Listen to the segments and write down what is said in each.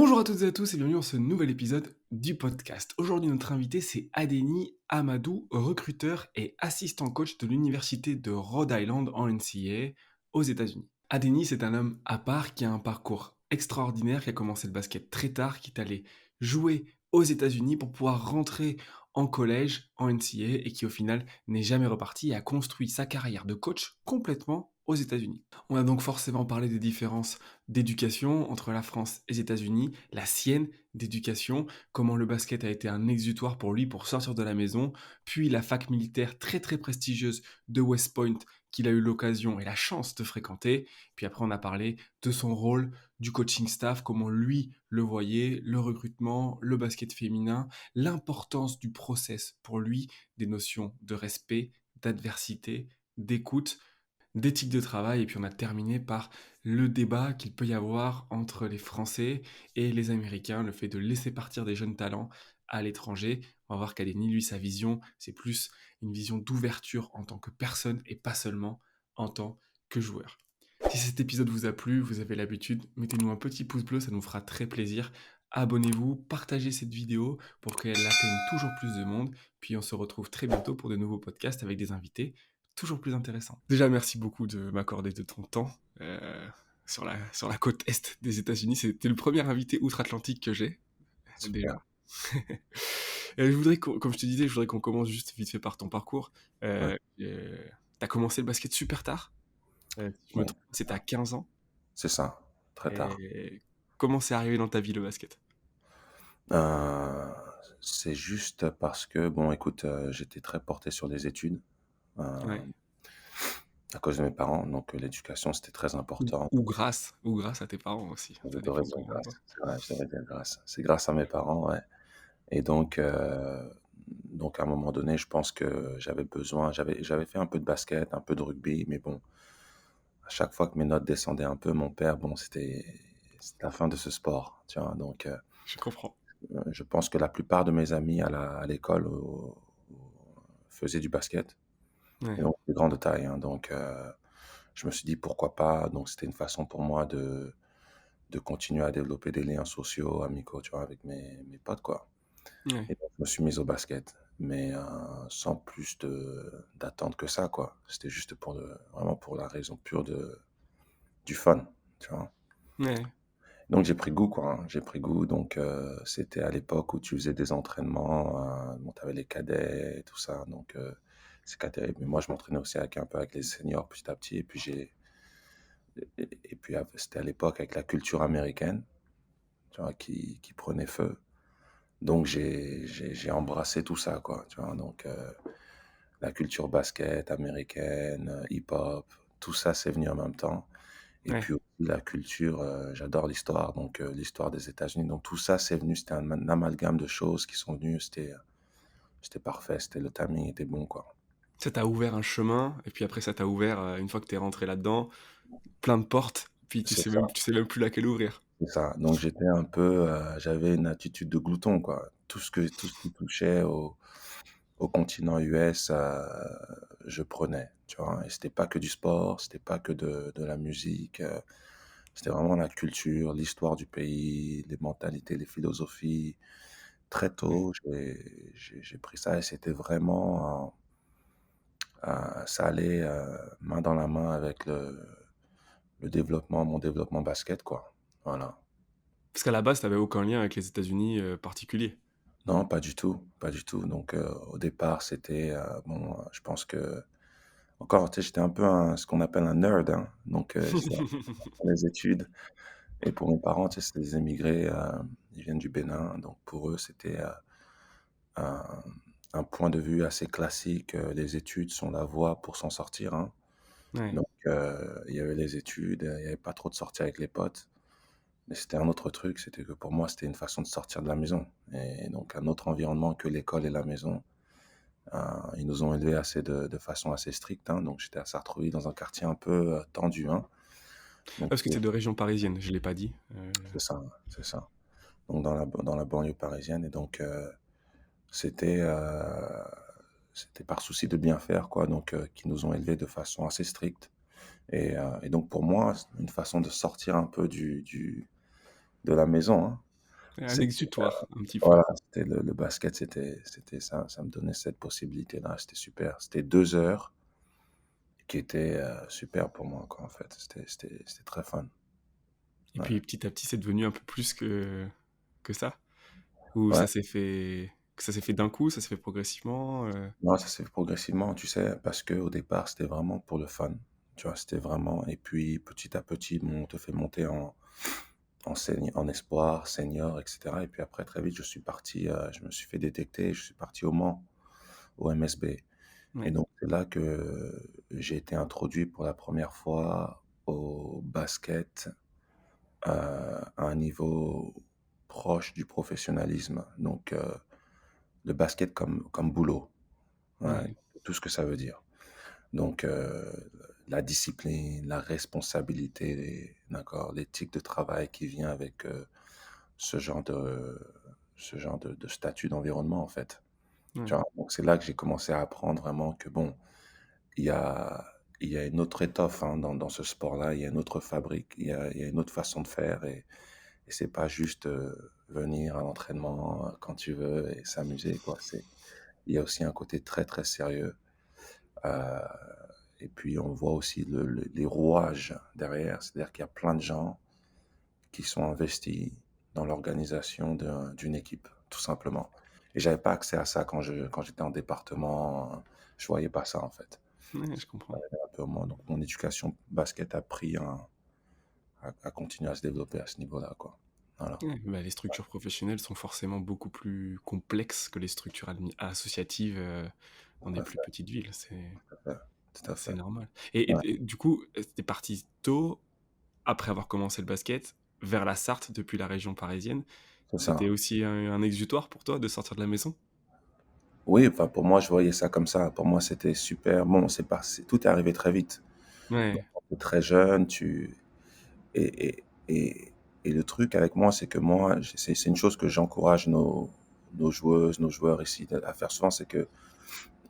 Bonjour à toutes et à tous et bienvenue dans ce nouvel épisode du podcast. Aujourd'hui, notre invité, c'est Adeni Amadou, recruteur et assistant coach de l'université de Rhode Island en NCAA aux États-Unis. Adeni, c'est un homme à part qui a un parcours extraordinaire, qui a commencé le basket très tard, qui est allé jouer aux États-Unis pour pouvoir rentrer en collège en NCAA et qui au final n'est jamais reparti et a construit sa carrière de coach complètement aux États-Unis. On a donc forcément parlé des différences d'éducation entre la France et les États-Unis, la sienne d'éducation, comment le basket a été un exutoire pour lui pour sortir de la maison, puis la fac militaire très très prestigieuse de West Point qu'il a eu l'occasion et la chance de fréquenter, puis après on a parlé de son rôle, du coaching staff, comment lui le voyait, le recrutement, le basket féminin, l'importance du process pour lui, des notions de respect, d'adversité, d'écoute, d'éthique de travail, et puis on a terminé par le débat qu'il peut y avoir entre les Français et les Américains, le fait de laisser partir des jeunes talents à l'étranger. On va voir qu'Adeni, lui, sa vision, c'est plus une vision d'ouverture en tant que personne et pas seulement en tant que joueur. Si cet épisode vous a plu, vous avez l'habitude, mettez-nous un petit pouce bleu, ça nous fera très plaisir. Abonnez-vous, partagez cette vidéo pour qu'elle atteigne toujours plus de monde. Puis on se retrouve très bientôt pour de nouveaux podcasts avec des invités toujours plus intéressant. Déjà, merci beaucoup de m'accorder de ton temps sur la côte est des États-Unis. C'était le premier invité outre-Atlantique que j'ai, déjà. Super. Et je voudrais, comme je te disais, je voudrais qu'on commence juste vite fait par ton parcours. Ouais, T'as commencé le basket super tard. Si je me ouais, trompe, c'était à 15 ans. c'est ça, très tard. Et comment c'est arrivé dans ta vie le basket? Heu, c'est juste parce que bon écoute, j'étais très porté sur les études, heu, Ouais. à cause de mes parents, donc l'éducation c'était très important. Ou grâce à tes parents aussi. Je Ça devrais dépend dire comment on le voit. grâce, c'est vrai, je devrais dire grâce. C'est grâce à mes parents, ouais, et donc à un moment donné, je pense que j'avais besoin j'avais fait un peu de basket, un peu de rugby, mais bon, à chaque fois que mes notes descendaient un peu, mon père, bon, c'était la fin de ce sport, tu vois? Je comprends. Je pense que la plupart de mes amis à l'école faisaient du basket, et Ouais. donc de grande taille, hein, je me suis dit: «Pourquoi pas?» Donc c'était une façon pour moi de continuer à développer des liens sociaux, amicaux, tu vois, avec mes potes, quoi, Ouais. et donc je me suis mis au basket, mais sans plus d'attente que ça, quoi. C'était juste vraiment pour la raison pure du fun, tu vois? Ouais. Donc j'ai pris goût, quoi, hein. J'ai pris goût, c'était à l'époque où tu faisais des entraînements, bon, tu avais les cadets et tout ça, c'est pas terrible. Mais moi, je m'entraînais aussi un peu avec les seniors petit à petit, et puis c'était à l'époque avec la culture américaine, tu vois, qui prenait feu. Donc j'ai embrassé tout ça, quoi, tu vois? La culture basket américaine, hip-hop, tout ça, c'est venu en même temps. Et Ouais. puis aussi la culture, j'adore l'histoire, l'histoire des États-Unis. Donc tout ça, c'est venu, c'était un amalgame de choses qui sont venues, c'était parfait, le timing était bon, quoi. Ça t'a ouvert un chemin, et puis après ça t'a ouvert, une fois que t'es rentré là-dedans, plein de portes, puis C'est ça, tu sais même plus laquelle ouvrir. c'est ça. Donc j'étais un peu, j'avais une attitude de glouton, quoi. Tout ce qui touchait au continent US, je prenais, tu vois? Et c'était pas que du sport, c'était pas que de la musique, c'était vraiment la culture, l'histoire du pays, les mentalités, les philosophies. Très Ouais. tôt, j'ai pris ça, et c'était vraiment, ça allait, main dans la main avec mon développement basket, quoi. Voilà. Parce qu'à la base, t'avais aucun lien avec les États-Unis, particulier? Non, pas du tout, pas du tout. Au départ, c'était, bon, je pense que encore, tu sais, j'étais un peu ce qu'on appelle un nerd, hein. J'étais dans les études, et pour mes parents, tu sais, c'est des émigrés, ils viennent du Bénin, donc pour eux, c'était, un un point de vue assez classique, les études sont la voie pour s'en sortir, hein. Ouais, Il y avait les études, il y avait pas trop de sorties avec les potes, mais c'était un autre truc, c'était que pour moi, c'était une façon de sortir de la maison, et donc un autre environnement que l'école et la maison. Ils nous ont élevés de façon assez stricte, hein, donc j'étais à Sartrouville dans un quartier un peu, tendu, hein, donc parce que t'es de région parisienne, je l'ai pas dit, c'est ça, c'est ça. Donc dans la banlieue parisienne, c'était, heu, c'était par souci de bien faire, quoi, qu'ils nous ont élevés de façon assez stricte. Et donc pour moi, c'est une façon de sortir un peu de la maison, hein. Un C'était, exutoire, un petit peu. voilà, c'était le basket, c'était ça, ça me donnait cette possibilité-là. C'était super. C'était 2 heures qui étaient super pour moi, quoi, en fait. C'était très fun. Et Ouais. puis petit à petit, c'est devenu un peu plus que ça? Ou Ouais. ça s'est fait d'un coup, ça s'est fait progressivement Non, ça s'est fait progressivement, tu sais, parce que au départ, c'était vraiment pour le fun. Tu vois, c'était vraiment. Et puis, petit à petit, bon, on te fait monter en espoir, senior, etc. Et puis après, très vite, je suis parti, je me suis fait détecter, je suis parti au Mans, au MSB. Et Ouais, donc, c'est là que j'ai été introduit pour la première fois au basket à un niveau proche du professionnalisme. Donc, le basket comme boulot, ouais, ouais, tout ce que ça veut dire. Donc, la discipline, la responsabilité, d'accord, l'éthique de travail qui vient avec ce genre de, ce genre de statut d'environnement, en fait. Tu ouais. vois, donc c'est là que j'ai commencé à apprendre vraiment que, bon, il y a, il y a une autre étoffe hein, dans ce sport-là, il y a une autre fabrique, il y a une autre façon de faire et c'est pas juste venir à l'entraînement quand tu veux et s'amuser, quoi. Il y a aussi un côté très, très sérieux. Euh, et puis, on voit aussi les rouages derrière, c'est-à-dire qu'il y a plein de gens qui sont investis dans l'organisation d'une équipe, tout simplement. Et j'avais pas accès à ça quand j'étais en département. Je voyais pas ça, en fait. Ouais, je comprends. Un peu moins. Donc, mon éducation basket a pris à continuer à se développer à ce niveau-là, quoi. Voilà. Ouais, bah, les structures professionnelles sont forcément beaucoup plus complexes que les structures associatives dans Tout des à plus fait, petites villes. C'est tout à fait, tout à c'est fait. normal. Ouais, Et du coup, t'es parti tôt, après avoir commencé le basket, vers la Sarthe depuis la région parisienne. c'est C'était ça. aussi un exutoire pour toi de sortir de la maison? Oui, enfin, pour moi, je voyais ça comme ça. Pour moi, c'était super. Bon, tout est arrivé très vite. Donc, Ouais. quand tu es très jeune, et, et, et, et le truc avec moi, c'est que moi, c'est une chose que j'encourage nos joueuses, nos joueurs ici à faire souvent, c'est que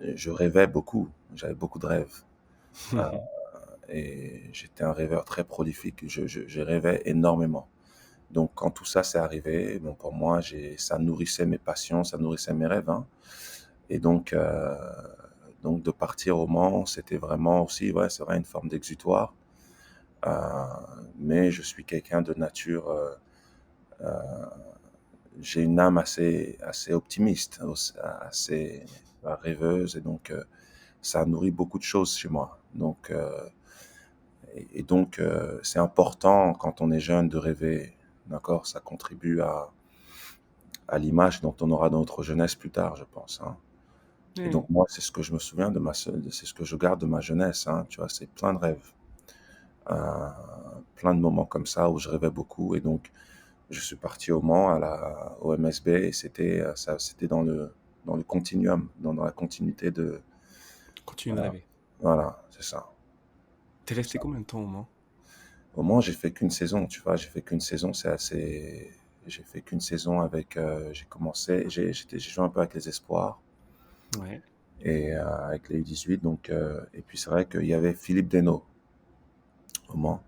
je rêvais beaucoup. J'avais beaucoup de rêves. Euh, et j'étais un rêveur très prolifique. Je rêvais énormément. Donc, quand tout ça s'est arrivé, bon, pour moi, ça nourrissait mes passions, ça nourrissait mes rêves. Hein. Et donc, de partir au Mans, c'était vraiment aussi, ouais, c'est vrai, une forme d'exutoire. Euh, mais je suis quelqu'un de nature, j'ai une âme assez optimiste, assez rêveuse, et donc ça nourrit beaucoup de choses chez moi. Donc, c'est important quand on est jeune de rêver, d'accord? Ça contribue à l'image dont on aura dans notre jeunesse plus tard, je pense. Hein. Et Ouais. donc moi, c'est ce que je me souviens c'est ce que je garde de ma jeunesse. Hein, tu vois, c'est plein de rêves, euh, plein de moments comme ça où je rêvais beaucoup. Et donc, je suis parti au Mans, au MSB, et c'était dans le continuum, dans la continuité de. Continue de Voilà, rêver. voilà, c'est ça. T'es C'est resté ça. combien de temps au Mans? Au Mans, j'ai fait qu'une saison, tu vois, j'ai fait qu'une saison, c'est assez. J'ai fait qu'une saison avec. J'ai commencé, j'ai joué un peu avec les espoirs Ouais. et avec les U18, donc, et puis c'est vrai qu'il y avait Philippe Desnaux au Mans.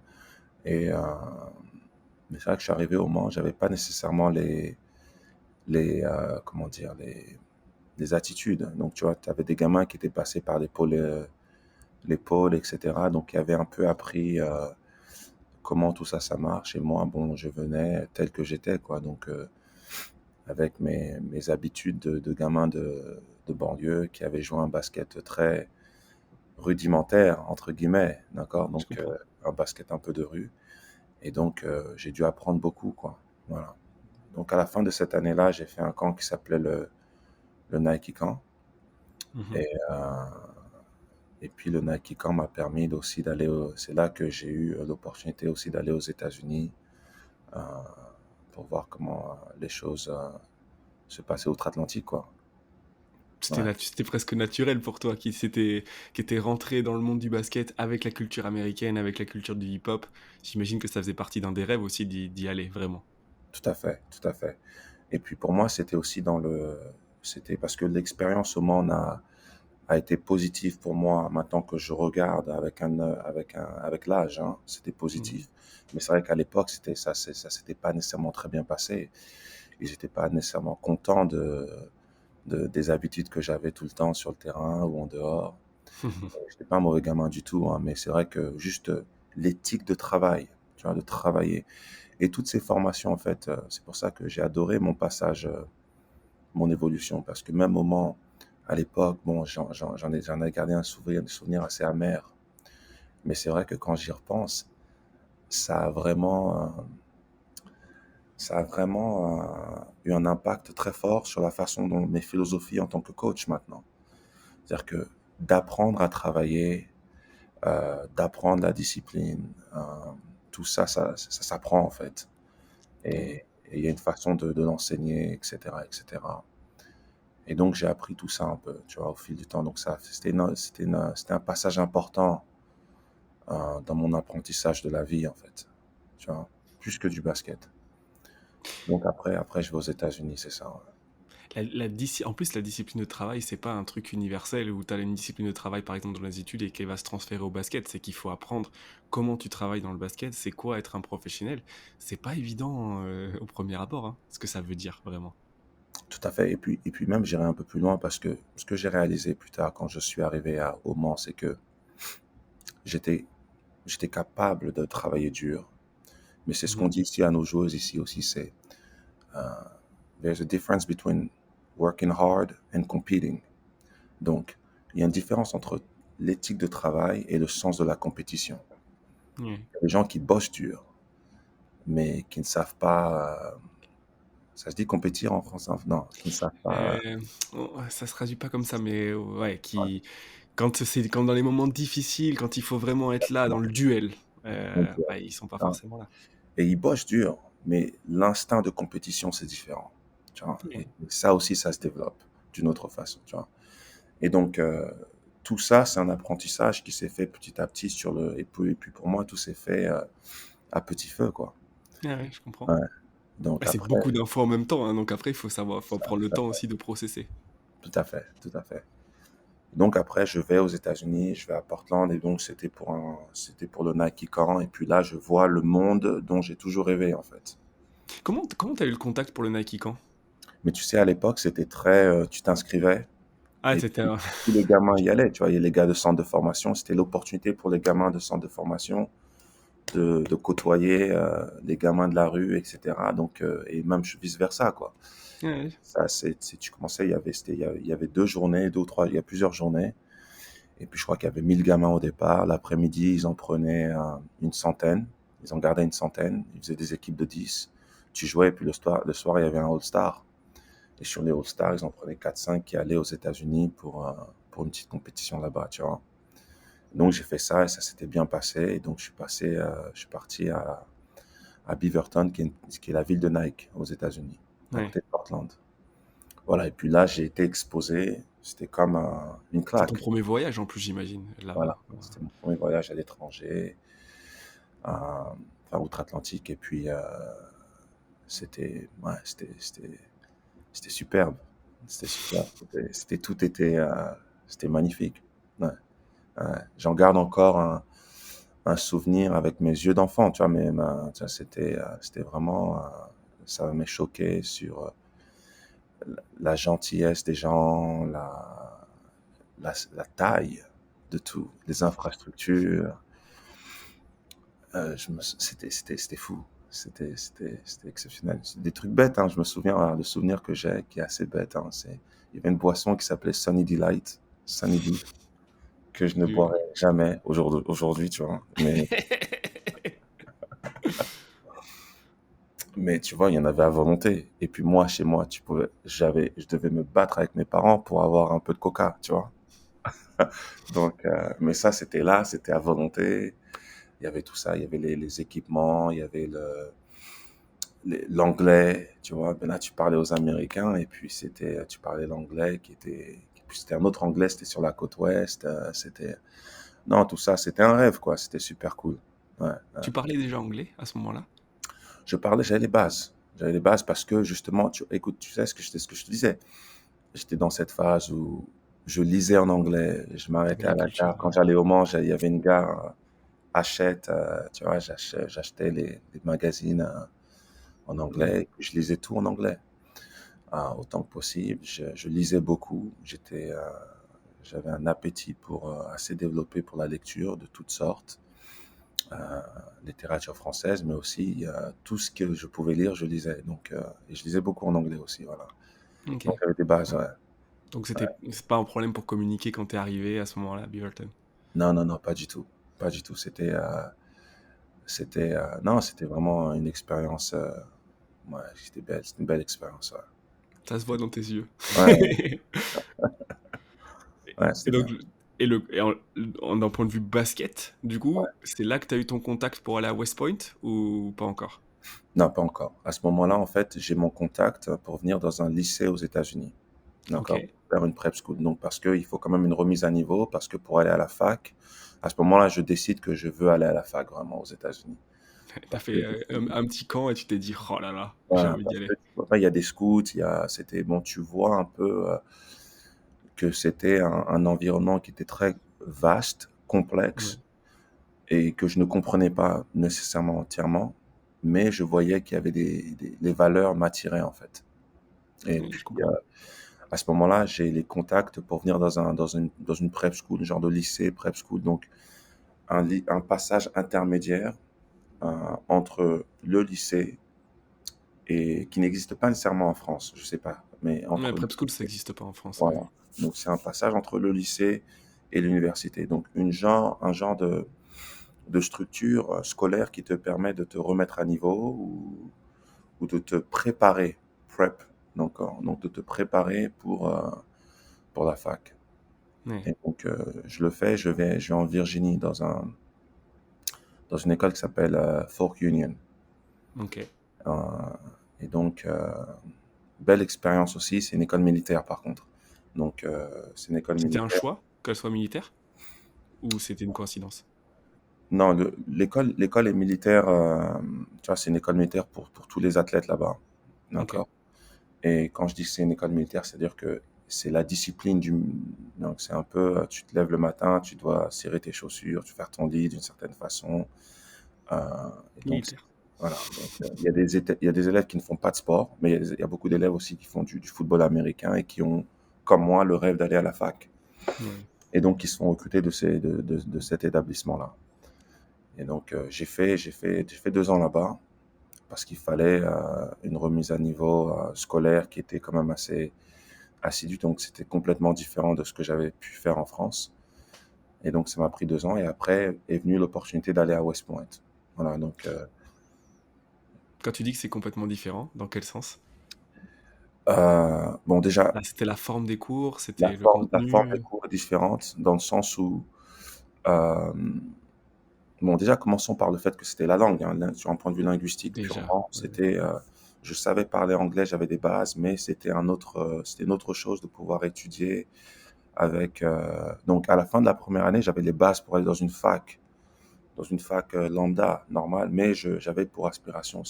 Et, mais c'est vrai que je suis arrivé au Mans, j'avais pas nécessairement comment dire, les attitudes. Donc, tu vois, tu avais des gamins qui étaient passés par l'épaule, etc. Donc, qui avaient un peu appris comment tout ça, ça marche. Et moi, bon, je venais tel que j'étais, quoi. Donc, avec mes habitudes de gamin de banlieue qui avait joué un basket très rudimentaire, entre guillemets, d'accord? Je Donc, comprends. un basket un peu de rue. Et donc, j'ai dû apprendre beaucoup, quoi. Voilà. Donc, à la fin de cette année-là, j'ai fait un camp qui s'appelait le Nike Camp. Mhm. Et, puis, le Nike Camp m'a permis aussi d'aller. C'est là que j'ai eu l'opportunité aussi d'aller aux États-Unis euh, pour voir comment les choses se passaient outre-Atlantique, quoi. Ouais, C'était presque naturel pour toi qui était rentré dans le monde du basket avec la culture américaine, avec la culture du hip-hop. J'imagine que ça faisait partie d'un des rêves aussi d'y aller, vraiment. tout à fait, tout à fait. Et puis, pour moi, c'était aussi c'était parce que l'expérience au Mans a été positive pour moi maintenant que je regarde avec l'âge, hein, c'était Mhm. positif. Mais c'est vrai qu'à l'époque, ça s'était pas nécessairement très bien passé. ils étaient pas nécessairement contents des habitudes que j'avais tout le temps sur le terrain ou en dehors. J'étais pas un mauvais gamin du tout, hein, mais c'est vrai que juste l'éthique de travail, tu vois, de travailler. Et toutes ces formations, en fait, c'est pour ça que j'ai adoré mon passage, mon évolution, parce que même moment, à l'époque, bon, j'en ai gardé un souvenir assez amer. Mais c'est vrai que quand j'y repense, ça a vraiment, eu un impact très fort sur la façon dont mes philosophies en tant que coach maintenant. C'est-à-dire que d'apprendre à travailler, d'apprendre la discipline, tout ça, ça s'apprend en fait. Ouais. Et il y a une façon de l'enseigner, etc., etc. Et donc j'ai appris tout ça un peu, tu vois, au fil du temps. Donc ça, c'était un passage important dans mon apprentissage de la vie en fait, tu vois, plus que du basket. Donc après je vais aux États-Unis, c'est ça. Ouais. En plus, la discipline de travail, c'est pas un truc universel où tu as une discipline de travail, par exemple, dans les études et qu'elle va se transférer au basket. C'est qu'il faut apprendre comment tu travailles dans le basket, c'est quoi être un professionnel. C'est pas évident au premier abord, hein, ce que ça veut dire vraiment. Tout à fait. Et puis même, j'irai un peu plus loin parce que ce que j'ai réalisé plus tard quand je suis arrivé au Mans, c'est que j'étais, j'étais capable de travailler dur. Mais c'est ce qu'on Mhm. dit ici à nos joueuses ici aussi, c'est there's a difference between working hard and competing. Donc, il y a une différence entre l'éthique de travail et le sens de la compétition. Ouais. Il y a des gens qui bossent dur, mais qui ne savent pas, ça se dit compétir en français? Non, qui ne savent pas. Oh, ça se traduit pas comme ça, mais ouais, quand dans les moments difficiles, quand il faut vraiment être là dans le duel, ouais, ils sont pas euh, forcément là. Et ils bossent dur, mais l'instinct de compétition, c'est différent. Tu vois? Et Ouais. ça aussi, ça se développe d'une autre façon. Tu vois? Et donc, tout ça, c'est un apprentissage qui s'est fait petit à petit et puis pour moi, tout s'est fait à petit feu, quoi. Ah ouais, je comprends. Ouais. Donc Bah, c'est après, beaucoup d'infos en même temps, hein, donc après, faut ça, prendre le temps aussi de processer. tout à fait, tout à fait. Donc après, je vais aux États-Unis, je vais à Portland, et donc c'était pour le Nike Camp. Et puis là, je vois le monde dont j'ai toujours rêvé, en fait. Comment t'as eu le contact pour le Nike Camp? Mais tu sais, à l'époque, c'était très, tu t'inscrivais. Ah, Et c'était puis, un tous les gamins y allaient, tu vois. Il y a les gars de centre de formation. C'était l'opportunité pour les gamins de centre de formation de côtoyer les gamins de la rue, etc. Donc, et même vice-versa, quoi. ouais, Ça, tu commençais, il y avait 2 journées, 2 ou 3, il y a plusieurs journées. Et puis, je crois qu'il y avait 1000 gamins au départ. L'après-midi, ils en prenaient une centaine. Ils en gardaient une centaine. Ils faisaient des équipes de 10. Tu jouais, et puis le soir, il y avait un All-Star. Et sur les All-Stars, ils en prenaient 4-5 qui allaient aux États-Unis pour une petite compétition là-bas, tu vois. Donc j'ai fait ça et ça s'était bien passé. Et donc je suis parti à Beaverton, qui est la ville de Nike aux États-Unis, à ouais. côté de Portland. Voilà, et puis là, j'ai été exposé. C'était comme une C'est ton claque. premier voyage en plus, j'imagine, Voilà, là-bas. c'était mon premier voyage à l'étranger, enfin outre-Atlantique. Et puis, c'était superbe. C'était superbe. C'était magnifique. Ouais. Ouais. J'en garde encore un souvenir avec mes yeux d'enfant, tu vois, mais tu vois, c'était vraiment, ça m'a choqué sur la gentillesse des gens, la taille de tout, les infrastructures. C'était fou. C'était exceptionnel. C'est des trucs bêtes, hein. Je me souviens, le souvenir que j'ai, qui est assez bête, hein, il y avait une boisson qui s'appelait Sunny Delight, Sunny D, que je ne Du- boirai jamais aujourd'hui, tu vois. Mais tu vois, il y en avait à volonté. Et puis moi, chez moi, je devais me battre avec mes parents pour avoir un peu de coca, tu vois. Donc, mais ça, c'était là, c'était à volonté. Il y avait tout ça, il y avait les équipements, il y avait l'anglais, tu vois. Ben là, tu parlais aux Américains et puis tu parlais l'anglais puis c'était un autre anglais, c'était sur la côte ouest. Non, tout ça, c'était un rêve, quoi. C'était super cool. Ouais, ouais. Tu parlais déjà anglais à ce moment-là? J'avais les bases. J'avais les bases parce que justement, écoute, tu sais ce que je te disais. J'étais dans cette phase où je lisais en anglais, je T'avais m'arrêtais à la la culture. gare. Quand j'allais au Mans, il y avait une gare, Hachette, tu vois, j'achetais les magazines en Ouais. anglais, et puis je lisais tout en anglais. autant que possible. Je lisais beaucoup. J'avais un appétit assez développé pour la lecture de toutes sortes, littérature française, mais aussi tout ce que je pouvais lire, je lisais. Donc, et je lisais beaucoup en anglais aussi, voilà. Ok. Donc, il y avait des bases, ouais. Donc c'est pas un problème pour communiquer quand t'es arrivé à ce moment-là à Beaverton. Non, non, non, pas du tout. Pas du tout. Non, c'était vraiment une expérience, ouais, c'était belle. C'était une belle expérience, ouais. Ça se voit dans tes yeux. Ouais, ouais, Et c'était donc, bien. d'un point de vue basket, du coup, c'est là que tu as eu ton contact pour aller à West Point ou pas encore? Non, pas encore. À ce moment-là, en fait, j'ai mon contact pour venir dans un lycée aux États-Unis. Ok. D'accord? Faire une prep school. Donc, parce qu'il faut quand même une remise à niveau, parce que pour aller à la fac, à ce moment-là, je décide que je veux aller à la fac vraiment aux États-Unis. T'as Parce que, fait un petit camp et tu t'es dit, oh là là, j'ai voilà, envie d'y parce que aller. tu vois pas, il y a des scouts, bon, tu vois un peu que c'était un environnement qui était très vaste, Ouais, complexe, et que je ne comprenais pas nécessairement entièrement, mais je voyais qu'il y avait les valeurs m'attiraient en fait. Et ouais, je puis, comprends. à ce moment-là, j'ai les contacts pour venir dans une prep school, genre de lycée, prep school. Donc, un passage intermédiaire entre le lycée et qui n'existe pas nécessairement en France, je sais pas, mais Ouais, entre le prep school, ça lycée, n'existe pas en France. Ouais. voilà. Donc, c'est un passage entre le lycée et l'université. Donc, un genre de structure scolaire qui te permet de te remettre à niveau ou de te préparer, prep, donc de te préparer pour la fac. Ouais, Et donc, je le fais, je vais en Virginie dans une école qui s'appelle Fork Union. ok. Euh, et donc, belle expérience aussi. C'est une école militaire, par contre. Donc, c'est une école C'était un militaire. choix qu'elle soit militaire ou c'était une coïncidence? Non, l'école est militaire. Tu vois, c'est une école militaire pour tous les athlètes là-bas. Ok. D'accord. Et quand je dis que c'est une école militaire, c'est-à-dire que c'est la discipline du. Donc, c'est un peu, tu te lèves le matin, tu dois serrer tes chaussures, tu faire ton lit d'une certaine façon. Euh, et donc, Militaire. voilà. Donc, il y a des élèves qui ne font pas de sport, mais il y a beaucoup d'élèves aussi qui font du football américain et qui ont, comme moi, le rêve d'aller à la fac. Ouais. Et donc, qui sont recrutés de cet établissement-là. Et donc, j'ai fait 2 ans là-bas parce qu'il fallait une remise à niveau scolaire qui était quand même assez assidue. Donc, c'était complètement différent de ce que j'avais pu faire en France. Et donc, ça m'a pris 2 ans. Et après est venue l'opportunité d'aller à West Point. Voilà, donc Quand tu dis que c'est complètement différent, dans quel sens? bon, déjà, Là, c'était la forme des cours, c'était le la forme des contenu. cours est différente dans le sens où, euh, bon, déjà, commençons par le fait que c'était la langue, hein, sur un point de vue linguistique Déjà. purement. Ouais. Je savais parler anglais, j'avais des bases, mais c'était une autre chose de pouvoir étudier donc, à la fin de la première année, j'avais les bases pour aller dans une fac lambda, normale, mais j'avais pour aspiration,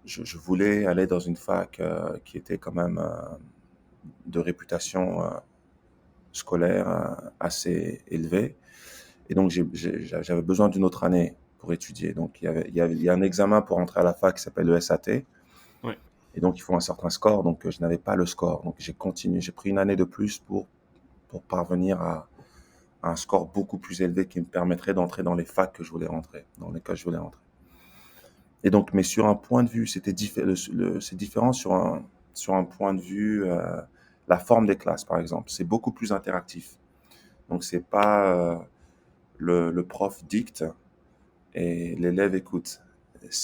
je voulais aller dans une fac qui était quand même de réputation scolaire assez élevée. Et donc, j'avais besoin d'une autre année pour étudier. Donc, il y a un examen pour entrer à la fac qui s'appelle le SAT. Ouais. Et donc, il faut un certain score. Donc, je n'avais pas le score. Donc, j'ai continué. J'ai pris une année de plus pour parvenir à un score beaucoup plus élevé qui me permettrait d'entrer dans les facs que je voulais rentrer, dans lesquels je voulais rentrer. Et donc, mais sur un point de vue, c'est différent sur un point de vue, la forme des classes, par exemple. C'est beaucoup plus interactif. Donc, c'est pas le prof dicte et l'élève écoute.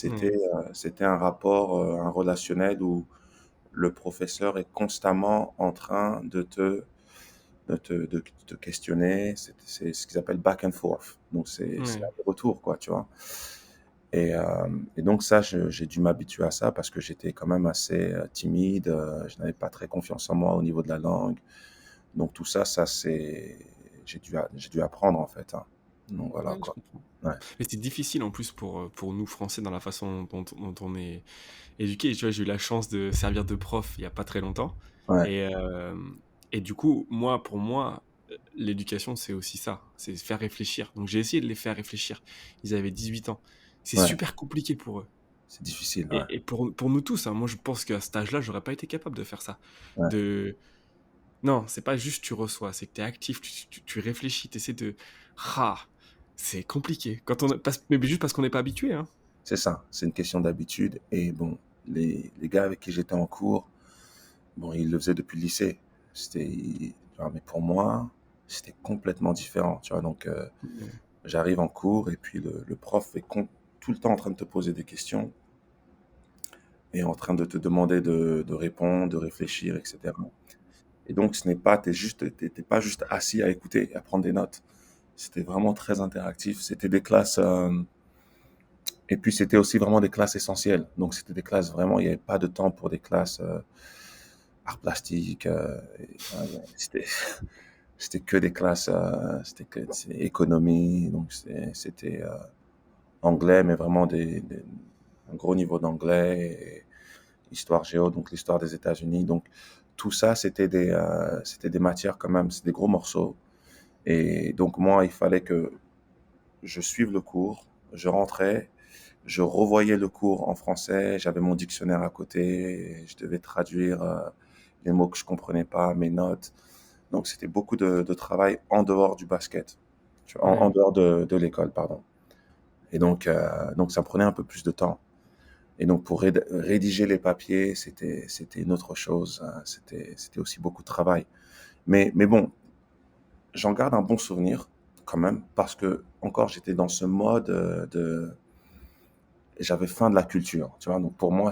Ouais. C'était un rapport, un relationnel où le professeur est constamment en train de te questionner. C'est ce qu'ils appellent back and forth. Donc, c'est Ouais. un retour, quoi, tu vois. Et donc ça, j'ai dû m'habituer à ça parce que j'étais quand même assez timide, je n'avais pas très confiance en moi au niveau de la langue. Donc tout ça, j'ai dû apprendre en fait, hein. Donc voilà Ouais, je quoi. comprends. Ouais, Mais c'est difficile en plus pour nous Français dans la façon dont on est éduqué. Tu vois, j'ai eu la chance de servir de prof il y a pas très longtemps. ouais, Et, et du coup, pour moi, l'éducation, c'est aussi ça. C'est faire réfléchir. Donc j'ai essayé de les faire réfléchir. Ils avaient 18 ans. C'est ouais, super compliqué pour eux. C'est difficile, ouais. Et pour nous tous, hein, moi je pense qu'à cet âge-là, j'aurais pas été capable de faire ça. Ouais, De Non, c'est pas juste tu reçois, c'est que tu es actif, tu réfléchis, tu essaies de ah, c'est compliqué quand on a mais juste parce qu'on n'est pas habitué, hein. c'est ça, c'est une question d'habitude et bon, les gars avec qui j'étais en cours, bon, ils le faisaient depuis le lycée. Tu vois? Mais pour moi, c'était complètement différent, tu vois? Donc Ouais, j'arrive en cours et puis le prof est tout le temps en train de te poser des questions et en train de te demander de répondre, de réfléchir, et cetera. Et donc ce n'est pas tu pas juste assis à écouter et à prendre des notes. C'était vraiment très interactif. C'était des classes, et puis c'était aussi vraiment des classes essentielles. Donc c'était des classes vraiment, il n'y avait pas de temps pour des classes arts plastiques. C'était c'était que des classes, c'est économie, donc c'était anglais, mais vraiment un gros niveau d'anglais, et histoire géo, donc l'histoire des États-Unis. Donc tout ça, c'était des matières quand même, c'est des gros morceaux. Et donc moi, il fallait que je suive le cours, je rentrais, je revoyais le cours en français, j'avais mon dictionnaire à côté, et je devais traduire les mots que je comprenais pas, mes notes. Donc c'était beaucoup de travail en dehors du basket, en ouais, dehors de l'école, pardon. Et donc ça prenait un peu plus de temps. Et donc pour rédiger les papiers, c'était une autre chose, hein. C'était aussi beaucoup de travail. Mais bon, j'en garde un bon souvenir quand même parce que encore j'étais dans ce mode j'avais faim de la culture, tu vois. Donc pour moi,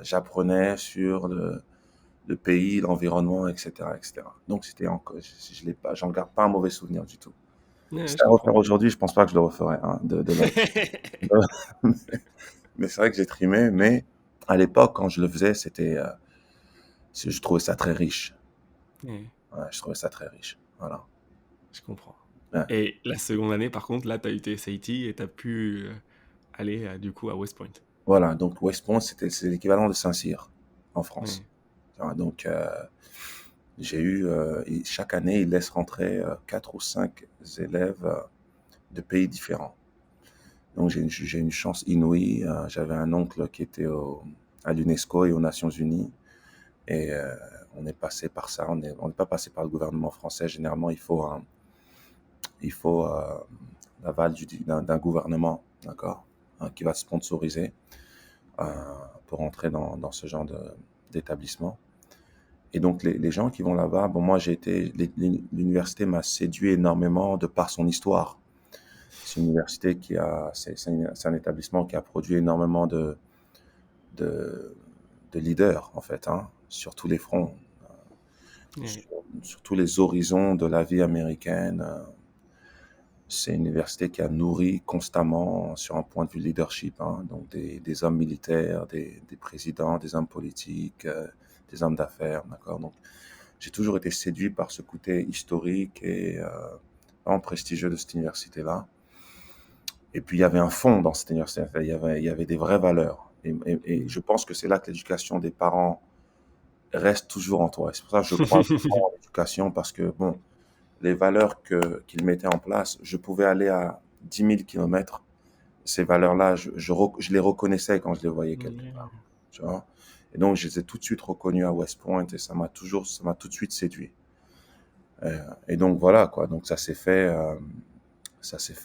j'apprenais sur le pays, l'environnement, etc., etc. Donc c'était encore, je l'ai pas, j'en garde pas un mauvais souvenir du tout. ouais, Si je à refaire comprends. aujourd'hui, je pense pas que je le referais, hein, mais c'est vrai que j'ai trimé, mais à l'époque, quand je le faisais, je trouvais ça très riche. Ouais, Ouais, je trouvais ça très riche. Voilà. je comprends. Ouais. Et la seconde année, par contre, là, tu as eu tes SAT et tu as pu aller du coup à West Point. Voilà. Donc West Point, c'est l'équivalent de Saint-Cyr en France. Ouais, Tu vois. Donc chaque année, ils laissent rentrer 4 ou 5 élèves de pays différents. Donc j'ai une chance inouïe. J'avais un oncle qui était à l'UNESCO et aux Nations Unies. Et on est passé par ça. On n'est pas passé par le gouvernement français. Généralement, il faut l'aval d'un gouvernement, d'accord, hein, qui va sponsoriser euh, pour entrer dans ce genre d'établissement. Et donc, les gens qui vont là-bas, bon, moi, l'université m'a séduit énormément de par son histoire. C'est une université c'est un établissement qui a produit énormément de, de leaders, en fait, hein, sur tous les fronts, ouais, sur, sur tous les horizons de la vie américaine. C'est une université qui a nourri constamment sur un point de vue leadership, hein, donc des hommes militaires, des présidents, des hommes politiques, des hommes d'affaires, d'accord. Donc, j'ai toujours été séduit par ce côté historique et vraiment prestigieux de cette université-là. Et puis, il y avait un fond dans cette université. Enfin, il y avait des vraies valeurs. Et je pense que c'est là que l'éducation des parents reste toujours en toi. Et c'est pour ça que je crois vraiment en l'éducation, parce que, bon, les valeurs qu'ils mettaient en place, je pouvais aller à 10 000 kilomètres. Ces valeurs-là, je les reconnaissais quand je les voyais quelque part, ouais. tu vois. Et donc, je les ai tout de suite reconnus à West Point et ça m'a tout de suite séduit. Et donc, voilà, quoi. Donc, ça s'est fait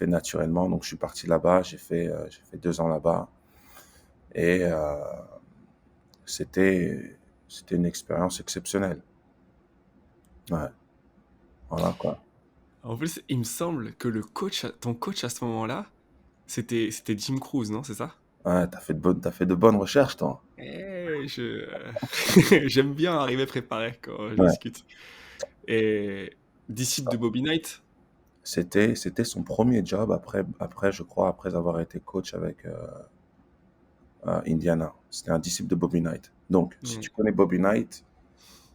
naturellement. Donc, je suis parti là-bas, j'ai fait 2 ans là-bas et c'était, c'était une expérience exceptionnelle. Ouais, voilà, quoi. En plus, il me semble que ton coach à ce moment-là, c'était Jim Cruz, non? C'est ça? Ouais, t'as fait de bonnes recherches, toi. J'aime bien arriver préparé quand je Ouais, discute. Et disciple de Bobby Knight? c'était son premier job après, je crois, après avoir été coach avec Indiana. C'était un disciple de Bobby Knight. Donc, si tu Ouais, connais Bobby Knight,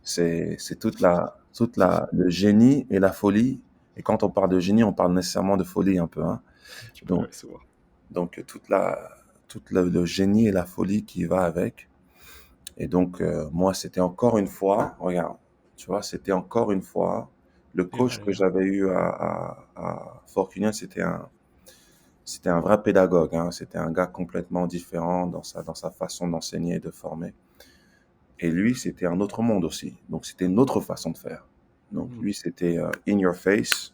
c'est le génie et la folie. Et quand on parle de génie, on parle nécessairement de folie un peu, hein. tu peux, Donc, ouais, se voir. le génie et la folie qui va avec. Et donc, moi, c'était encore une fois, regarde, tu vois, c'était encore une fois le Les coach que valeurs. j'avais eu à Fort Union, c'était c'était un vrai pédagogue, hein. C'était un gars complètement différent dans sa façon d'enseigner et de former. Et lui, c'était un autre monde aussi. Donc, c'était une autre façon de faire. Donc, Mmh. lui, c'était in your face.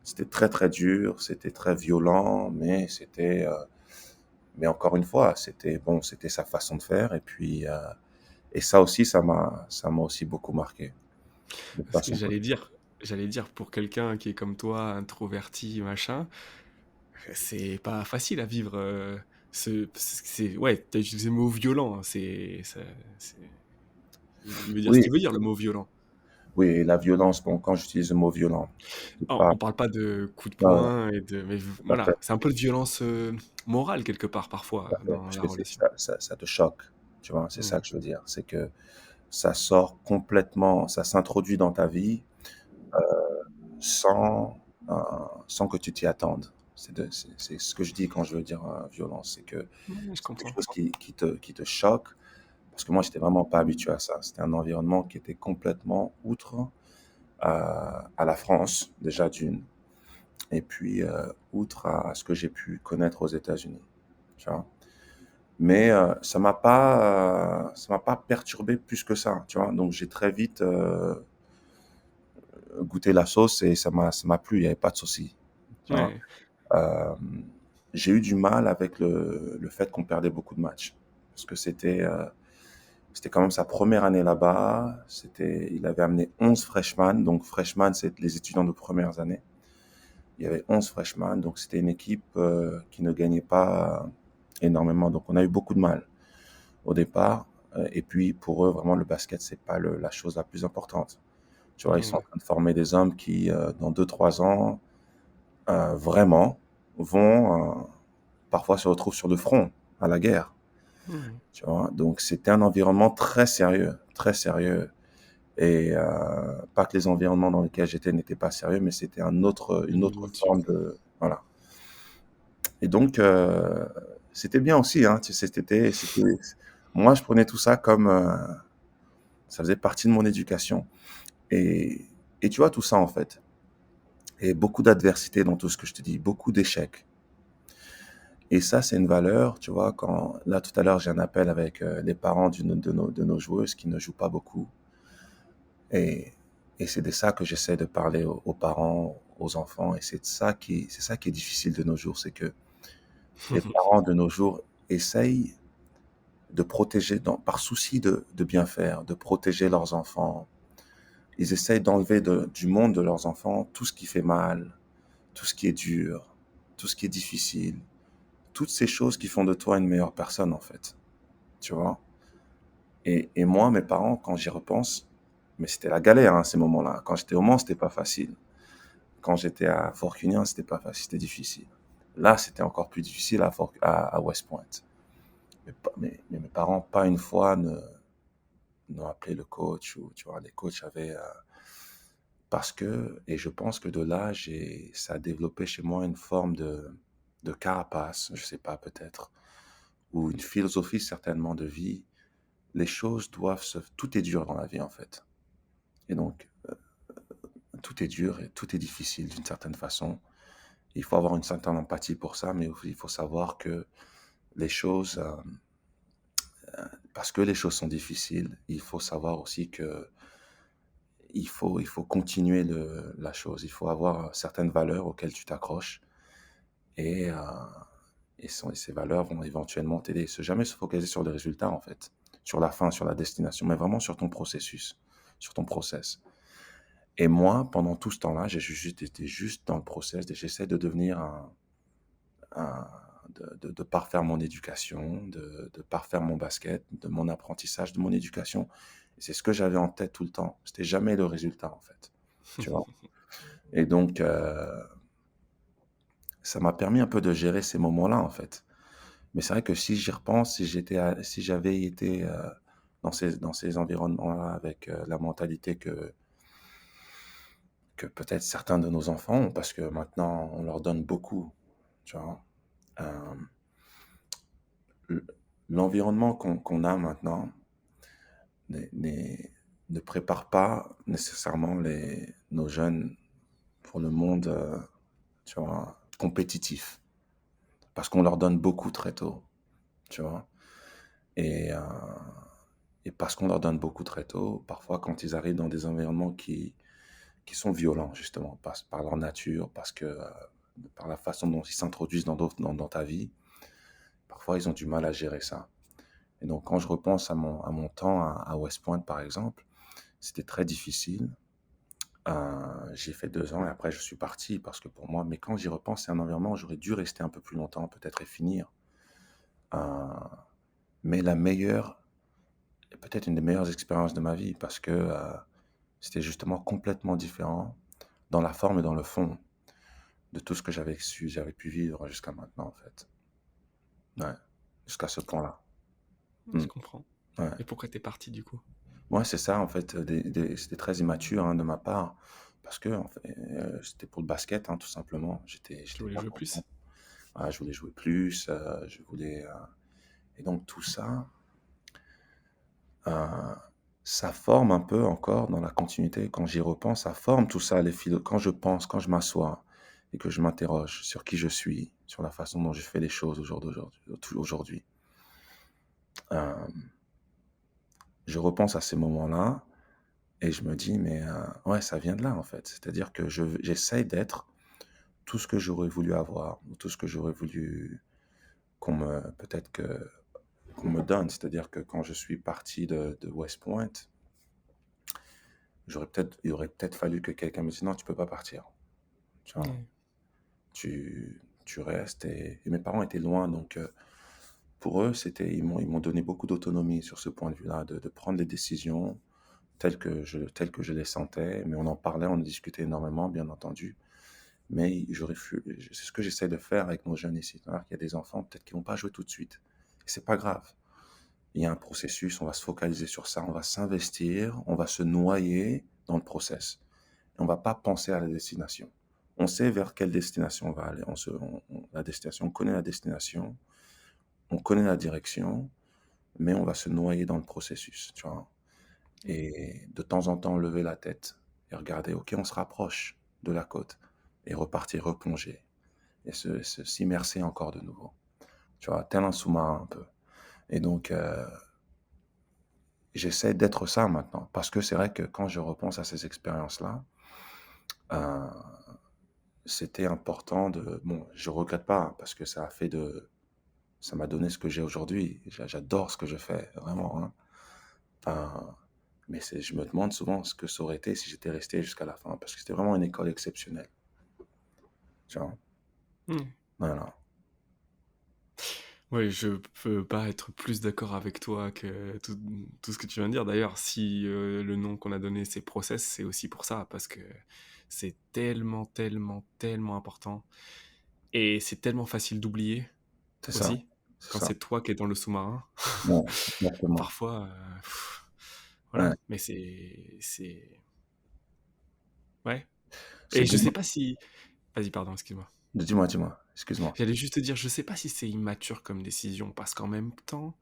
C'était très, très dur. C'était très violent. Mais encore une fois, c'était bon, c'était sa façon de faire. Et puis, et ça aussi, ça m'a aussi beaucoup marqué. De Ce par que son côté. j'allais dire pour quelqu'un qui est comme toi, introverti, machin, c'est pas facile à vivre, c'est ouais, tu as utilisé le mot violent, hein, c'est il veut dire ce Oui, qu'il veut dire, le mot violent. oui, et la violence, bon, quand j'utilise le mot violent, c'est pas, On parle pas de coups de non, non, poing et de mais tout à fait, voilà, c'est un peu de violence, morale quelque part parfois tout à fait, dans parce la que relation. ça te choque, tu vois, c'est ça Mmh. que je veux dire. C'est que ça sort complètement, ça s'introduit dans ta vie sans, euh, sans que tu t'y attendes. C'est ce que je dis quand je veux dire violence, c'est que Ouais, je c'est quelque comprends. chose qui te choque, parce que moi, j'étais vraiment pas habitué à ça. C'était un environnement qui était complètement outre à la France, déjà d'une, et puis outre à ce que j'ai pu connaître aux États-Unis, tu vois. Mais ça m'a pas perturbé plus que ça, tu vois. Donc j'ai très vite goûté la sauce et ça m'a plu. Il y avait pas de souci, tu vois. Ouais. Euh, j'ai eu du mal avec le fait qu'on perdait beaucoup de matchs parce que c'était quand même sa première année là-bas. Il avait amené 11 freshmen. Donc freshmen, c'est les étudiants de premières années. Il y avait 11 freshmen, donc c'était une équipe qui ne gagnait pas énormément. Donc on a eu beaucoup de mal au départ. Et puis pour eux, vraiment, le basket, c'est pas la chose la plus importante. Tu vois, ils sont en Ouais. train de former des hommes qui, dans 2, 3 ans, vraiment, vont parfois se retrouvent sur le front à la guerre. Mmh. Tu vois, donc c'était un environnement très sérieux, très sérieux. Et pas que les environnements dans lesquels j'étais n'étaient pas sérieux, mais c'était une Une autre autre forme de, voilà. Et donc, c'était bien aussi, hein, tu sais, moi, je prenais tout ça comme, ça faisait partie de mon éducation. Et, et tu vois, tout ça, en fait, et beaucoup d'adversité dans tout ce que je te dis, beaucoup d'échecs. Et ça, c'est une valeur, tu vois, quand, là, tout à l'heure, j'ai un appel avec les parents de nos joueuses qui ne jouent pas beaucoup. Et, et c'est de ça que j'essaie de parler aux parents, aux enfants. Et c'est ça qui est difficile de nos jours, c'est que les parents de nos jours essayent de protéger, par souci de bien faire, de protéger leurs enfants. Ils essayent d'enlever du monde de leurs enfants tout ce qui fait mal, tout ce qui est dur, tout ce qui est difficile, toutes ces choses qui font de toi une meilleure personne, en fait. Tu vois? Et moi, mes parents, quand j'y repense, mais c'était la galère, hein, ces moments-là. Quand j'étais au Mans, c'était pas facile. Quand j'étais à Fort Union, c'était pas facile, c'était difficile. Là, c'était encore plus difficile à West Point. Mais mes parents, pas une fois, n'ont appelé le coach ou, tu vois, les coachs avaient, parce que, et je pense que de là, ça a développé chez moi une forme de carapace, je sais pas, peut-être, ou une philosophie certainement de vie. Les choses tout est dur dans la vie, en fait. Et donc, tout est dur et tout est difficile d'une certaine façon. Il faut avoir une certaine empathie pour ça, mais il faut savoir que les choses, parce que les choses sont difficiles, il faut savoir aussi que il faut continuer la chose. Il faut avoir certaines valeurs auxquelles tu t'accroches et, ces valeurs vont éventuellement t'aider. Jamais se focaliser sur les résultats, en fait, sur la fin, sur la destination, mais vraiment sur ton processus, sur ton process. Et moi, pendant tout ce temps-là, j'ai juste été juste dans le process et j'essaie de devenir un- de parfaire mon éducation, de parfaire mon basket, de mon apprentissage, de mon éducation. Et c'est ce que j'avais en tête tout le temps. C'était jamais le résultat, en fait. Tu vois? Et donc, ça m'a permis un peu de gérer ces moments-là, en fait. Mais c'est vrai que si j'y repense, si j'avais été dans ces environnements-là avec la mentalité que peut-être certains de nos enfants ont, parce que maintenant, on leur donne beaucoup, tu vois. Euh, l- L'environnement qu'on a maintenant n'est- n'est- ne prépare pas nécessairement nos jeunes pour le monde, tu vois, compétitif. parce qu'on leur donne beaucoup très tôt, tu vois? Et, et parce qu'on leur donne beaucoup très tôt, parfois quand ils arrivent dans des environnements qui sont violents justement, par leur nature, parce que, par la façon dont ils s'introduisent dans ta vie, parfois ils ont du mal à gérer ça. Et donc quand je repense à mon temps à West Point par exemple, c'était très difficile. J'ai fait 2 ans et après je suis parti parce que pour moi mais quand j'y repense, c'est un environnement où j'aurais dû rester un peu plus longtemps peut-être et finir. Heu, mais la meilleure peut-être une des meilleures expériences de ma vie parce que, c'était justement complètement différent dans la forme et dans le fond de tout ce que j'avais pu vivre jusqu'à maintenant, en fait. Ouais, jusqu'à ce point-là. Je Mmh, comprends. ouais. Et pourquoi t'es parti du coup? Ouais, c'est ça, en fait, c'était très immature, hein, de ma part parce que en fait, c'était pour le basket, hein, tout simplement. Tu J'étais voulais pas jouer content. plus? Ouais, je voulais jouer plus, je voulais, et donc tout ça, heu, ça forme un peu encore dans la continuité. Quand j'y repense, ça forme tout ça, les philo quand je pense, quand je m'assois et que je m'interroge sur qui je suis, sur la façon dont je fais les choses aujourd'hui, hem, je repense à ces moments-là et je me dis: «Mais, ouais, ça vient de là, en fait». C'est-à-dire que j'essaye d'être tout ce que j'aurais voulu avoir ou tout ce que j'aurais voulu peut-être qu'on me donne. C'est-à-dire que quand je suis parti de West Point, il aurait peut-être fallu que quelqu'un me dise: «Non, tu peux pas partir». Tu vois? Ouais. Tu restes et mes parents étaient loin donc pour eux, ils m'ont donné beaucoup d'autonomie sur ce point de vue-là, de prendre les décisions telles que je les sentais, mais on en parlait, on en discutait énormément, bien entendu. Mais c'est ce que j'essaie de faire avec nos jeunes ici. C'est-à-dire qu'il y a des enfants, peut-être qui vont pas jouer tout de suite. Et c'est pas grave. Il y a un processus, on va se focaliser sur ça, on va s'investir, on va se noyer dans le process. Et on va pas penser à la destination. On sait vers quelle destination on va aller. La destination, on connaît la destination, on connaît la direction, mais on va se noyer dans le processus, tu vois. Ouais. Et de temps en temps, lever la tête et regarder, OK, on se rapproche de la côte et repartir, replonger et s'immerser encore de nouveau. Tu vois, tel un sous-marin un peu. Et donc, j'essaie d'être ça maintenant parce que c'est vrai que quand je repense à ces expériences-là, heu, c'était important bon, je regrette pas hein, parce que ça m'a donné ce que j'ai aujourd'hui. J'adore ce que je fais, vraiment, hein. Heu, mais je me demande souvent ce que ça aurait été si j'étais resté jusqu'à la fin parce que c'était vraiment une école exceptionnelle, tu vois? Mmh. Voilà. Ouais, je peux pas être plus d'accord avec toi que tout ce que tu viens de dire. D'ailleurs, si, le nom qu'on a donné, c'est process, c'est aussi pour ça, parce que c'est tellement, tellement, tellement important et c'est tellement facile d'oublier C'est ça, aussi, c'est quand ça. c'est toi qui es dans le sous-marin. Ouais, exactement. Parfois, Ouais, voilà, mais c'est ouais c'est et je sais dommage. pas si vas-y, pardon, excuse-moi. Dis-moi, excuse-moi. J'allais juste te dire, je sais pas si c'est immature comme décision, parce qu'en même temps,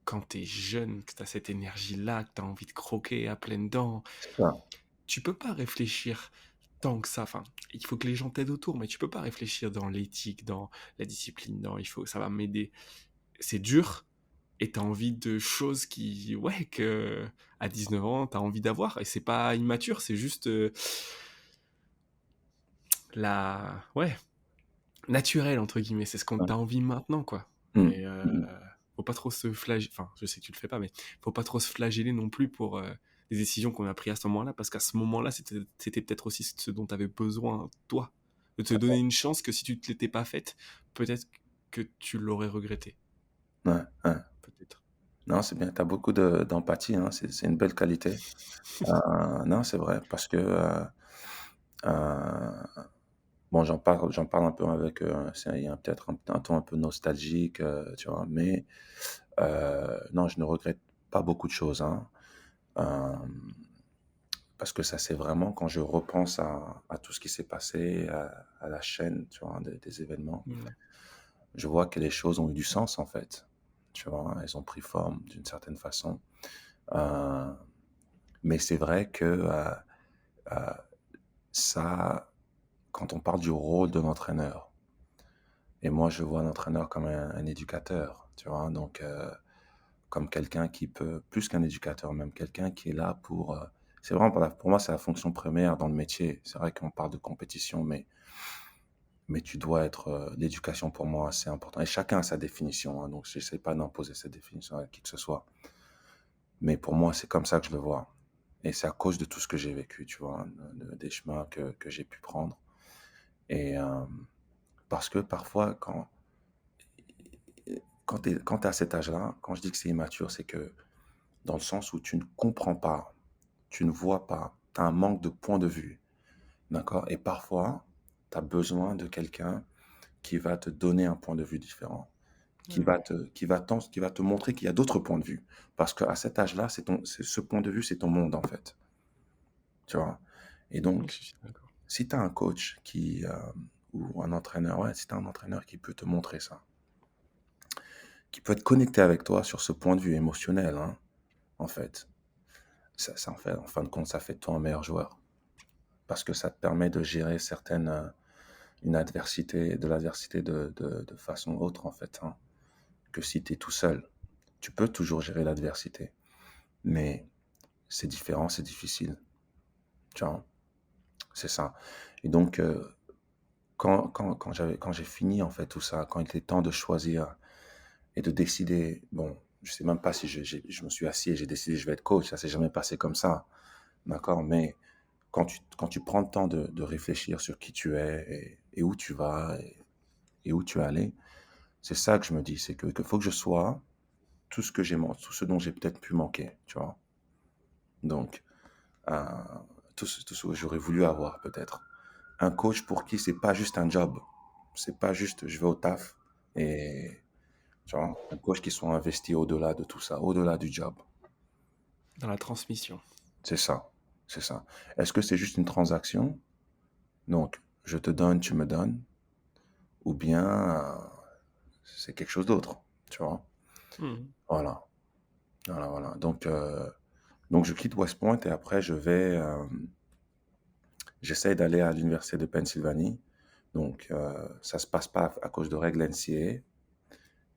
quand t'es jeune, que t'as cette énergie-là, que t'as envie de croquer à pleines dents, C'est ça. tu peux pas réfléchir tant que ça. Enfin, il faut que les gens t'aident autour, mais tu peux pas réfléchir dans l'éthique, dans la discipline, dans il faut, ça va m'aider. C'est dur et t'as envie de choses qui, ouais, que à 19 ans, t'as envie d'avoir et c'est pas immature, c'est juste ouais, naturel entre guillemets. C'est ce qu'on Ouais. t'a envie maintenant, quoi. Mmh. Et Mmh. faut pas trop se flageller. Enfin, je sais que tu le fais pas, mais faut pas trop se flageller non plus pour les décisions qu'on a prises à ce moment-là, parce qu'à ce moment-là, c'était peut-être aussi ce dont tu avais besoin, toi, de te donner une chance que si tu te l'étais pas faite, peut-être que tu l'aurais regretté, Ouais, ouais. peut-être. Non, c'est bien, tu as beaucoup d'empathie, hein, c'est une belle qualité. Non, c'est vrai parce que, heu, bon, j'en parle un peu avec, il y a peut-être un ton un peu nostalgique, tu vois? Mais, non, je ne regrette pas beaucoup de choses, hein. Hem, parce que ça, c'est vraiment quand je repense à tout ce qui s'est passé, à la chaîne, tu vois, des événements, Mm. je vois que les choses ont eu du sens, en fait. Tu vois? Elles ont pris forme d'une certaine façon. Heu, mais c'est vrai que, heu, ça quand on parle du rôle de l'entraîneur, Et moi, je vois un entraîneur comme un éducateur, tu vois? Donc, comme quelqu'un qui peut plus qu'un éducateur même, quelqu'un qui est là pour, c'est vraiment pour moi, c'est la fonction première dans le métier. C'est vrai qu'on parle de compétition, mais tu dois être, l'éducation pour moi, c'est important et chacun a sa définition, hein, donc j'essaie pas d'imposer cette définition à qui que ce soit. Mais pour moi, c'est comme ça que je le vois et c'est à cause de tout ce que j'ai vécu, tu vois? Des chemins que j'ai pu prendre et parce que parfois quand tu es à cet âge-là, quand je dis que c'est immature, c'est que dans le sens où tu ne comprends pas, tu ne vois pas, tu as un manque de point de vue, d'accord? Et parfois, tu as besoin de quelqu'un qui va te donner un point de vue différent, Ouais, qui va te montrer qu'il y a d'autres points de vue. Parce qu'à cet âge-là, ce point de vue, c'est ton monde, en fait, tu vois? Et je donc, suis d'accord. si tu as un coach ou un entraîneur, ouais, si tu as un entraîneur qui peut te montrer ça, qui peut être connecté avec toi sur ce point de vue émotionnel, hein, en fait, en fin de compte, ça fait de toi un meilleur joueur. Parce que ça te permet de gérer de l'adversité de façon autre, en fait, hein, que si tu es tout seul. Tu peux toujours gérer l'adversité, mais c'est différent, c'est difficile, tu vois? C'est ça. Et donc, quand j'ai fini, en fait, tout ça, quand il était temps de choisir et de décider, bon, je sais même pas si je me suis assis et j'ai décidé: «Je vais être coach», ça s'est jamais passé comme ça, d'accord? Mais quand tu prends le temps de réfléchir sur qui tu es et où tu vas et où tu es allé, c'est ça que je me dis, c'est que faut que je sois tout ce dont j'ai peut-être pu manquer, tu vois? Donc, heu, tout ce que j'aurais voulu avoir peut-être. Un coach pour qui c'est pas juste un job, c'est pas juste je vais au taf et tu vois? Un coach qui soit investi au-delà de tout ça, au-delà du job. Dans la transmission. C'est ça, c'est ça. Est-ce que c'est juste une transaction? Donc je te donne, tu me donnes ou bien, c'est quelque chose d'autre, tu vois? Mmh. Voilà, voilà. Donc je quitte West Point et après j'essaie d'aller à l'université de Pennsylvanie. Donc ça se passe pas à cause de règles NCAA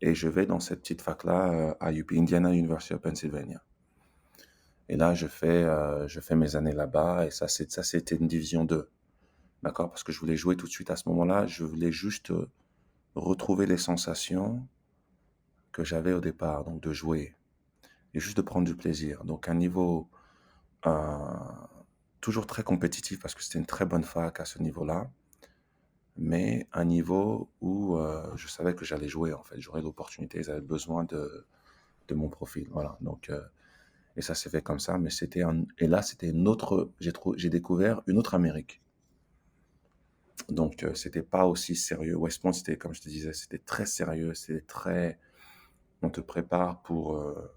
et je vais dans cette petite fac-là, à UP, Indiana University of Pennsylvania. Et là, je fais mes années là-bas et ça c'était une division 2, d'accord? Parce que je voulais jouer tout de suite à ce moment-là, je voulais juste, retrouver les sensations que j'avais au départ, donc de jouer et juste de prendre du plaisir. Donc un niveau, heu, toujours très compétitif parce que c'était une très bonne fac à ce niveau-là, mais un niveau où, je savais que j'allais jouer en fait. J'aurais l'opportunité, ils avaient besoin de mon profil, voilà. Donc et ça s'est fait comme ça, mais là, c'était une autre j'ai découvert une autre Amérique. Donc c'était pas aussi sérieux. West Point, c'était comme je te disais, c'était très sérieux, c'était très on te prépare pour, heu,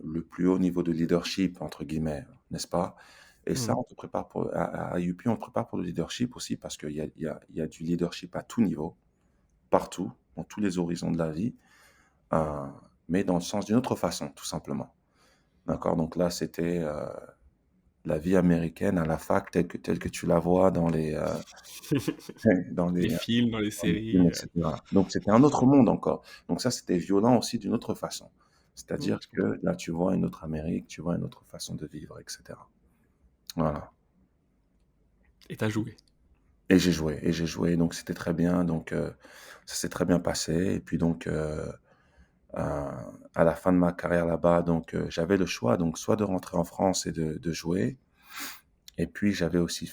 le plus haut niveau de «leadership» entre guillemets, n'est-ce pas? Et ça, Mmh. on te prépare pour à UP, on te prépare pour le leadership aussi parce qu'il y a du leadership à tout niveau, partout, dans tous les horizons de la vie, heu, mais dans le sens d'une autre façon, tout simplement. D'accord? Donc là, c'était, la vie américaine à la fac telle que tu la vois dans dans Les les, films, dans les dans les films séries, et cetera. Donc c'était un autre monde encore. Donc ça, c'était violent aussi d'une autre façon. C'est-à-dire je comprends. que là, tu vois une autre Amérique, tu vois une autre façon de vivre et cetera. Voilà. Et tu joué. Et j'ai joué, donc c'était très bien, donc ça s'est très bien passé et puis donc à la fin de ma carrière là-bas, donc j'avais le choix, donc soit de rentrer en France et de jouer et puis j'avais aussi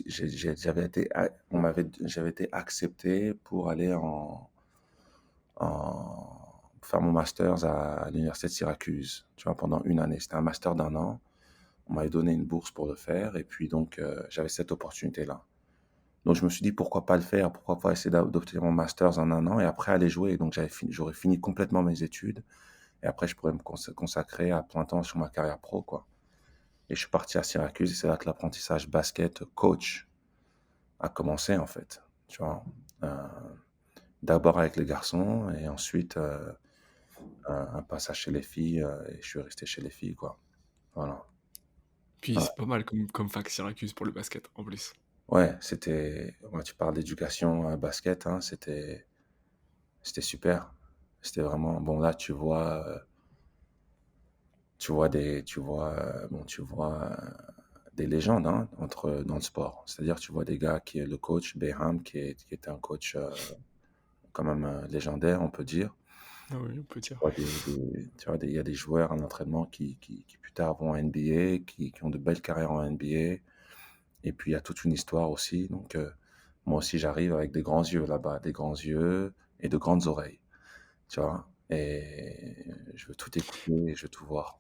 j'avais été a on m'avait j'avais été accepté pour aller faire mon master's à l'université de Syracuse, tu vois? Pendant une année. C'était un master d'un an. On m'avait donné une bourse pour le faire et puis donc j'avais cette opportunité-là. Donc je me suis dit: «Pourquoi pas le faire? Pourquoi pas essayer d'obtenir mon master's en un an et après aller jouer?» Donc j'aurais fini complètement mes études et après je pourrais me consacrer à plein temps sur ma carrière pro, quoi. Et je suis parti à Syracuse et c'est là que l'apprentissage basket coach a commencé, en fait, tu vois? Heu, d'abord avec les garçons et ensuite, un passage chez les filles, et je suis resté chez les filles, quoi. Voilà. Puis Voilà. c'est pas mal comme fac Syracuse pour le basket, en plus. Ouais, ouais, tu parles d'éducation, basket, hein, c'était super. C'était vraiment bon, là, tu vois, des légendes, hein, dans le sport. C'est-à-dire, tu vois des gars qui est le coach Beham, qui était un coach, quand même, légendaire, on peut dire. Ah oui, on peut dire. Tu vois, il y a des joueurs en entraînement qui plus tard vont en NBA, qui ont de belles carrières en NBA. Et puis, il y a toute une histoire aussi. Donc, moi aussi, j'arrive avec des grands yeux là-bas, des grands yeux et de grandes oreilles, tu vois. Et je veux tout écouter, je veux tout voir.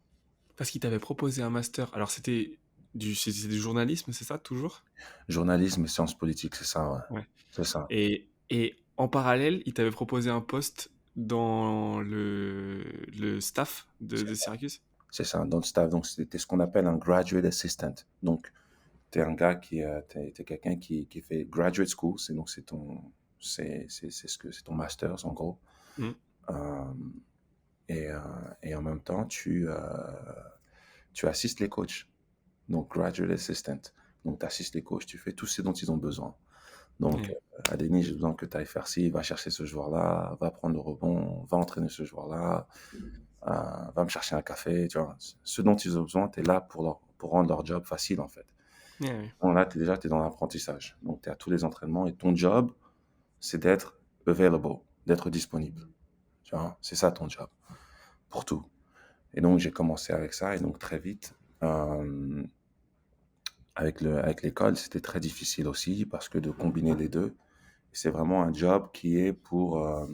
Parce qu'il t'avait proposé un master. Alors c'était du journalisme, c'est ça, toujours? Journalisme et sciences politiques, c'est ça, ouais. Ouais. C'est ça. Et en parallèle, il t'avait proposé un poste dans le staff de C'est ça. Syracuse? C'est ça. Dans le staff, donc c'était ce qu'on appelle un graduate assistant. Donc, tu es un gars t'es quelqu'un qui fait graduate school, c'est ton master's en gros. Hmm. Euh, et, et en même temps, tu assistes les coachs. Donc, graduate assistant. Donc, tu assistes les coachs, tu fais tout ce dont ils ont besoin. Donc, Ouais. à Denis, j'ai besoin que tu ailles faire ci, va chercher ce joueur-là, va prendre le rebond, va entraîner ce joueur-là, va me chercher un café, tu vois. Ce dont ils ont besoin, tu es là pour rendre leur job facile, en fait. Ouais, ouais. Bon, là, t'es dans l'apprentissage. Donc, tu es à tous les entraînements et ton job, c'est d'être available, d'être disponible. Tu vois, c'est ça ton job, pour tout. Et donc, j'ai commencé avec ça. Et donc, très vite, avec l'école, c'était très difficile aussi parce que de combiner les deux, c'est vraiment un job qui est pour... euh,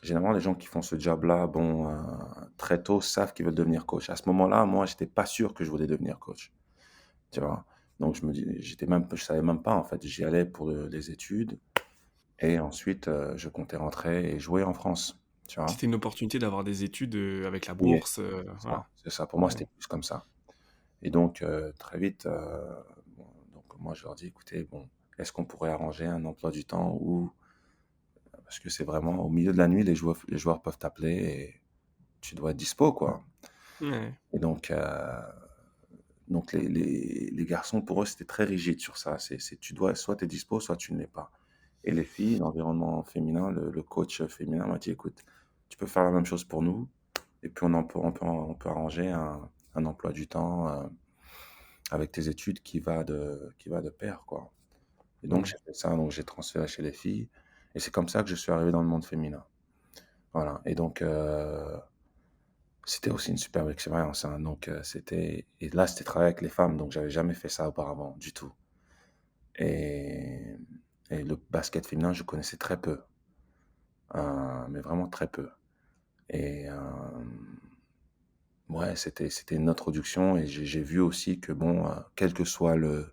généralement, les gens qui font ce job-là, bon, très tôt, savent qu'ils veulent devenir coach. À ce moment-là, moi, j'étais pas sûr que je voulais devenir coach. Tu vois? Donc, je savais même pas, en fait. J'y allais pour les études. Et ensuite, je comptais rentrer et jouer en France. Tu vois? C'était une opportunité d'avoir des études avec la Oui, bourse. c'est ça. Voilà. C'est ça. Pour moi, Ouais. c'était plus comme ça. Et donc, très vite, bon, donc moi, je leur dis, écoutez, bon, est-ce qu'on pourrait arranger un emploi du temps où, parce que c'est vraiment au milieu de la nuit, les joueurs peuvent t'appeler et tu dois être dispo, quoi. Ouais. Et donc les garçons, pour eux, c'était très rigide sur ça. Tu dois, soit tu es dispo, soit tu ne l'es pas. Et les filles, l'environnement féminin, le coach féminin m'a dit, écoute, tu peux faire la même chose pour nous, et puis on peut arranger un emploi du temps avec tes études qui va de pair, quoi. Et donc, j'ai Ouais. fait ça, donc j'ai transféré chez les filles, et c'est comme ça que je suis arrivé dans le monde féminin. Voilà. Et donc, c'était aussi une superbe expérience, hein. Donc, et là, c'était travailler avec les femmes, donc j'avais jamais fait ça auparavant, du tout. Et, et le basket féminin, je connaissais très peu, mais vraiment très peu. Et ouais, c'était une introduction, et j'ai vu aussi que, bon, quel que soit le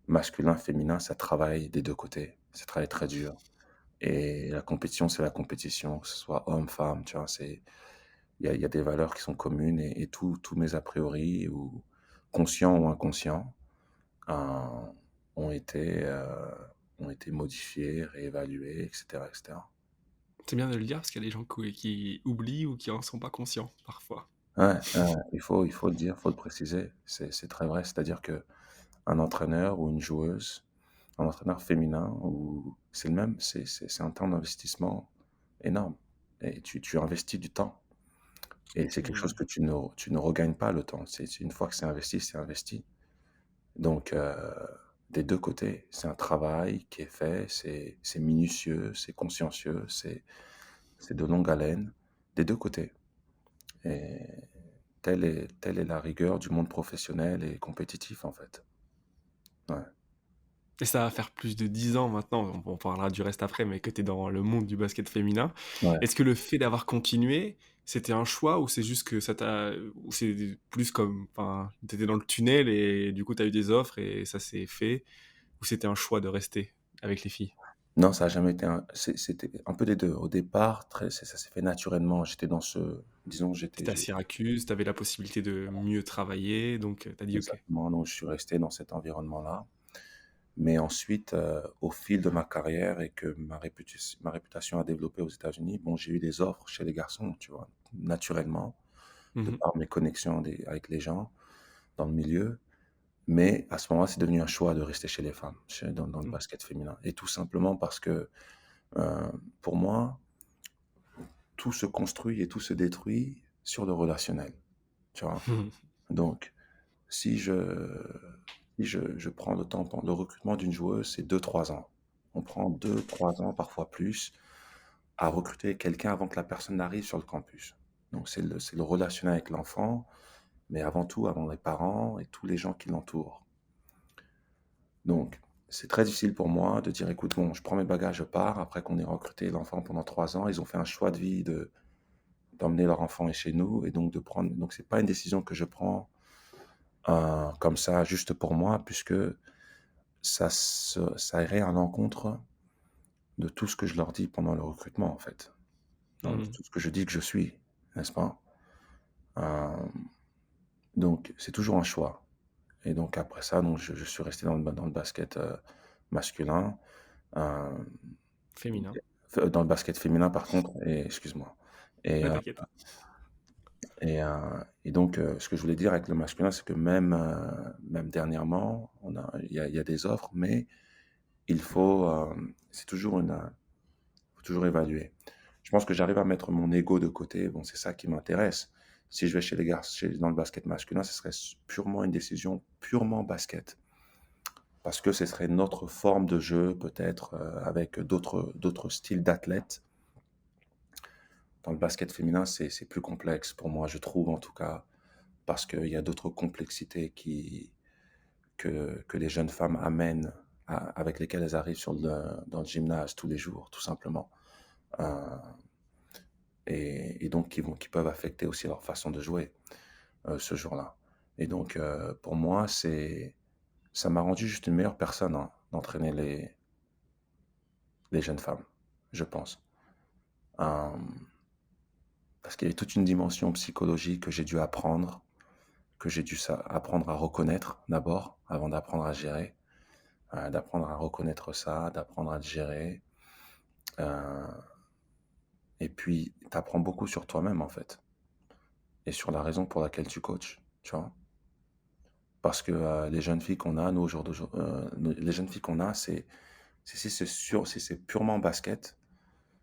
masculin, féminin, ça travaille des deux côtés. Ça travaille très dur. Et la compétition, c'est la compétition, que ce soit homme, femme, tu vois, il y a des valeurs qui sont communes, et tous mes a priori, ou conscients ou inconscients, euh, ont été, euh, ont été modifiés, réévalués, etc., etc. C'est bien de le dire parce qu'il y a des gens qui oublient ou qui en sont pas conscients parfois. Ouais, il faut le dire, il faut le préciser. C'est très vrai. C'est-à-dire que un entraîneur ou une joueuse, un entraîneur féminin, c'est le même, c'est un temps d'investissement énorme. Et tu investis du temps. Et c'est quelque chose Ouais. que tu ne regagnes pas, le temps. Une fois que c'est investi, c'est investi. Donc, des deux côtés, c'est un travail qui est fait, c'est minutieux, c'est consciencieux, c'est de longue haleine, des deux côtés. Et telle est la rigueur du monde professionnel et compétitif, en fait. Ouais. Et ça va faire plus de 10 ans maintenant, on parlera du reste après, mais que tu es dans le monde du basket féminin. Ouais. Est-ce que le fait d'avoir continué, c'était un choix ou c'est juste que ça t'a ou c'est plus comme enfin, tu étais dans le tunnel et du coup tu as eu des offres et ça s'est fait ou c'était un choix de rester avec les filles? Non, ça a jamais été c'était un peu des deux. Au départ, ça s'est fait naturellement. Disons, Tu étais à Syracuse, tu avais la possibilité de mieux travailler, donc tu as dit: «OK». exactement, donc je suis resté dans cet environnement-là. Mais ensuite, au fil de ma carrière, et que ma réputation a développé aux États-Unis, bon, j'ai eu des offres chez les garçons, tu vois, naturellement, de Mmh. par mes connexions avec les gens dans le milieu. Mais à ce moment-là, c'est devenu un choix de rester chez les femmes, dans le Mmh. basket féminin. Et tout simplement parce que, euh, pour moi, tout se construit et tout se détruit sur le relationnel. Tu vois? Donc, si je prends le temps, le recrutement d'une joueuse, c'est 2 3 ans. On prend 2 3 ans, parfois plus, à recruter quelqu'un avant que la personne n'arrive sur le campus. Donc, c'est le relationnel avec l'enfant, mais avant tout, avant les parents et tous les gens qui l'entourent. Donc, c'est très difficile pour moi de dire, écoute, bon, je prends mes bagages, je pars. Après qu'on ait recruté l'enfant pendant 3 ans, ils ont fait un choix de vie d'emmener leur enfant chez nous et donc de prendre. Donc, c'est pas une décision que je prends comme ça juste pour moi, puisque ça irait à l'encontre de tout ce que je leur dis pendant le recrutement, en fait. Donc, Mmh. tout ce que je dis que je suis, n'est-ce pas? Euh, donc, c'est toujours un choix. Et donc, après ça, donc, je suis resté dans le basket masculin. euh, Féminin. Dans le basket féminin, par contre, et excuse-moi. Et, Ouais, euh, t'inquiète. et donc, ce que je voulais dire avec le masculin, c'est que même dernièrement, il y a des offres, mais il c'est toujours faut toujours évaluer. Je pense que j'arrive à mettre mon ego de côté. Bon, c'est ça qui m'intéresse. Si je vais chez les gars, dans le basket masculin, ce serait purement une décision purement basket. Parce que ce serait notre forme de jeu, peut-être, avec d'autres styles d'athlètes. Dans le basket féminin, c'est plus complexe pour moi, je trouve en tout cas, parce qu'il y a d'autres complexités que les jeunes femmes amènent, avec lesquelles elles arrivent dans le gymnase tous les jours, tout simplement. Euh, et donc qui peuvent affecter aussi leur façon de jouer ce jour-là. Et donc, pour moi, ça m'a rendu juste une meilleure personne, hein, d'entraîner les jeunes femmes, je pense. Euh, Parce qu'il y a toute une dimension psychologique que j'ai dû apprendre, que j'ai dû apprendre à reconnaître d'abord, avant d'apprendre à gérer, d'apprendre à reconnaître ça, d'apprendre à le gérer. euh, et puis, tu apprends beaucoup sur toi-même, en fait, et sur la raison pour laquelle tu coaches, tu vois. Parce que les jeunes filles qu'on a, nous, les jeunes filles qu'on a, si c'est purement basket,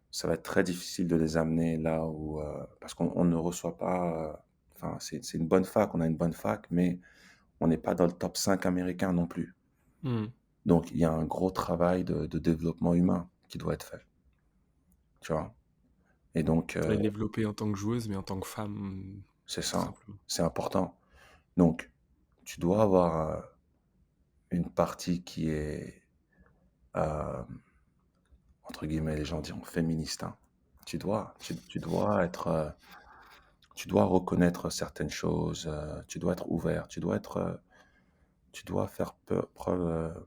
ça va être très difficile de les amener là où, parce qu'on ne reçoit pas, enfin, c'est une bonne fac, on a une bonne fac, mais on n'est pas dans le top 5 américain non plus. Mmh. Donc, il y a un gros travail de développement humain qui doit être fait, tu vois. Et donc, Tu l'as développée en tant que joueuse, mais en tant que femme, c'est tout ça, simplement. c'est important. Donc, tu dois avoir une partie qui est, euh, entre guillemets, les gens diront féministe, hein. Tu dois être, tu dois reconnaître certaines choses, tu dois être ouvert, tu dois faire preuve,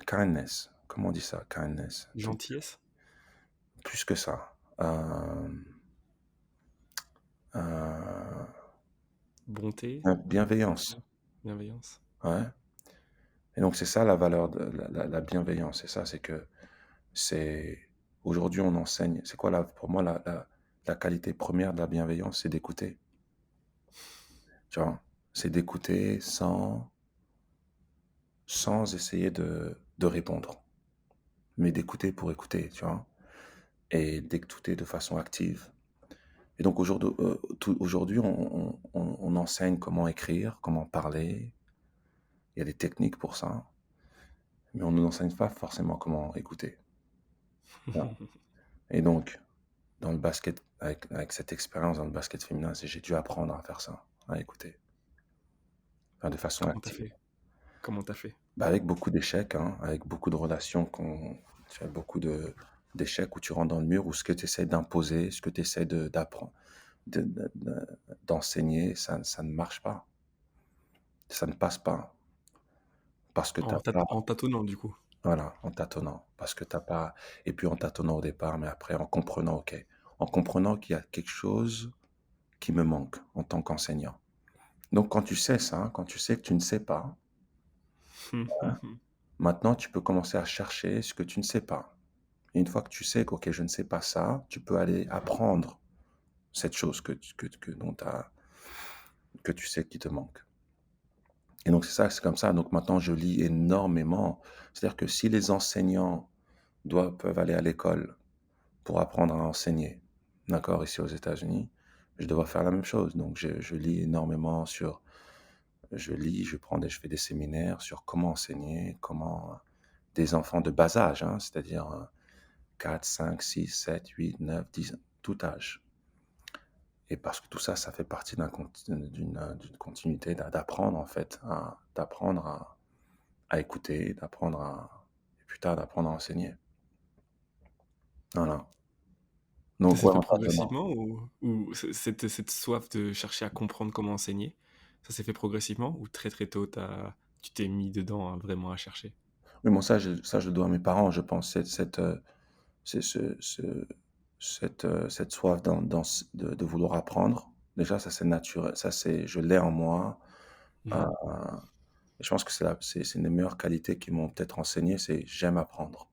kindness. Comment on dit ça, kindness? Gentillesse, Plus que ça. Euh, bonté, Bienveillance. bienveillance. Ouais. Et donc, c'est ça la valeur de la bienveillance. C'est ça, c'est que c'est. Aujourd'hui, on enseigne. C'est quoi, pour moi, la qualité première de la bienveillance, c'est d'écouter. Tu vois, c'est d'écouter sans essayer de répondre, mais d'écouter pour écouter, tu vois, et d'écouter de façon active. Et donc, aujourd'hui, on enseigne comment écrire, comment parler. Il y a des techniques pour ça, mais on ne nous enseigne pas forcément comment écouter. Voilà. Et donc, dans le basket, avec cette expérience dans le basket féminin, j'ai dû apprendre à faire ça, à écouter, enfin, de façon Comment t'as active. fait? Comment t'as fait? Bah, avec beaucoup d'échecs, hein, avec beaucoup de relations, tu as beaucoup d'échecs où tu rentres dans le mur, où ce que tu essaies d'imposer, ce que tu essaies d'apprendre, d'enseigner, ça ne marche pas. Ça ne passe pas. Parce que t'as pas, En tâtonnant, du coup. voilà, en tâtonnant. Parce que t'as pas, et puis en tâtonnant au départ, mais après en comprenant, ok. En comprenant qu'il y a quelque chose qui me manque en tant qu'enseignant. Donc quand tu sais ça, quand tu sais que tu ne sais pas, maintenant tu peux commencer à chercher ce que tu ne sais pas. Et une fois que tu sais que, ok, je ne sais pas ça, tu peux aller apprendre cette chose dont que tu sais qui te manque. Et donc c'est ça, c'est comme ça. Donc maintenant, je lis énormément. C'est-à-dire que si les enseignants peuvent aller à l'école pour apprendre à enseigner, d'accord, ici aux États-Unis, je dois faire la même chose. Donc je lis énormément je fais des séminaires sur comment enseigner, comment des enfants de bas âge, hein, c'est-à-dire 4, 5, 6, 7, 8, 9, 10, tout âge. Et parce que tout ça, ça fait partie d'une continuité d'apprendre en fait, d'apprendre à écouter, et plus tard d'apprendre à enseigner. Voilà. Ça Donc s'est ouais, fait enfin, vraiment. progressivement ou cette soif de chercher à comprendre comment enseigner, ça s'est fait progressivement ou très très tôt tu t'es mis dedans hein, vraiment à chercher? Mais bon, ça, je le dois à mes parents, je pense, c'est cette soif de vouloir apprendre. Déjà, ça c'est naturel, je l'ai en moi. Euh, Mhm. et je pense que c'est une des meilleures qualités qui m'ont peut-être enseigné, c'est j'aime apprendre,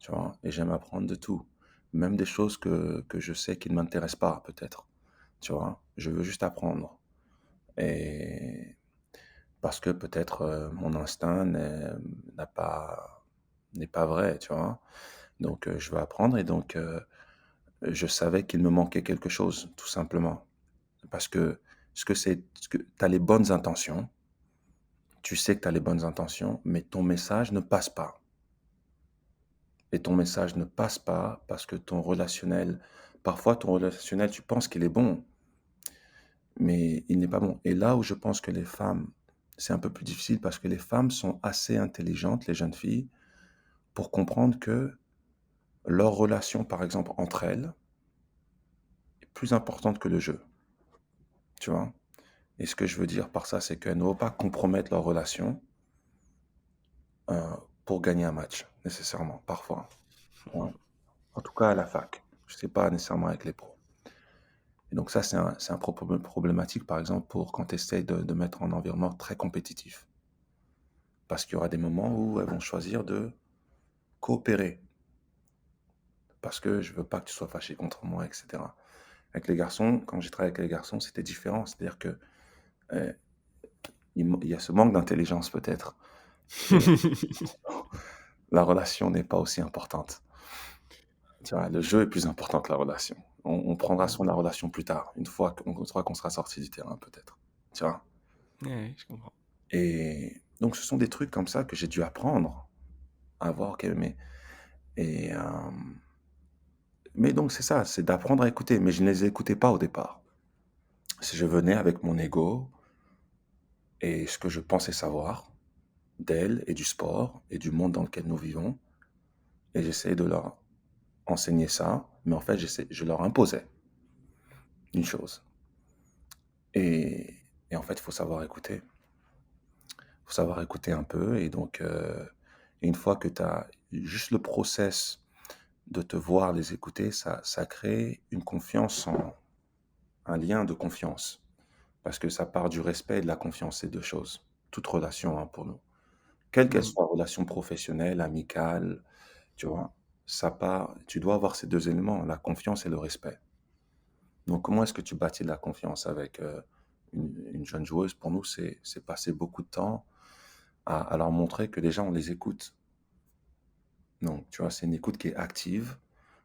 tu vois, et j'aime apprendre de tout, même des choses que je sais qui ne m'intéressent pas, peut-être, tu vois, je veux juste apprendre. Et parce que peut-être mon instinct n'a pas, n'est pas vrai, tu vois. Donc je veux apprendre et donc je savais qu'il me manquait quelque chose, tout simplement. Parce que ce que tu as les bonnes intentions, tu sais que tu as les bonnes intentions, mais ton message ne passe pas. Et ton message ne passe pas parce que parfois ton relationnel, tu penses qu'il est bon, mais il n'est pas bon. Et là où je pense que les femmes, c'est un peu plus difficile parce que les femmes sont assez intelligentes, les jeunes filles, pour comprendre que leur relation, par exemple, entre elles, est plus importante que le jeu, tu vois. Et ce que je veux dire par ça, c'est qu'elles ne vont pas compromettre leur relation euh, pour gagner un match, nécessairement, parfois. Ouais. En tout cas, à la fac. Je ne sais pas nécessairement avec les pros. Et donc ça, c'est un problématique, par exemple, pour quand tu essaies de mettre un environnement très compétitif. Parce qu'il y aura des moments où elles vont choisir de coopérer. Parce que je veux pas que tu sois fâché contre moi, etc. Avec les garçons, quand j'ai travaillé avec les garçons, c'était différent. C'est-à-dire que euh, il y a ce manque d'intelligence peut-être, que la relation n'est pas aussi importante. Tu vois, le jeu est plus important que la relation. On prendra Ouais, soin de la relation plus tard, une fois qu'on sera sorti du terrain peut-être. Tu vois. ouais, je comprends. Et donc ce sont des trucs comme ça que j'ai dû apprendre à voir. Ok, et, euh, mais donc c'est ça, c'est d'apprendre à écouter. Mais je ne les écoutais pas au départ. Si je venais avec mon ego et ce que je pensais savoir d'elles et du sport et du monde dans lequel nous vivons, et j'essayais de leur enseigner ça, mais en fait, je leur imposais une chose. Et en fait, il faut savoir écouter. Il faut savoir écouter un peu. Et donc, une fois que tu as juste le process de te voir les écouter, ça crée une confiance, un lien de confiance. Parce que ça part du respect et de la confiance, ces deux choses. Toute relation, hein, pour nous. Quelle qu'elle Mhm. soit, relation professionnelle, amicale, tu vois, tu dois avoir ces deux éléments, la confiance et le respect. Donc, comment est-ce que tu bâtis de la confiance avec une jeune joueuse? Pour nous, c'est passer beaucoup de temps à leur montrer que déjà, on les écoute. Donc, tu vois, c'est une écoute qui est active.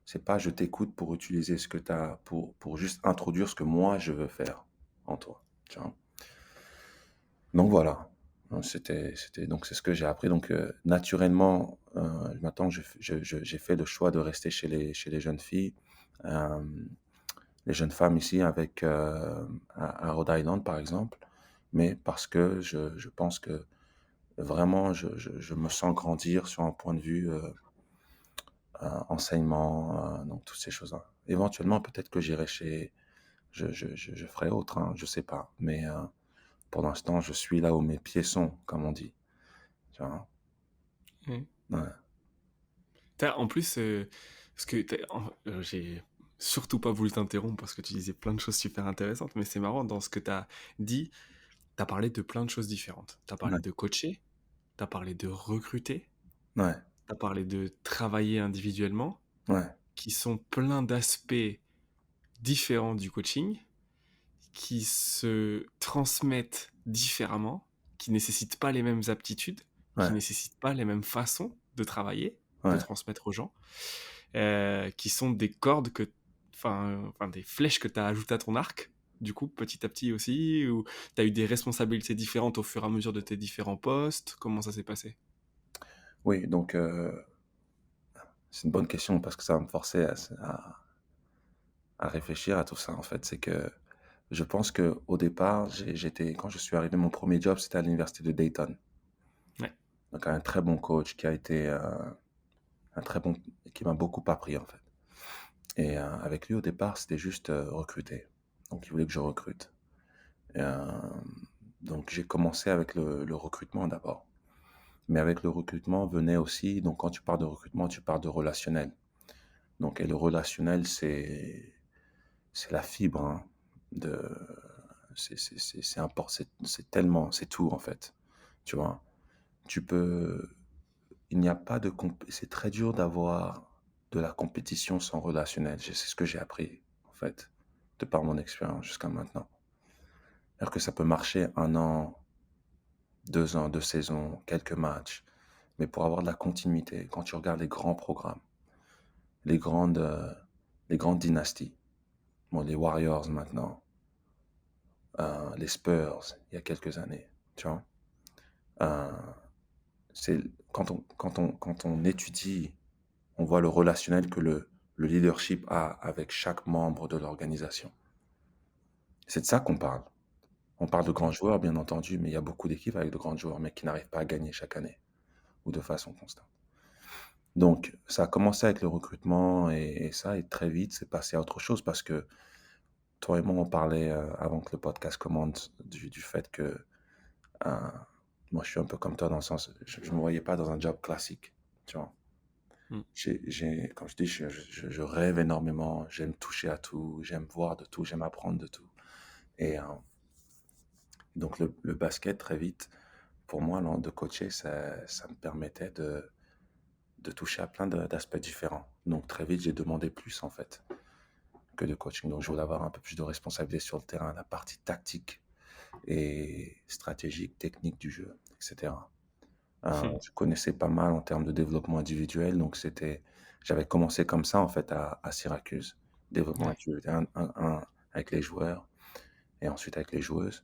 C'est pas je t'écoute pour utiliser ce que tu as, pour juste introduire ce que moi, je veux faire en toi. Tu vois. Donc, voilà. Donc, c'est ce que j'ai appris. Donc, naturellement, maintenant, j'ai fait le choix de rester chez les jeunes filles. Euh, les jeunes femmes ici à Rhode Island, par exemple, mais parce que je pense que vraiment, je me sens grandir sur un point de vue enseignement, donc toutes ces choses-là. Éventuellement, peut-être que je ferai autre, hein, je sais pas, mais pour l'instant, je suis là où mes pieds sont, comme on dit. Tu vois? Ouais. Ouais, En plus, parce que j'ai surtout pas voulu t'interrompre parce que tu disais plein de choses super intéressantes, mais c'est marrant, dans ce que tu as dit, tu as parlé de plein de choses différentes. Tu as parlé ouais, de coacher, tu as parlé de recruter, ouais, tu as parlé de travailler individuellement, ouais, qui sont plein d'aspects différents du coaching, qui se transmettent différemment, qui nécessitent pas les mêmes aptitudes, qui Ouais, nécessitent pas les mêmes façons de travailler, de ouais. transmettre aux gens, qui sont des cordes enfin des flèches que tu as ajoutées à ton arc, du coup, petit à petit aussi, ou tu as eu des responsabilités différentes au fur et à mesure de tes différents postes? Comment ça s'est passé? Oui, donc c'est une bonne question parce que ça va me forcer à réfléchir à tout ça, en fait. C'est que je pense qu'au départ, quand je suis arrivé, mon premier job, c'était à l'université de Dayton. Ouais. Donc un très bon coach qui a été un très bon, qui m'a beaucoup appris, en fait. Et avec lui, au départ, c'était juste recruter. Donc il voulait que je recrute. Et, donc j'ai commencé avec le recrutement d'abord. Mais avec le recrutement venait aussi, donc quand tu parles de recrutement, tu parles de relationnel. Donc, et le relationnel, c'est la fibre, hein, de, c'est tellement, c'est tout en fait. Tu vois, tu peux, il n'y a pas de, c'est très dur d'avoir de la compétition sans relationnel. C'est ce que j'ai appris en fait, de par mon expérience jusqu'à maintenant. C'est-à-dire que ça peut marcher 1 an, 2 ans, 2 saisons, quelques matchs, mais pour avoir de la continuité, quand tu regardes les grands programmes, les grandes, euh, les grandes dynasties, bon, les Warriors maintenant, les Spurs il y a quelques années, tu vois. Euh, c'est quand on étudie, on voit le relationnel que le leadership a avec chaque membre de l'organisation. C'est de ça qu'on parle. On parle de grands Mm. joueurs, bien entendu, mais il y a beaucoup d'équipes avec de grands joueurs, mais qui n'arrivent pas à gagner chaque année ou de façon constante. Donc, ça a commencé avec le recrutement et ça, et très vite, c'est passé à autre chose parce que toi et moi, on parlait avant que le podcast commence du fait que euh, moi, je suis un peu comme toi dans le sens, je ne me voyais pas dans un job classique, tu vois. Mm. Comme je dis, je rêve énormément, j'aime toucher à tout, j'aime voir de tout, j'aime apprendre de tout. Et donc, le basket, très vite, pour moi, de coacher, ça me permettait de toucher à plein d'aspects différents. Donc, très vite, j'ai demandé plus, en fait, que de coaching. Donc, je voulais avoir un peu plus de responsabilité sur le terrain, la partie tactique et stratégique, technique du jeu, etc. Je connaissais pas mal en termes de développement individuel, donc j'avais commencé comme ça en fait à Syracuse, développement Ouais. individuel, avec les joueurs et ensuite avec les joueuses.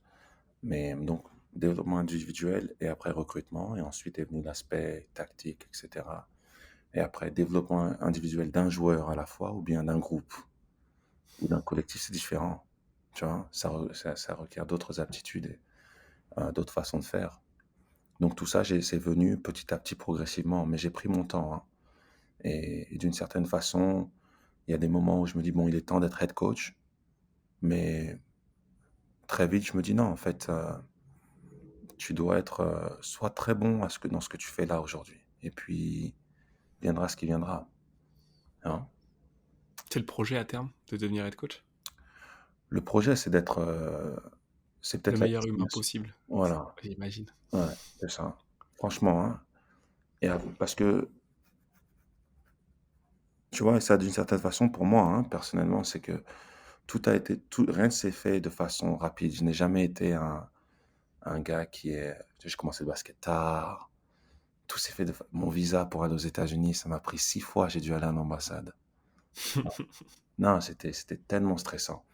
Mais donc développement individuel et après recrutement et ensuite est venu l'aspect tactique, etc. Et après développement individuel d'un joueur à la fois ou bien d'un groupe ou d'un collectif, c'est différent. Tu vois, ça requiert d'autres aptitudes et d'autres façons de faire. Donc tout ça, c'est venu petit à petit progressivement, mais j'ai pris mon temps, hein. Et d'une certaine façon, il y a des moments où je me dis, bon, il est temps d'être head coach, mais très vite, je me dis, non, en fait, tu dois être soit très bon dans ce que tu fais là aujourd'hui, et puis viendra ce qui viendra, hein. C'est le projet à terme de devenir head coach? Le projet, c'est Le peut-être la meilleur humain destination. possible, Voilà, j'imagine. ouais, c'est ça. Franchement, hein. Parce que, tu vois, et ça, d'une certaine façon, pour moi, hein, personnellement, c'est que rien ne s'est fait de façon rapide. Je n'ai jamais été un gars tu sais, j'ai commencé le basket tard. Tout s'est fait mon visa pour aller aux États-Unis, ça m'a pris 6 fois, j'ai dû aller à l'ambassade. Non, c'était tellement stressant.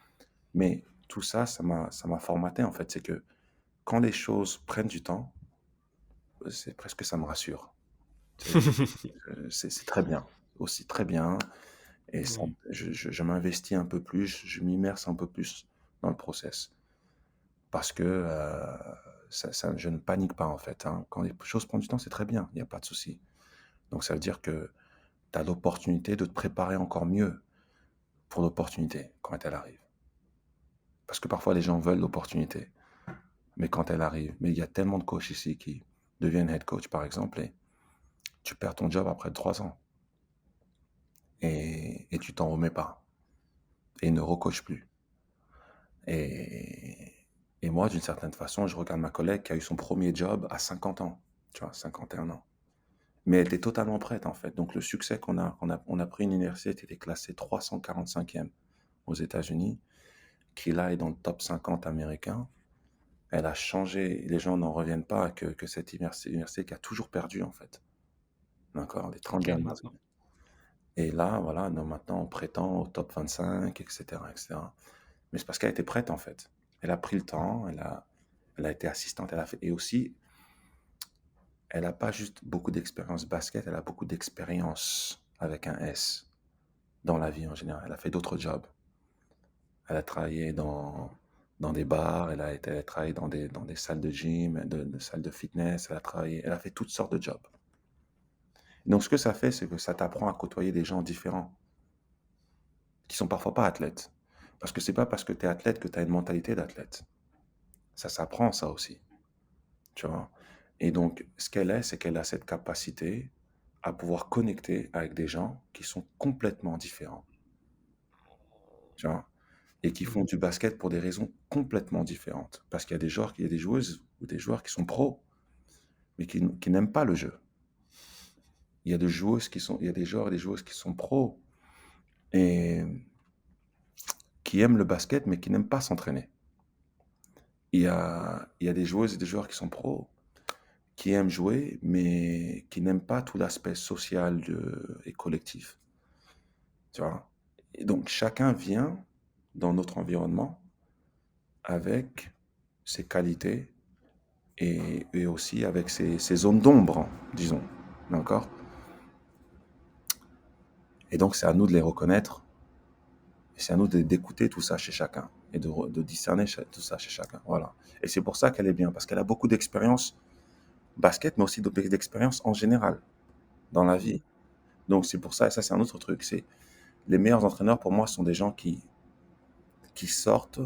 Mais tout ça, ça m'a formaté, en fait. C'est que quand les choses prennent du temps, c'est presque ça me rassure. Tu sais, c'est très bien, aussi très bien. Et ça, Oui. je m'investis un peu plus, je m'immerse un peu plus dans le process. Parce que je ne panique pas en fait, hein. Quand les choses prennent du temps, c'est très bien, il n'y a pas de souci. Donc ça veut dire que tu as l'opportunité de te préparer encore mieux pour l'opportunité quand elle arrive. Parce que parfois les gens veulent l'opportunité, mais quand elle arrive, mais il y a tellement de coachs ici qui deviennent head coach par exemple, et tu perds ton job après 3 ans et tu t'en remets pas et ne recoach plus. Et, et moi, d'une certaine façon, je regarde ma collègue qui a eu son premier job à 50 ans, tu vois, 51 ans. Mais elle était totalement prête, en fait. Donc, le succès on a pris une université qui était classée 345e aux États-Unis, qui là est dans le top 50 américain. Elle a changé. Les gens n'en reviennent pas que cette université qui a toujours perdu, en fait. D'accord, les 30 Ok, dernières maintenant. années. Et là, voilà, donc maintenant, on prétend au top 25, etc., etc. Mais c'est parce qu'elle était prête, en fait. Elle a pris le temps, elle a été assistante, elle a fait, et aussi, elle n'a pas juste beaucoup d'expérience basket, elle a beaucoup d'expérience avec un S dans la vie en général. Elle a fait d'autres jobs. Elle a travaillé dans des bars, elle a travaillé dans des salles de gym, de salles de fitness, elle a fait toutes sortes de jobs. Donc, ce que ça fait, c'est que ça t'apprend à côtoyer des gens différents, qui sont parfois pas athlètes. Parce que c'est pas parce que tu es athlète que tu as une mentalité d'athlète. Ça s'apprend, ça aussi, tu vois. Et donc, ce qu'elle est, c'est qu'elle a cette capacité à pouvoir connecter avec des gens qui sont complètement différents, tu vois, et qui font Mhm. du basket pour des raisons complètement différentes. Parce qu'il y a des joueurs, il y a des joueuses ou des joueurs qui sont pros, mais qui n'aiment pas le jeu. Il y a des joueuses il y a des joueurs et des joueuses qui sont pros et qui aiment le basket, mais qui n'aiment pas s'entraîner. Il y a des joueuses et des joueurs qui sont pros, qui aiment jouer, mais qui n'aiment pas tout l'aspect social et collectif. Tu vois? Et donc, chacun vient dans notre environnement avec ses qualités et aussi avec ses zones d'ombre, disons. D'accord? Et donc, c'est à nous de les reconnaître et c'est à nous d'écouter tout ça chez chacun et de discerner tout ça chez chacun. Voilà. Et c'est pour ça qu'elle est bien, parce qu'elle a beaucoup d'expérience basket, mais aussi d'expérience en général dans la vie. Mhm. Donc, c'est pour ça, et ça, c'est un autre truc. C'est les meilleurs entraîneurs, pour moi, sont des gens qui sortent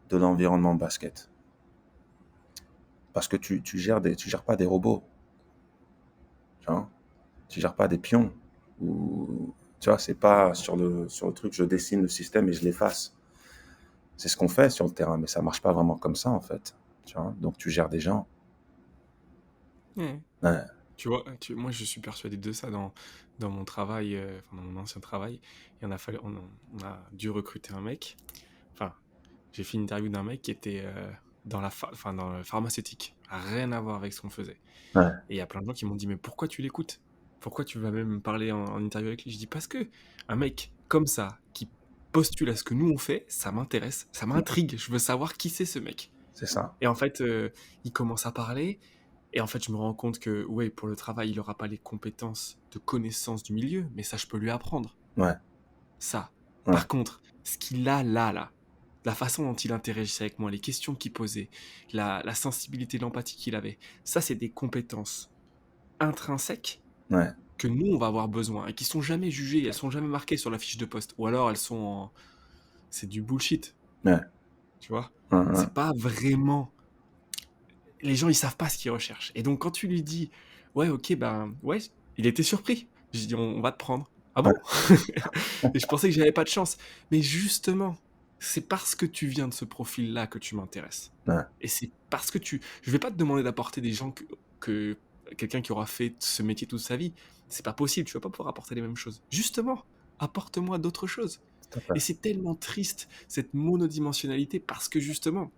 de l'environnement basket. Parce que tu gères pas des robots, tu vois. Tu gères pas des pions. Ou, tu vois, c'est pas sur le truc, je dessine le système et je l'efface. C'est ce qu'on fait sur le terrain, mais ça marche pas vraiment comme ça, en fait. Tu vois, donc tu gères des gens. Ouais. Ouais, Moi je suis persuadé de ça dans mon travail, enfin, dans mon ancien travail. On a dû recruter un mec. Enfin, j'ai fait une interview d'un mec qui était dans le pharmaceutique. Rien à voir avec ce qu'on faisait. ouais, Et il y a plein de gens qui m'ont dit, mais pourquoi tu l'écoutes? Pourquoi tu vas même parler en interview avec lui? Je dis, parce que un mec comme ça, qui postule à ce que nous on fait, ça m'intéresse, ça m'intrigue. Je veux savoir qui c'est ce mec. c'est ça. Et en fait, il commence à parler. Et en fait, je me rends compte que, ouais, pour le travail, il n'aura pas les compétences de connaissance du milieu, mais ça, je peux lui apprendre. Ouais, Ça. ouais, Par contre, ce qu'il a là, la façon dont il interagissait avec moi, les questions qu'il posait, la sensibilité, l'empathie qu'il avait, ça, c'est des compétences intrinsèques ouais, que nous, on va avoir besoin et qui sont jamais jugées, elles sont jamais marquées sur la fiche de poste. Ou alors, c'est du bullshit, ouais, tu vois. ouais, ouais, C'est pas vraiment les gens, ils savent pas ce qu'ils recherchent. Et donc, quand tu lui dis, ouais, ok, ben, ouais, il était surpris. J'ai dit, on va te prendre. Ah bon? Et je pensais que j'avais pas de chance. Mais justement, c'est parce que tu viens de ce profil-là que tu m'intéresses. ouais, Et c'est parce que je vais pas te demander d'apporter des gens que quelqu'un qui aura fait ce métier toute sa vie. C'est pas possible, tu vas pas pouvoir apporter les mêmes choses. Justement, apporte-moi d'autres choses. tout à fait. Et c'est tellement triste, cette monodimensionnalité, parce que justement,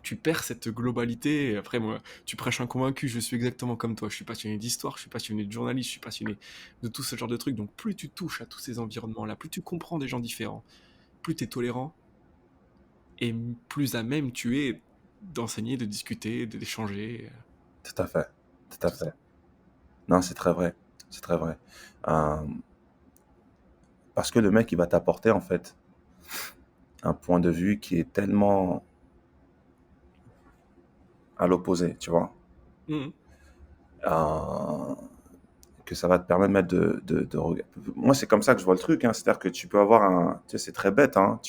tu perds cette globalité. Et après, moi, tu prêches un convaincu, je suis exactement comme toi. Je suis passionné d'histoire, je suis passionné de journalisme, je suis passionné de tout ce genre de trucs. Donc, plus tu touches à tous ces environnements-là, plus tu comprends des gens différents, plus tu es tolérant et plus à même tu es d'enseigner, de discuter, d'échanger, Tout à fait. Tout à tout fait. ça. Non, c'est très vrai. C'est très vrai. Euh, Parce que le mec, il va t'apporter, en fait, un point de vue qui est tellement à l'opposé, tu vois. Mhm. Euh, que ça va te permettre Moi, c'est comme ça que je vois le truc, hein. C'est-à-dire que tu peux avoir tu sais, c'est très bête, hein.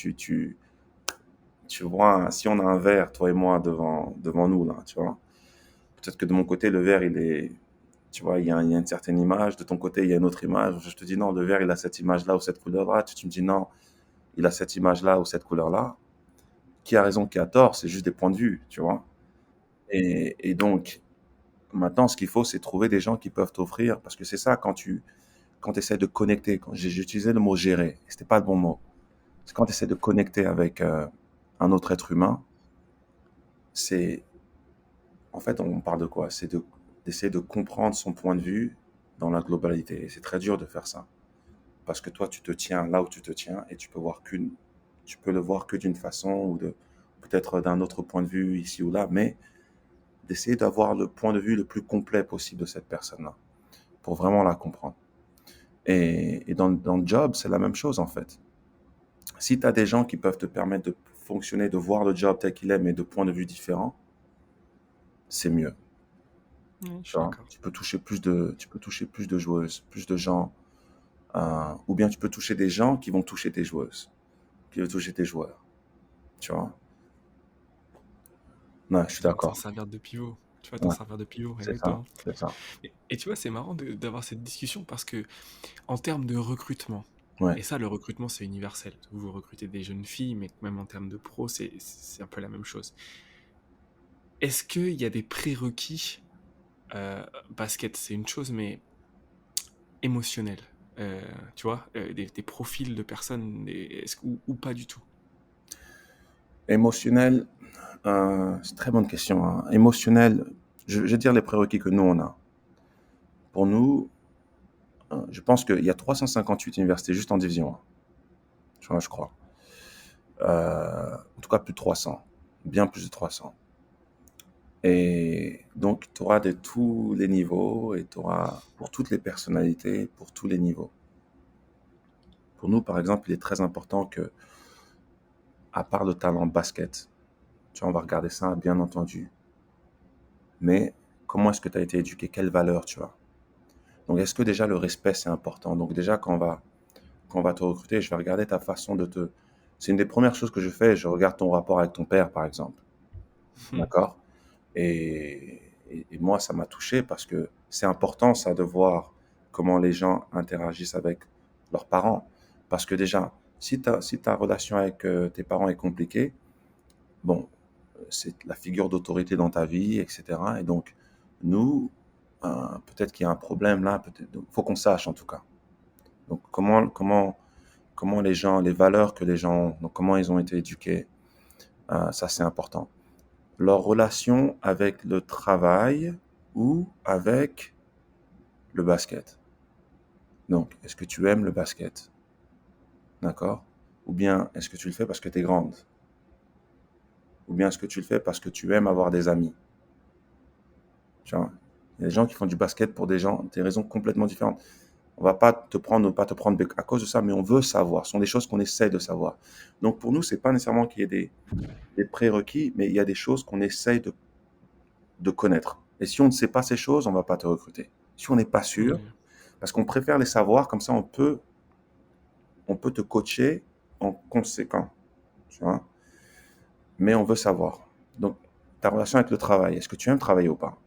Tu vois, si on a un verre, toi et moi, devant nous, là, tu vois. Peut-être que de mon côté, le verre, tu vois, il y a une certaine image. De ton côté, il y a une autre image. Je te dis non, le verre, il a cette image-là ou cette couleur-là. Tu me dis non, il a cette image-là ou cette couleur-là. Qui a raison, qui a tort, c'est juste des points de vue, tu vois. Et donc, maintenant, ce qu'il faut, c'est trouver des gens qui peuvent t'offrir, parce que c'est ça quand tu essaies de connecter, quand j'ai utilisé le mot gérer, c'était pas le bon mot. C'est quand tu essaies de connecter avec un autre être humain, c'est, en fait, on parle de quoi? D'essayer de comprendre son point de vue dans la globalité. Et c'est très dur de faire ça. Parce que toi, tu te tiens là où tu te tiens et tu peux le voir que d'une façon ou peut-être d'un autre point de vue ici ou là, mais d'essayer d'avoir le point de vue le plus complet possible de cette personne-là pour vraiment la comprendre. Et dans le job, c'est la même chose en fait. Si tu as des gens qui peuvent te permettre de fonctionner, de voir le job tel qu'il est, mais de points de vue différents, c'est mieux. Ouais, je Tu suis vois, d'accord. tu peux toucher plus de joueuses, plus de gens, ou bien tu peux toucher des gens qui vont toucher tes joueuses, qui vont toucher tes joueurs. Tu vois? Ouais, je suis Tu vas t'en d'accord. servir de pivot. Tu vas t'en Ouais, servir de pivot, c'est ça, exactement. c'est ça. Et tu vois, c'est marrant d'avoir cette discussion parce que en termes de recrutement, Ouais. et ça, le recrutement, c'est universel. Vous recrutez des jeunes filles, mais même en termes de pro, c'est un peu la même chose. Est-ce qu'il y a des prérequis basket, c'est une chose, mais émotionnelle, tu vois, des profils de personnes, ou pas du tout? Émotionnel, c'est une très bonne question, hein. Émotionnel, je vais dire les prérequis que nous, on a. Pour nous, je pense qu'il y a 358 universités juste en division 1, tu vois, je crois. En tout cas, plus de 300, bien plus de 300. Et donc, tu auras de tous les niveaux et tu auras pour toutes les personnalités, pour tous les niveaux. Pour nous, par exemple, il est très important que, à part le talent basket, tu vois, on va regarder ça, bien entendu, mais comment est-ce que tu as été éduqué? Quelles valeurs tu as? Donc, est-ce que déjà le respect, c'est important? Donc, déjà, quand on va te recruter, je vais regarder ta façon de te... C'est une des premières choses que je fais, je regarde ton rapport avec ton père, par exemple. Hmm. D'accord? Et moi, ça m'a touché parce que c'est important, ça, de voir comment les gens interagissent avec leurs parents. Parce que déjà, si ta relation avec tes parents est compliquée, bon, c'est la figure d'autorité dans ta vie, etc. Et donc, nous, peut-être qu'il y a un problème là, peut-être, faut qu'on sache en tout cas. Donc, comment les gens, les valeurs que les gens ont, donc comment ils ont été éduqués, ça c'est important. Leur relation avec le travail ou avec le basket. Donc, est-ce que tu aimes le basket? D'accord? Ou bien est-ce que tu le fais parce que tu es grande? Ou bien est-ce que tu le fais parce que tu aimes avoir des amis? Tu vois? Il y a des gens qui font du basket pour des raisons complètement différentes. On va pas te prendre ou pas te prendre à cause de ça, mais on veut savoir. Ce sont des choses qu'on essaie de savoir. Donc pour nous, c'est pas nécessairement qu'il y ait des prérequis, mais il y a des choses qu'on essaye de connaître. Et si on ne sait pas ces choses, on va pas te recruter. Si on n'est pas sûr, Ouais. parce qu'on préfère les savoir, comme ça on peut te coacher en conséquent. Tu vois? Mais on veut savoir. Donc, ta relation avec le travail, est-ce que tu aimes travailler ou pas?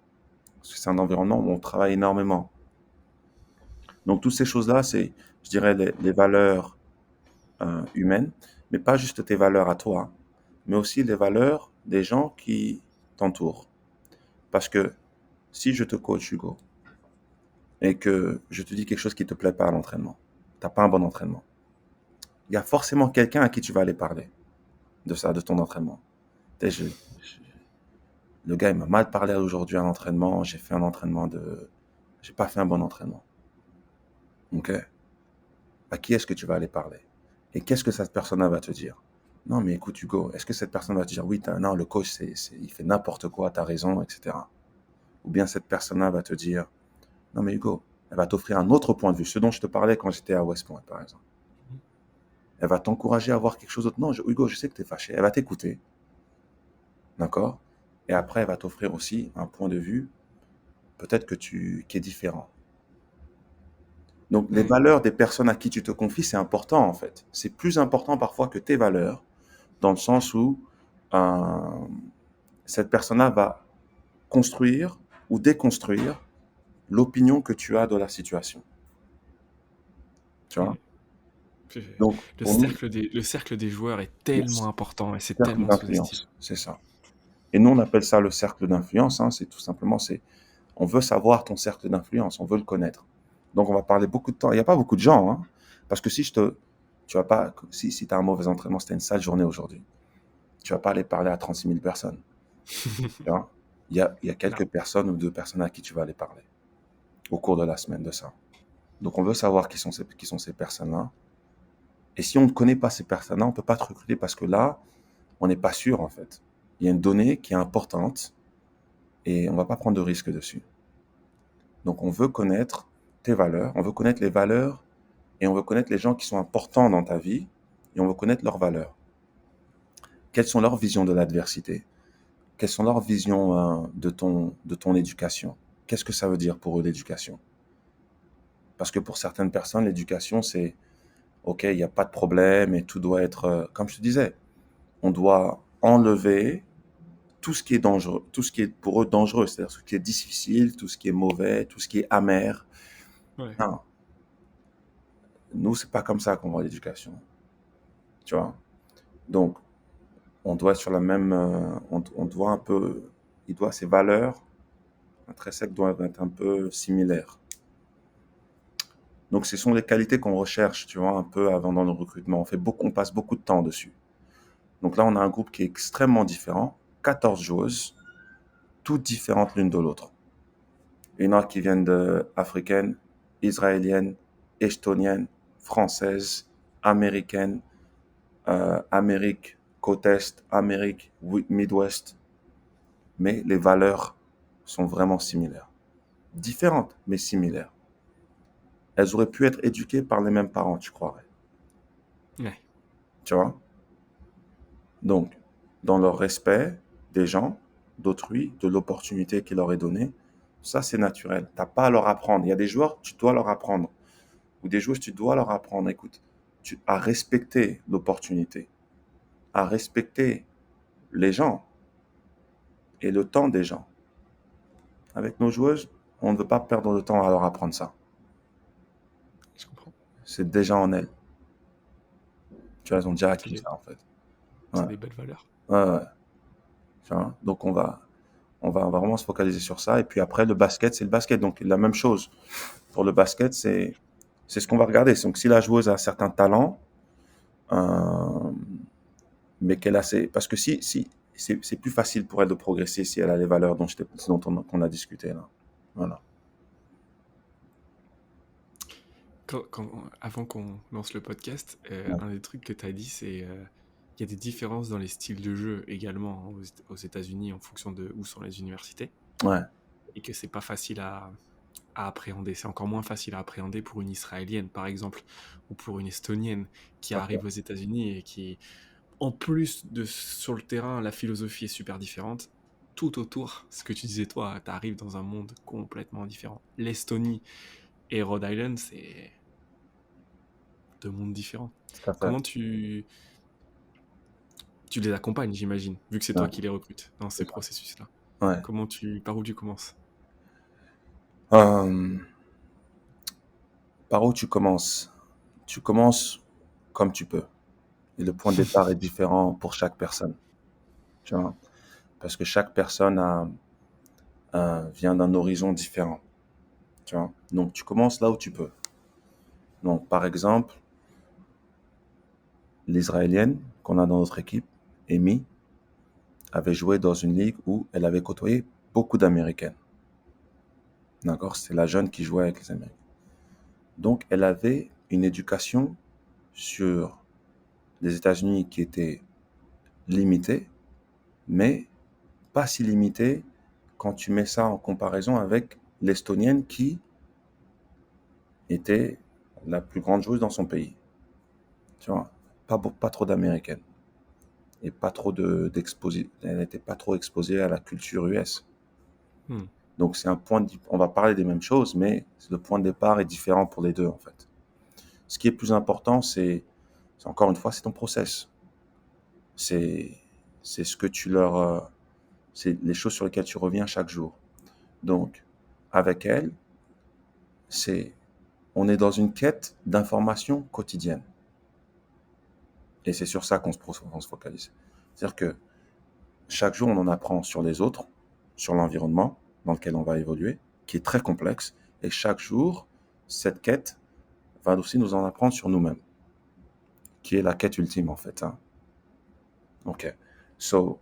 Parce que c'est un environnement où on travaille énormément. Donc, toutes ces choses-là, c'est, je dirais, les valeurs humaines, mais pas juste tes valeurs à toi, mais aussi les valeurs des gens qui t'entourent. Parce que si je te coach, Hugo, et que je te dis quelque chose qui ne te plaît pas à l'entraînement, tu n'as pas un bon entraînement, il y a forcément quelqu'un à qui tu vas aller parler de ça, de ton entraînement. Tu sais, le gars, il m'a mal parlé aujourd'hui à l'entraînement, j'ai fait un entraînement de... J'ai pas fait un bon entraînement. Ok? À qui est-ce que tu vas aller parler? Et qu'est-ce que cette personne va te dire? Non, mais écoute, Hugo, est-ce que cette personne va te dire, oui, non, le coach, il fait n'importe quoi, t'as raison, etc. Ou bien cette personne-là va te dire, non, mais Hugo, elle va t'offrir un autre point de vue, ce dont je te parlais quand j'étais à West Point, par exemple. Elle va t'encourager à voir quelque chose d'autre. Non, Hugo, je sais que tu es fâché. Elle va t'écouter, d'accord? Et après, elle va t'offrir aussi un point de vue, peut-être qui est différent. Donc, les Ouais. valeurs des personnes à qui tu te confies, c'est important, en fait. C'est plus important parfois que tes valeurs, dans le sens où euh, cette personne-là va construire ou déconstruire l'opinion que tu as de la situation. Tu vois? Hmm. Puis, Donc, pour nous, le cercle des joueurs est le tellement important et c'est cercle tellement sous-estimé. d'influence, c'est ça. Et nous, on appelle ça le cercle d'influence, hein, c'est tout simplement, on veut savoir ton cercle d'influence, on veut le connaître. Donc, on va parler beaucoup de temps. Il n'y a pas beaucoup de gens, hein, parce que tu vas pas, si tu as un mauvais entraînement, si tu as une sale journée aujourd'hui, tu vas pas aller parler à 36 000 personnes. Tu vois? Il y a Clair. quelques personnes ou 2 personnes à qui tu vas aller parler au cours de la semaine de ça. Donc on veut savoir qui sont ces personnes-là. Et si on ne connaît pas ces personnes-là, on ne peut pas te recruter parce que là, on n'est pas sûr en fait. Il y a une donnée qui est importante et on ne va pas prendre de risque dessus. Donc on veut connaître tes valeurs, on veut connaître les valeurs et on veut connaître les gens qui sont importants dans ta vie et on veut connaître leurs valeurs. Quelles sont leurs visions de l'adversité? Quelles sont leurs visions de ton éducation? Qu'est-ce que ça veut dire pour eux l'éducation? Parce que pour certaines personnes, l'éducation, c'est OK, il n'y a pas de problème et tout doit être, comme je te disais, on doit enlever tout ce qui est dangereux, tout ce qui est pour eux dangereux, c'est-à-dire tout ce qui est difficile, tout ce qui est mauvais, tout ce qui est amer. Ouais. Non, nous, c'est pas comme ça qu'on voit l'éducation, tu vois. Donc, on doit être sur la même, on doit un peu, ces valeurs intrinsèques doivent être un peu similaires. Donc, ce sont les qualités qu'on recherche, tu vois, un peu avant dans le recrutement. On passe beaucoup de temps dessus. Donc là, on a un groupe qui est extrêmement différent, 14 joueuses, toutes différentes l'une de l'autre. Il y en a qui viennent africaines, israéliennes, estoniennes, françaises, américaines, Amérique côte Est, Amérique Midwest. Mais les valeurs sont vraiment similaires. Différentes, mais similaires. Elles auraient pu être éduquées par les mêmes parents, tu croirais. Ouais. Tu vois? Donc, dans leur respect des gens, d'autrui, de l'opportunité qui leur est donnée, ça c'est naturel. Tu n'as pas à leur apprendre. Il y a des joueurs, tu dois leur apprendre. Ou des joueuses, tu dois leur apprendre, écoute, à respecter l'opportunité, à respecter les gens et le temps des gens. Avec nos joueuses, on ne veut pas perdre de temps à leur apprendre ça. Je comprends. C'est déjà en elles. Tu vois, elles ont déjà C'est acquis des, ça en fait. Ouais, c'est des belles valeurs. ouais, ouais. Tu vois, donc on va vraiment se focaliser sur ça. Et puis après, le basket, c'est le basket. Donc la même chose. Pour le basket, c'est ce qu'on va regarder. Donc si la joueuse a un certain talent, euh, mais qu'elle a parce que si c'est plus facile pour elle de progresser si elle a les valeurs qu'on a discuté là. Voilà. Avant qu'on lance le podcast, Ouais. un des trucs que tu as dit, c'est qu'il y a des différences dans les styles de jeu également, hein, aux États-Unis en fonction de où sont les universités Ouais. et que c'est pas facile à appréhender. C'est encore moins facile à appréhender pour une Israélienne, par exemple, ou pour une Estonienne qui arrive Ok. aux États-Unis et qui, en plus de sur le terrain, la philosophie est super différente. Tout autour, ce que tu disais toi, tu arrives dans un monde complètement différent. L'Estonie et Rhode Island, c'est deux mondes différents. Tout à fait. Comment tu les accompagnes, j'imagine, vu que c'est toi Ouais. qui les recrutes dans C'est ces ça. processus-là. Ouais. Par où tu commences? Euh, par où tu commences? Tu commences comme tu peux. Et le point de départ est différent pour chaque personne. Tu vois? Parce que chaque personne vient d'un horizon différent. Tu vois? Donc tu commences là où tu peux. Donc par exemple, l'Israélienne qu'on a dans notre équipe, Amy, avait joué dans une ligue où elle avait côtoyé beaucoup d'Américaines. D'accord? C'est la jeune qui jouait avec les Américains. Donc, elle avait une éducation sur les États-Unis qui était limitée, mais pas si limitée quand tu mets ça en comparaison avec l'Estonienne qui était la plus grande joueuse dans son pays. Tu vois? Pas trop d'Américaines. Et pas trop elle n'était pas trop exposée à la culture US. Hmm. Donc c'est on va parler des mêmes choses, mais le point de départ est différent pour les deux en fait. Ce qui est plus important, c'est encore une fois, c'est ton process. C'est, c'est ce que tu leur, c'est les choses sur lesquelles tu reviens chaque jour. Donc avec elle, c'est, on est dans une quête d'information quotidienne. Et c'est sur ça on se focalise. C'est-à-dire que chaque jour, on en apprend sur les autres, sur l'environnement dans lequel on va évoluer, qui est très complexe. Et chaque jour, cette quête va aussi nous en apprendre sur nous-mêmes, qui est la quête ultime en fait. Hein. Ok. So,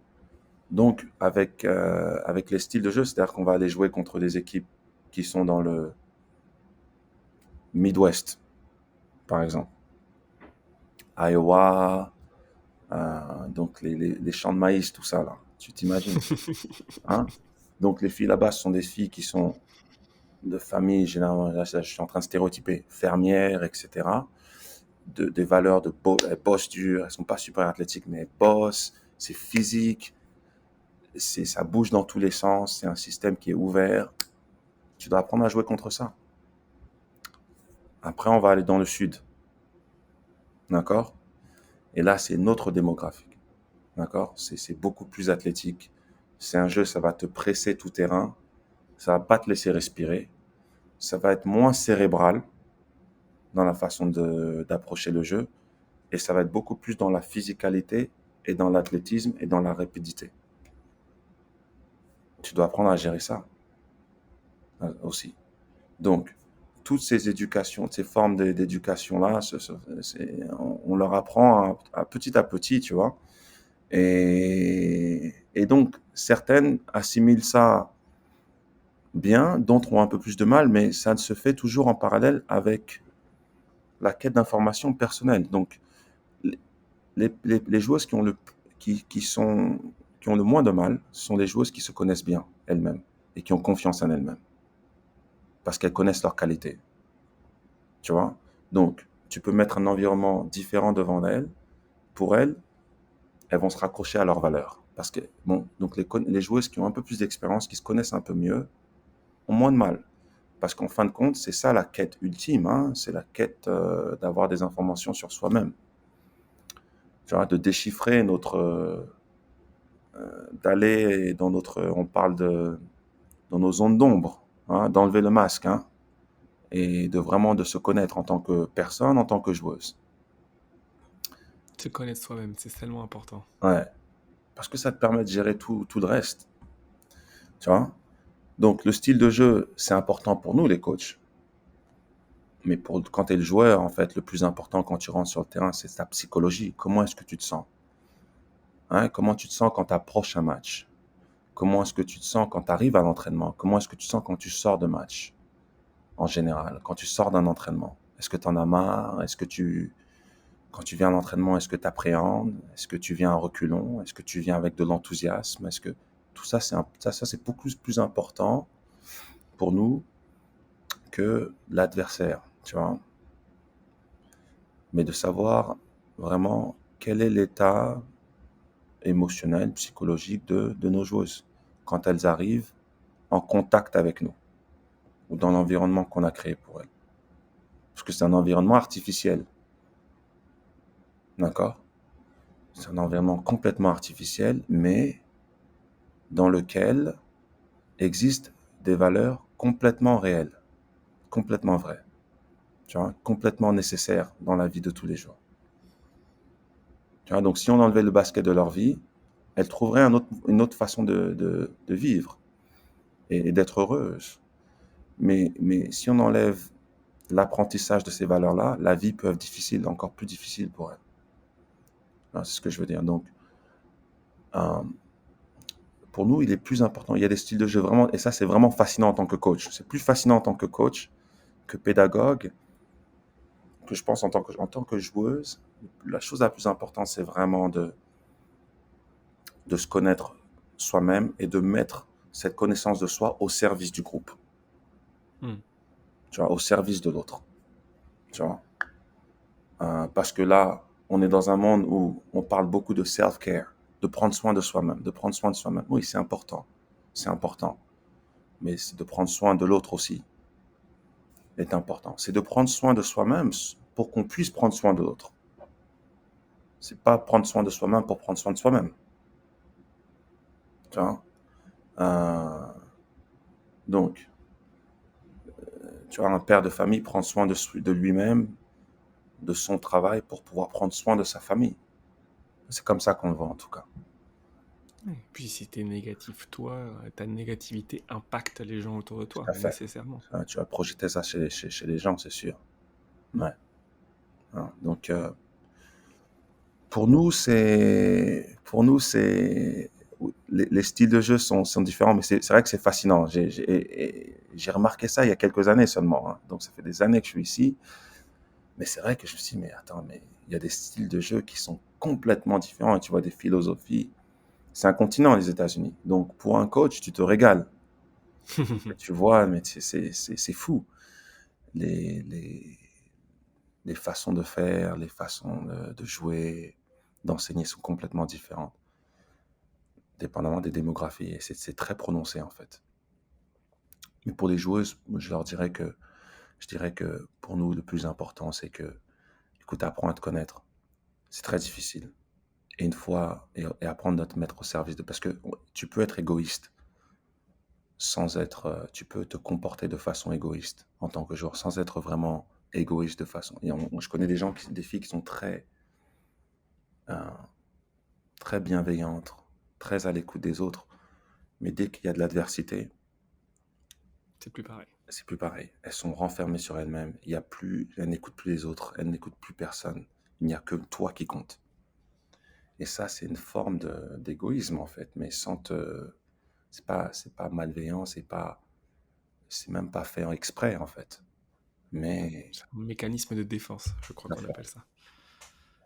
Donc, avec les styles de jeu, c'est-à-dire qu'on va aller jouer contre des équipes qui sont dans le Midwest, par exemple. Iowa, donc les champs de maïs, tout ça, là. Tu t'imagines, hein? Donc, les filles là-bas, ce sont des filles qui sont de famille, généralement, là, je suis en train de stéréotyper, fermières, etc. Des valeurs elles bossent dur, elles sont pas super athlétiques, mais elles bossent, c'est physique, ça bouge dans tous les sens, c'est un système qui est ouvert. Tu dois apprendre à jouer contre ça. Après, on va aller dans le sud, d'accord? Et là, c'est notre démographique, d'accord? C'est beaucoup plus athlétique. C'est un jeu, ça va te presser tout terrain, ça va pas te laisser respirer, ça va être moins cérébral dans la façon d'approcher le jeu, et ça va être beaucoup plus dans la physicalité et dans l'athlétisme et dans la rapidité. Tu dois apprendre à gérer ça aussi. Donc, toutes ces éducations, ces formes d'éducation-là, on leur apprend à petit, tu vois. Et donc, certaines assimilent ça bien, d'autres ont un peu plus de mal, mais ça se fait toujours en parallèle avec la quête d'informations personnelles. Donc, les joueuses qui ont le moins de mal sont les joueuses qui se connaissent bien elles-mêmes et qui ont confiance en elles-mêmes parce qu'elles connaissent leurs qualités. Tu vois? Donc, tu peux mettre un environnement différent devant elles. Pour elles, elles vont se raccrocher à leurs valeurs. Parce que, bon, donc les joueuses qui ont un peu plus d'expérience, qui se connaissent un peu mieux, ont moins de mal. Parce qu'en fin de compte, c'est ça la quête ultime, hein. C'est la quête d'avoir des informations sur soi-même. Tu vois, de déchiffrer d'aller dans on parle dans nos zones d'ombre, hein, d'enlever le masque, hein, et de vraiment de se connaître en tant que personne, en tant que joueuse. Se connaître soi-même, c'est tellement important. Ouais. Parce que ça te permet de gérer tout le reste. Tu vois? Donc, le style de jeu, c'est important pour nous, les coachs. Mais quand tu es le joueur, en fait, le plus important quand tu rentres sur le terrain, c'est ta psychologie. Comment est-ce que tu te sens? Hein? Comment tu te sens quand tu approches un match? Comment est-ce que tu te sens quand tu arrives à l'entraînement? Comment est-ce que tu te sens quand tu sors de match, en général? Quand tu sors d'un entraînement? Est-ce que tu en as marre? Quand tu viens à l'entraînement, est-ce que tu appréhendes? Est-ce que tu viens à reculons? Est-ce que tu viens avec de l'enthousiasme? Tout ça, c'est beaucoup plus important pour nous que l'adversaire, tu vois. Mais de savoir vraiment quel est l'état émotionnel, psychologique de nos joueuses quand elles arrivent en contact avec nous ou dans l'environnement qu'on a créé pour elles. Parce que c'est un environnement artificiel, d'accord? C'est un environnement complètement artificiel, mais dans lequel existent des valeurs complètement réelles, complètement vraies, tu vois, complètement nécessaires dans la vie de tous les jours. Tu vois, donc si on enlevait le basket de leur vie, elles trouveraient une autre façon de vivre et d'être heureuses. Mais si on enlève l'apprentissage de ces valeurs-là, la vie peut être difficile, encore plus difficile pour elles. C'est ce que je veux dire. Donc, euh, pour nous, il est plus important. Il y a des styles de jeu vraiment, et ça, c'est vraiment fascinant en tant que coach. C'est plus fascinant en tant que coach que pédagogue, que je pense en tant que joueuse. La chose la plus importante, c'est vraiment de se connaître soi-même et de mettre cette connaissance de soi au service du groupe, Hmm. tu vois, au service de l'autre, tu vois. Parce que là, on est dans un monde où on parle beaucoup de self-care, de prendre soin de soi-même, de prendre soin de soi-même. Oui, c'est important, mais c'est de prendre soin de l'autre aussi est important. C'est de prendre soin de soi-même pour qu'on puisse prendre soin de l'autre. C'est pas prendre soin de soi-même pour prendre soin de soi-même, tu vois. Euh, donc, tu vois, un père de famille prend soin de lui-même, de son travail pour pouvoir prendre soin de sa famille. C'est comme ça qu'on le voit en tout cas. Puis si t'es négatif, toi, ta négativité impacte les gens autour de Tout toi, à fait. nécessairement. Tu vas projeter ça chez les gens, c'est sûr. Ouais. Hein. Donc, pour nous, c'est les styles de jeu sont différents, mais c'est vrai que c'est fascinant. J'ai remarqué ça il y a quelques années seulement, hein. Donc ça fait des années que je suis ici, mais c'est vrai que je me suis dit, mais attends, mais il y a des styles de jeu qui sont complètement différents, et tu vois des philosophies. C'est un continent, les États-Unis. Donc pour un coach, tu te régales. Tu vois, mais c'est fou. Les, les, les façons de faire, les façons de jouer, d'enseigner sont complètement différentes, dépendamment des démographies. Et c'est très prononcé, en fait. Mais pour les joueuses, je dirais que pour nous, le plus important, c'est que, écoute, apprends à te connaître. C'est très difficile. Et une fois, et apprendre à te mettre au service de, parce que tu peux être égoïste sans être, tu peux te comporter de façon égoïste en tant que joueur, sans être vraiment égoïste de façon. Je connais des gens, des filles qui sont euh, très bienveillantes, très à l'écoute des autres, mais dès qu'il y a de l'adversité, C'est plus pareil. c'est plus pareil. Elles sont renfermées sur elles-mêmes. Il y a plus, elles n'écoutent plus les autres, elles n'écoutent plus personne. Il n'y a que toi qui compte. Et ça, c'est une forme d'égoïsme en fait, mais c'est pas malveillant, c'est même pas fait exprès en fait. Mais C'est un mécanisme de défense, je crois qu'on appelle ça.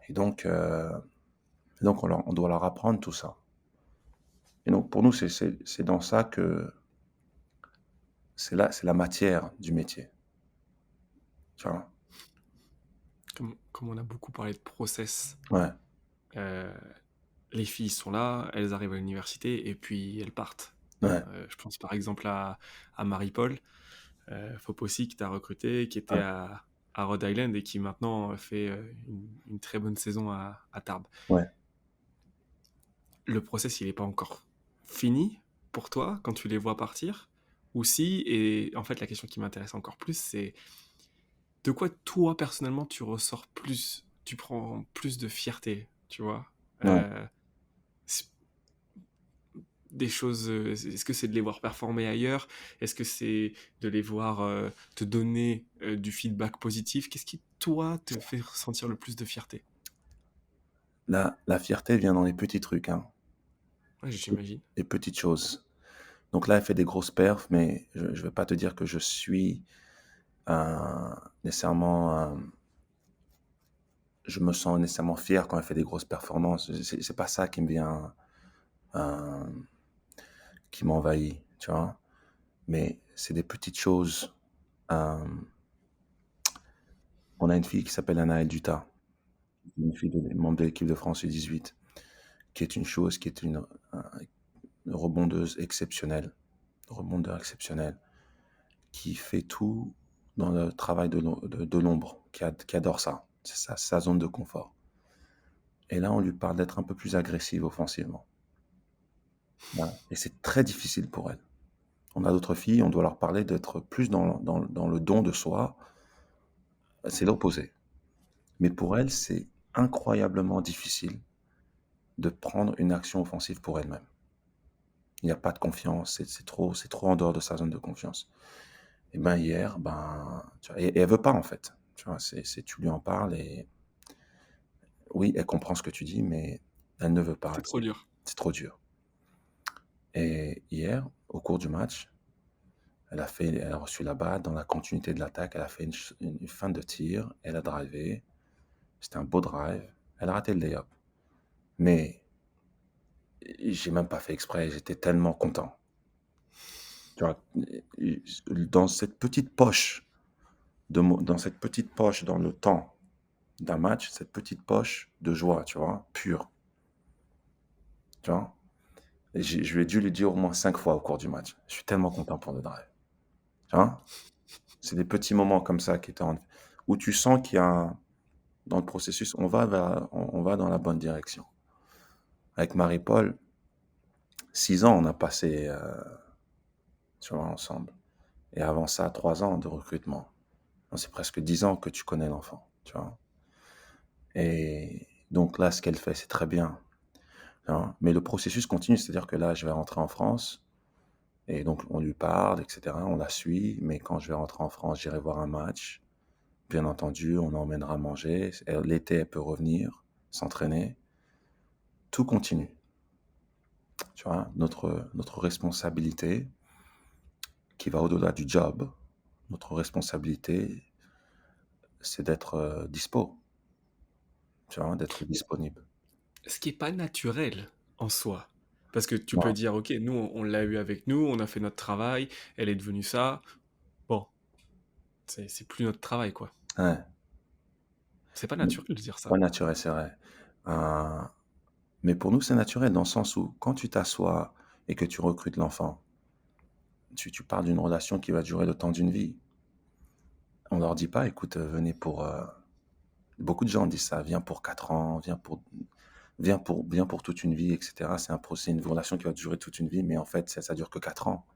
et donc on doit leur apprendre tout ça. Et donc pour nous, c'est dans ça que c'est la matière du métier. Tu vois? Comme on a beaucoup parlé de process, Ouais, euh, les filles sont là, elles arrivent à l'université et puis elles partent. ouais, Je pense par exemple à Marie-Paul Fopossi que tu as recruté, qui était ouais, à Rhode Island et qui maintenant fait une très bonne saison à Tarbes. ouais. Le process, il n'est pas encore fini pour toi quand tu les vois partir? Ou si, et en fait la question qui m'intéresse encore plus, c'est de quoi toi personnellement tu ressors plus, tu prends plus de fierté, tu vois? Ouais. Euh, c'est- des choses, est-ce que c'est de les voir performer ailleurs? Est-ce que c'est de les voir te donner du feedback positif? Qu'est-ce qui toi te fait ressentir le plus de fierté? La fierté vient dans les petits trucs, hein, Ouais, j'imagine. les petites choses. Donc là, elle fait des grosses perfs, mais je ne vais pas te dire que je suis nécessairement, je me sens nécessairement fier quand elle fait des grosses performances. C'est pas ça qui me vient, euh, qui m'envahit, tu vois. Mais c'est des petites choses. Euh, on a une fille qui s'appelle Anaëlle Dutas, une fille membre de l'équipe de France U18, qui est une chose, qui est une rebondeuse exceptionnelle, rebondeur exceptionnel, qui fait tout dans le travail de l'ombre, qui adore ça. C'est sa zone de confort. Et là, on lui parle d'être un peu plus agressive offensivement. Voilà. Et c'est très difficile pour elle. On a d'autres filles, on doit leur parler d'être plus dans le don de soi. C'est l'opposé. Mais pour elle, c'est incroyablement difficile de prendre une action offensive pour elle-même. Il n'y a pas de confiance, c'est trop en dehors de sa zone de confiance. Et ben hier, tu vois, et elle veut pas en fait. Tu vois, tu lui en parles et oui, elle comprend ce que tu dis, mais elle ne veut pas. C'est trop dur. C'est trop dur. Et hier, au cours du match, elle a reçu la balle dans la continuité de l'attaque. Elle a fait une fin de tir. Elle a drivé. C'était un beau drive. Elle a raté le layup. Mais j'ai même pas fait exprès. J'étais tellement content. Tu vois, dans cette petite poche, dans cette petite poche, dans le temps d'un match, cette petite poche de joie, tu vois, pure. Tu vois. Et je lui ai dû lui dire au moins 5 fois au cours du match. Je suis tellement content pour le drive. Tu vois. C'est des petits moments comme ça où tu sens qu'il y a dans le processus, on va dans la bonne direction. Avec Marie-Paul, 6 ans, on a passé tu vois, ensemble. Et avant ça, 3 ans de recrutement. Donc, c'est presque 10 ans que tu connais l'enfant. Tu vois. Et donc là, ce qu'elle fait, c'est très bien. Tu vois. Mais le processus continue, c'est-à-dire que là, je vais rentrer en France. Et donc, on lui parle, etc. On la suit. Mais quand je vais rentrer en France, j'irai voir un match. Bien entendu, on emmènera manger. L'été, elle peut revenir, s'entraîner. Tout continue. tu vois? Notre responsabilité qui va au-delà du job, notre responsabilité, c'est d'être, dispo, tu vois? D'être disponible. Ce qui est pas naturel en soi. Parce que tu peux Non, dire, ok, nous on l'a eu avec nous, on a fait notre travail, elle est devenue ça. Bon, c'est plus notre travail quoi. ouais, C'est pas mais naturel de dire pas ça. naturel, c'est vrai. Heu, mais pour nous, c'est naturel dans le sens où quand tu t'assois et que tu recrutes l'enfant, tu parles d'une relation qui va durer le temps d'une vie. On leur dit pas: «Écoute, venez pour, beaucoup de gens disent ça: «Viens pour 4 ans, viens pour toute une vie» et cetera. C'est une relation qui va durer toute une vie, mais en fait, ça dure que 4 ans.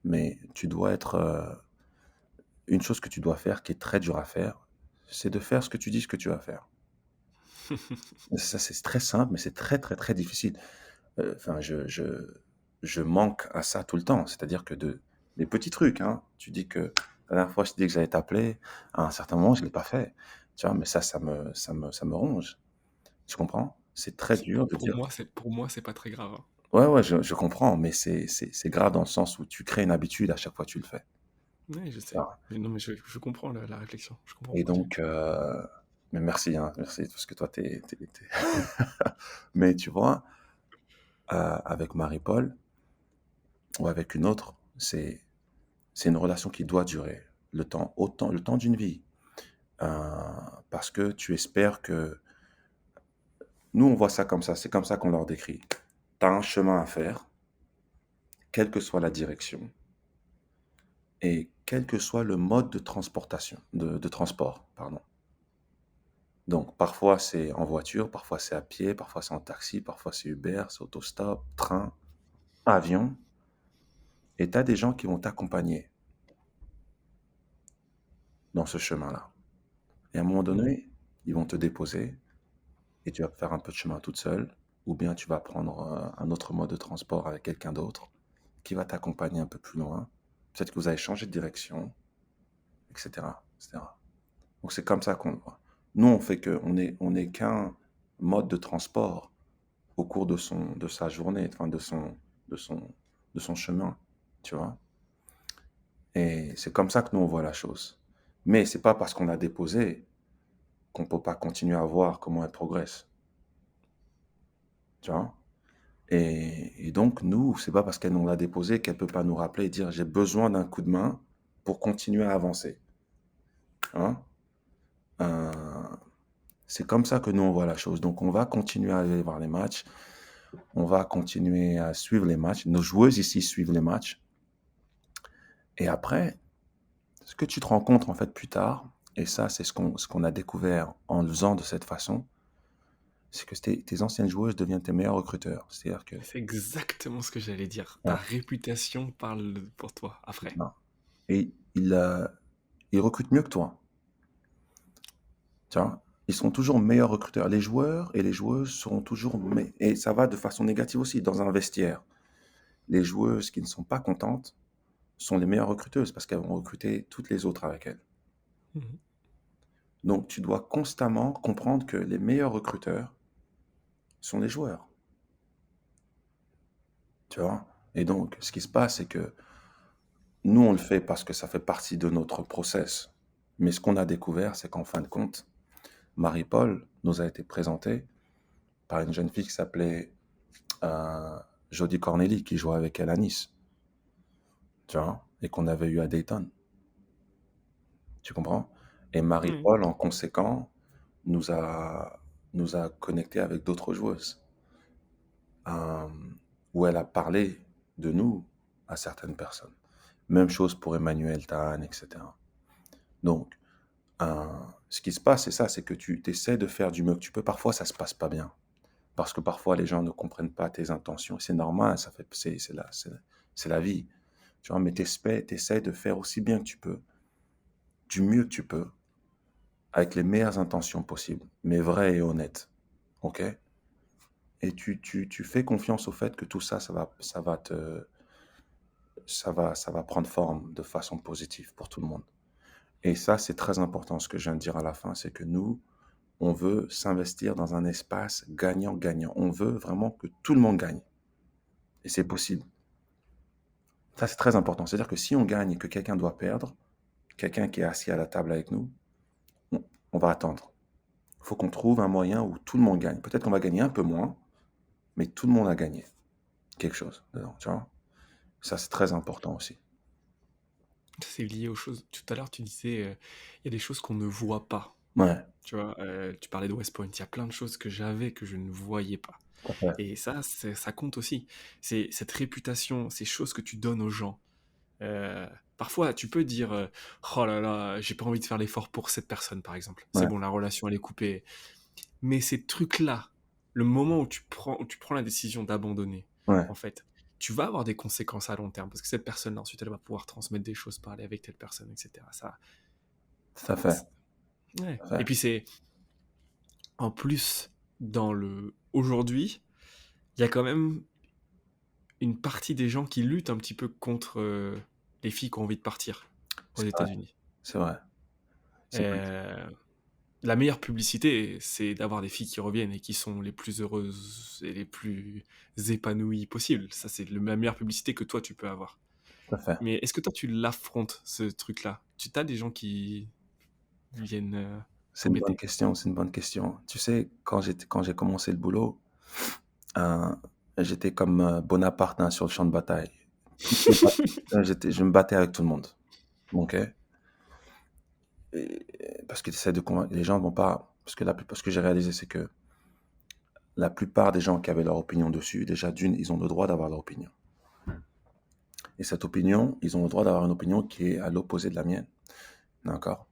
Mais tu dois être, une chose que tu dois faire qui est très dur à faire, c'est de faire ce que tu dis ce que tu vas faire. Et ça, c'est très simple, mais c'est très, très, très difficile. Enfin, je manque à ça tout le temps. C'est-à-dire que des petits trucs, hein. Tu dis que la dernière fois, je t'ai dit que j'allais t'appeler, à un certain moment, je ne l'ai pas fait. Tu vois? Mais ça me ronge. Tu comprends? C'est très dur de dire Pour moi, c'est pas très grave, hein. ouais, ouais, je comprends, mais c'est grave dans le sens où tu crées une habitude à chaque fois que tu le fais. Ouais, je sais. Ah, Mais non, mais je comprends la réflexion. Je comprends et pourquoi tu. donc mais merci, hein, merci parce que toi, tu mais tu vois, avec Marie-Paul ou avec une autre, c'est une relation qui doit durer le temps d'une vie, heu, parce que tu espères que nous, on voit ça comme ça, c'est comme ça qu'on leur décrit. Tu as un chemin à faire, quelle que soit la direction et quel que soit le mode de transportation de transport, pardon. Donc parfois c'est en voiture, parfois c'est à pied, parfois c'est en taxi, parfois c'est Uber, c'est autostop, train, avion et tu as des gens qui vont t'accompagner dans ce chemin-là et à un moment Mhm. donné, ils vont te déposer et tu vas faire un peu de chemin toute seule ou bien tu vas prendre, un autre mode de transport avec quelqu'un d'autre qui va t'accompagner un peu plus loin. Peut-être que vous allez changer de direction et cetera, et cetera. Donc c'est comme ça qu'on le voit. Nous, on fait que on est qu'un mode de transport au cours de sa journée, enfin de son, de son chemin, tu vois. Et c'est comme ça que nous, on voit la chose. Mais c'est pas parce qu'on a déposé qu'on peut pas continuer à voir comment elle progresse, tu vois. Et donc, nous, c'est pas parce qu'elle nous l'a déposé qu'elle peut pas nous rappeler et dire j'ai besoin d'un coup de main pour continuer à avancer, hein. Euh, c'est comme ça que nous, on voit la chose. Donc, on va continuer à aller voir les matchs. On va continuer à suivre les matchs. Nos joueuses ici suivent les matchs. Et après, ce que tu te rends compte en fait plus tard, et ça c'est ce qu'on a découvert en le faisant de cette façon, c'est que tes anciennes joueuses deviennent tes meilleurs recruteurs. C'est-à-dire que C'est exactement ce que j'allais dire. Ta ouais, réputation parle pour toi c'est après. ça. Et ils recrutent mieux que toi. Tu vois? Ils seront toujours meilleurs recruteurs. Les joueurs et les joueuses seront toujours et ça va de façon négative aussi dans un vestiaire. Les joueuses qui ne sont pas contentes sont les meilleures recruteuses parce qu'elles vont recruter toutes les autres avec elles. Mhm. Donc tu dois constamment comprendre que les meilleurs recruteurs sont les joueurs, tu vois? Et donc ce qui se passe, c'est que nous, on le fait parce que ça fait partie de notre process. Mais ce qu'on a découvert, c'est qu'en fin de compte, Marie-Paul nous a été présentée par une jeune fille qui s'appelait euh, Jodie Corneli, qui jouait avec elle à Nice, tu vois, et qu'on avait eu à Dayton. Tu comprends? Et Oui. Marie-Paul, en conséquent, nous a, nous a connectés avec d'autres joueuses, euh, où elle a parlé de nous à certaines personnes. Même chose pour Emmanuel Tan, etc. Donc, ce qui se passe, c'est ça, c'est que tu essaies de faire du mieux que tu peux. Parfois, ça se passe pas bien. Parce que parfois, les gens ne comprennent pas tes intentions. C'est normal, c'est la vie. Tu vois, mais tu essaies de faire aussi bien que tu peux, du mieux que tu peux, avec les meilleures intentions possibles, mais vraies et honnêtes. OK? Et tu fais confiance au fait que tout ça, ça va prendre forme de façon positive pour tout le monde. Et ça, c'est très important. Ce que je viens de dire à la fin, c'est que nous, on veut s'investir dans un espace gagnant-gagnant. On veut vraiment que tout le monde gagne. et c'est possible. Ça, c'est très important. C'est-à-dire que si on gagne et que quelqu'un doit perdre, quelqu'un qui est assis à la table avec nous, on, on va attendre. Il faut qu'on trouve un moyen où tout le monde gagne. Peut-être qu'on va gagner un peu moins, mais tout le monde a gagné quelque chose dedans, tu vois. Ça, c'est très important aussi. C'est lié aux choses. Tout à l'heure, tu disais, il y a des choses qu'on ne voit pas. Ouais, Tu vois, tu parlais de West Point. Il y a plein de choses que j'avais que je ne voyais pas. tout à fait. Et ça, ça compte aussi. C'est cette réputation, ces choses que tu donnes aux gens. Euh, Parfois, tu peux dire, oh là là, j'ai pas envie de faire l'effort pour cette personne, par exemple. C'est Ouais, bon, la relation, elle est coupée. Mais ces trucs-là, le moment où tu prends la décision d'abandonner, ouais, en fait, tu vas avoir des conséquences à long terme parce que cette personne-là, ensuite, elle va pouvoir transmettre des choses, parler avec telle personne, etc. Ça, tout à fait. ouais. Tout à Et fait. puis c'est, en plus, dans le aujourd'hui, il y a quand même une partie des gens qui luttent un petit peu contre les filles qui ont envie de partir aux C'est vrai, États-Unis. c'est vrai. C'est vrai. Euh, la meilleure publicité, c'est d'avoir des filles qui reviennent et qui sont les plus heureuses et les plus épanouies possibles. Ça, c'est la meilleure publicité que toi, tu peux avoir. Tout à fait. Mais est-ce que toi, tu l'affrontes, ce truc-là? Tu as des gens qui viennent C'est une bonne t'embêter? question, c'est une bonne question. Tu sais, quand j'ai commencé le boulot, euh, j'étais comme Bonaparte hein, sur le champ de bataille. Toutes les ba- je me battais avec tout le monde. Ok? Parce que tu de convaincre, les gens vont pas. Parce que j'ai réalisé, c'est que la plupart des gens qui avaient leur opinion dessus, déjà d'une, ils ont le droit d'avoir leur opinion. Et cette opinion, ils ont le droit d'avoir une opinion qui est à l'opposé de la mienne. D'accord?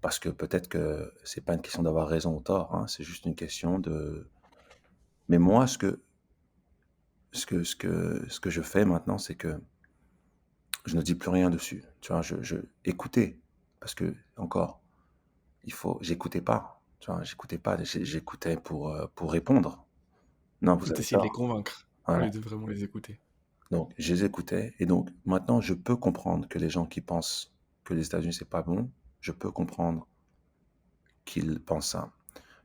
Parce que peut-être que c'est pas une question d'avoir raison ou tort, hein, c'est juste une question de. Mais moi, ce que je fais maintenant, c'est que je ne dis plus rien dessus. Tu vois, écoutez, parce que encore, j'écoutais pas. Tu vois, j'écoutais pas, j'écoutais pour répondre. Non, vous avez T'essayes de les tort. convaincre au Voilà. lieu de vraiment les écouter. Donc, je les écoutais. Et donc, maintenant, je peux comprendre que les gens qui pensent que les États-Unis, c'est pas bon, je peux comprendre qu'ils pensent ça.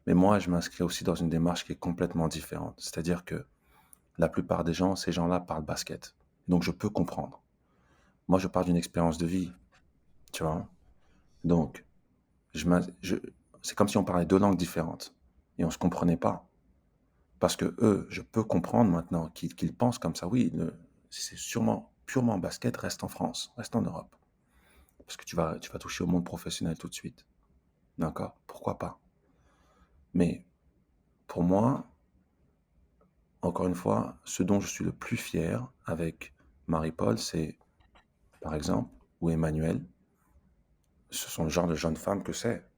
Mais moi, je m'inscris aussi dans une démarche qui est complètement différente. C'est-à-dire que la plupart des gens, ces gens-là parlent basket. Donc, je peux comprendre. Moi, je parle d'une expérience de vie, tu vois. Donc, je, m'in- je- c'est comme si on parlait deux langues différentes et on ne se comprenait pas. Parce que eux, je peux comprendre maintenant qu'ils pensent comme ça. Oui, si c'est sûrement purement basket, reste en France, reste en Europe. Parce que tu vas toucher au monde professionnel tout de suite. D'accord? Pourquoi pas? Mais pour moi, encore une fois, ce dont je suis le plus fier avec Marie-Paul, c'est, par exemple, ou Emmanuel, ce sont le genre de jeunes femmes que c'est,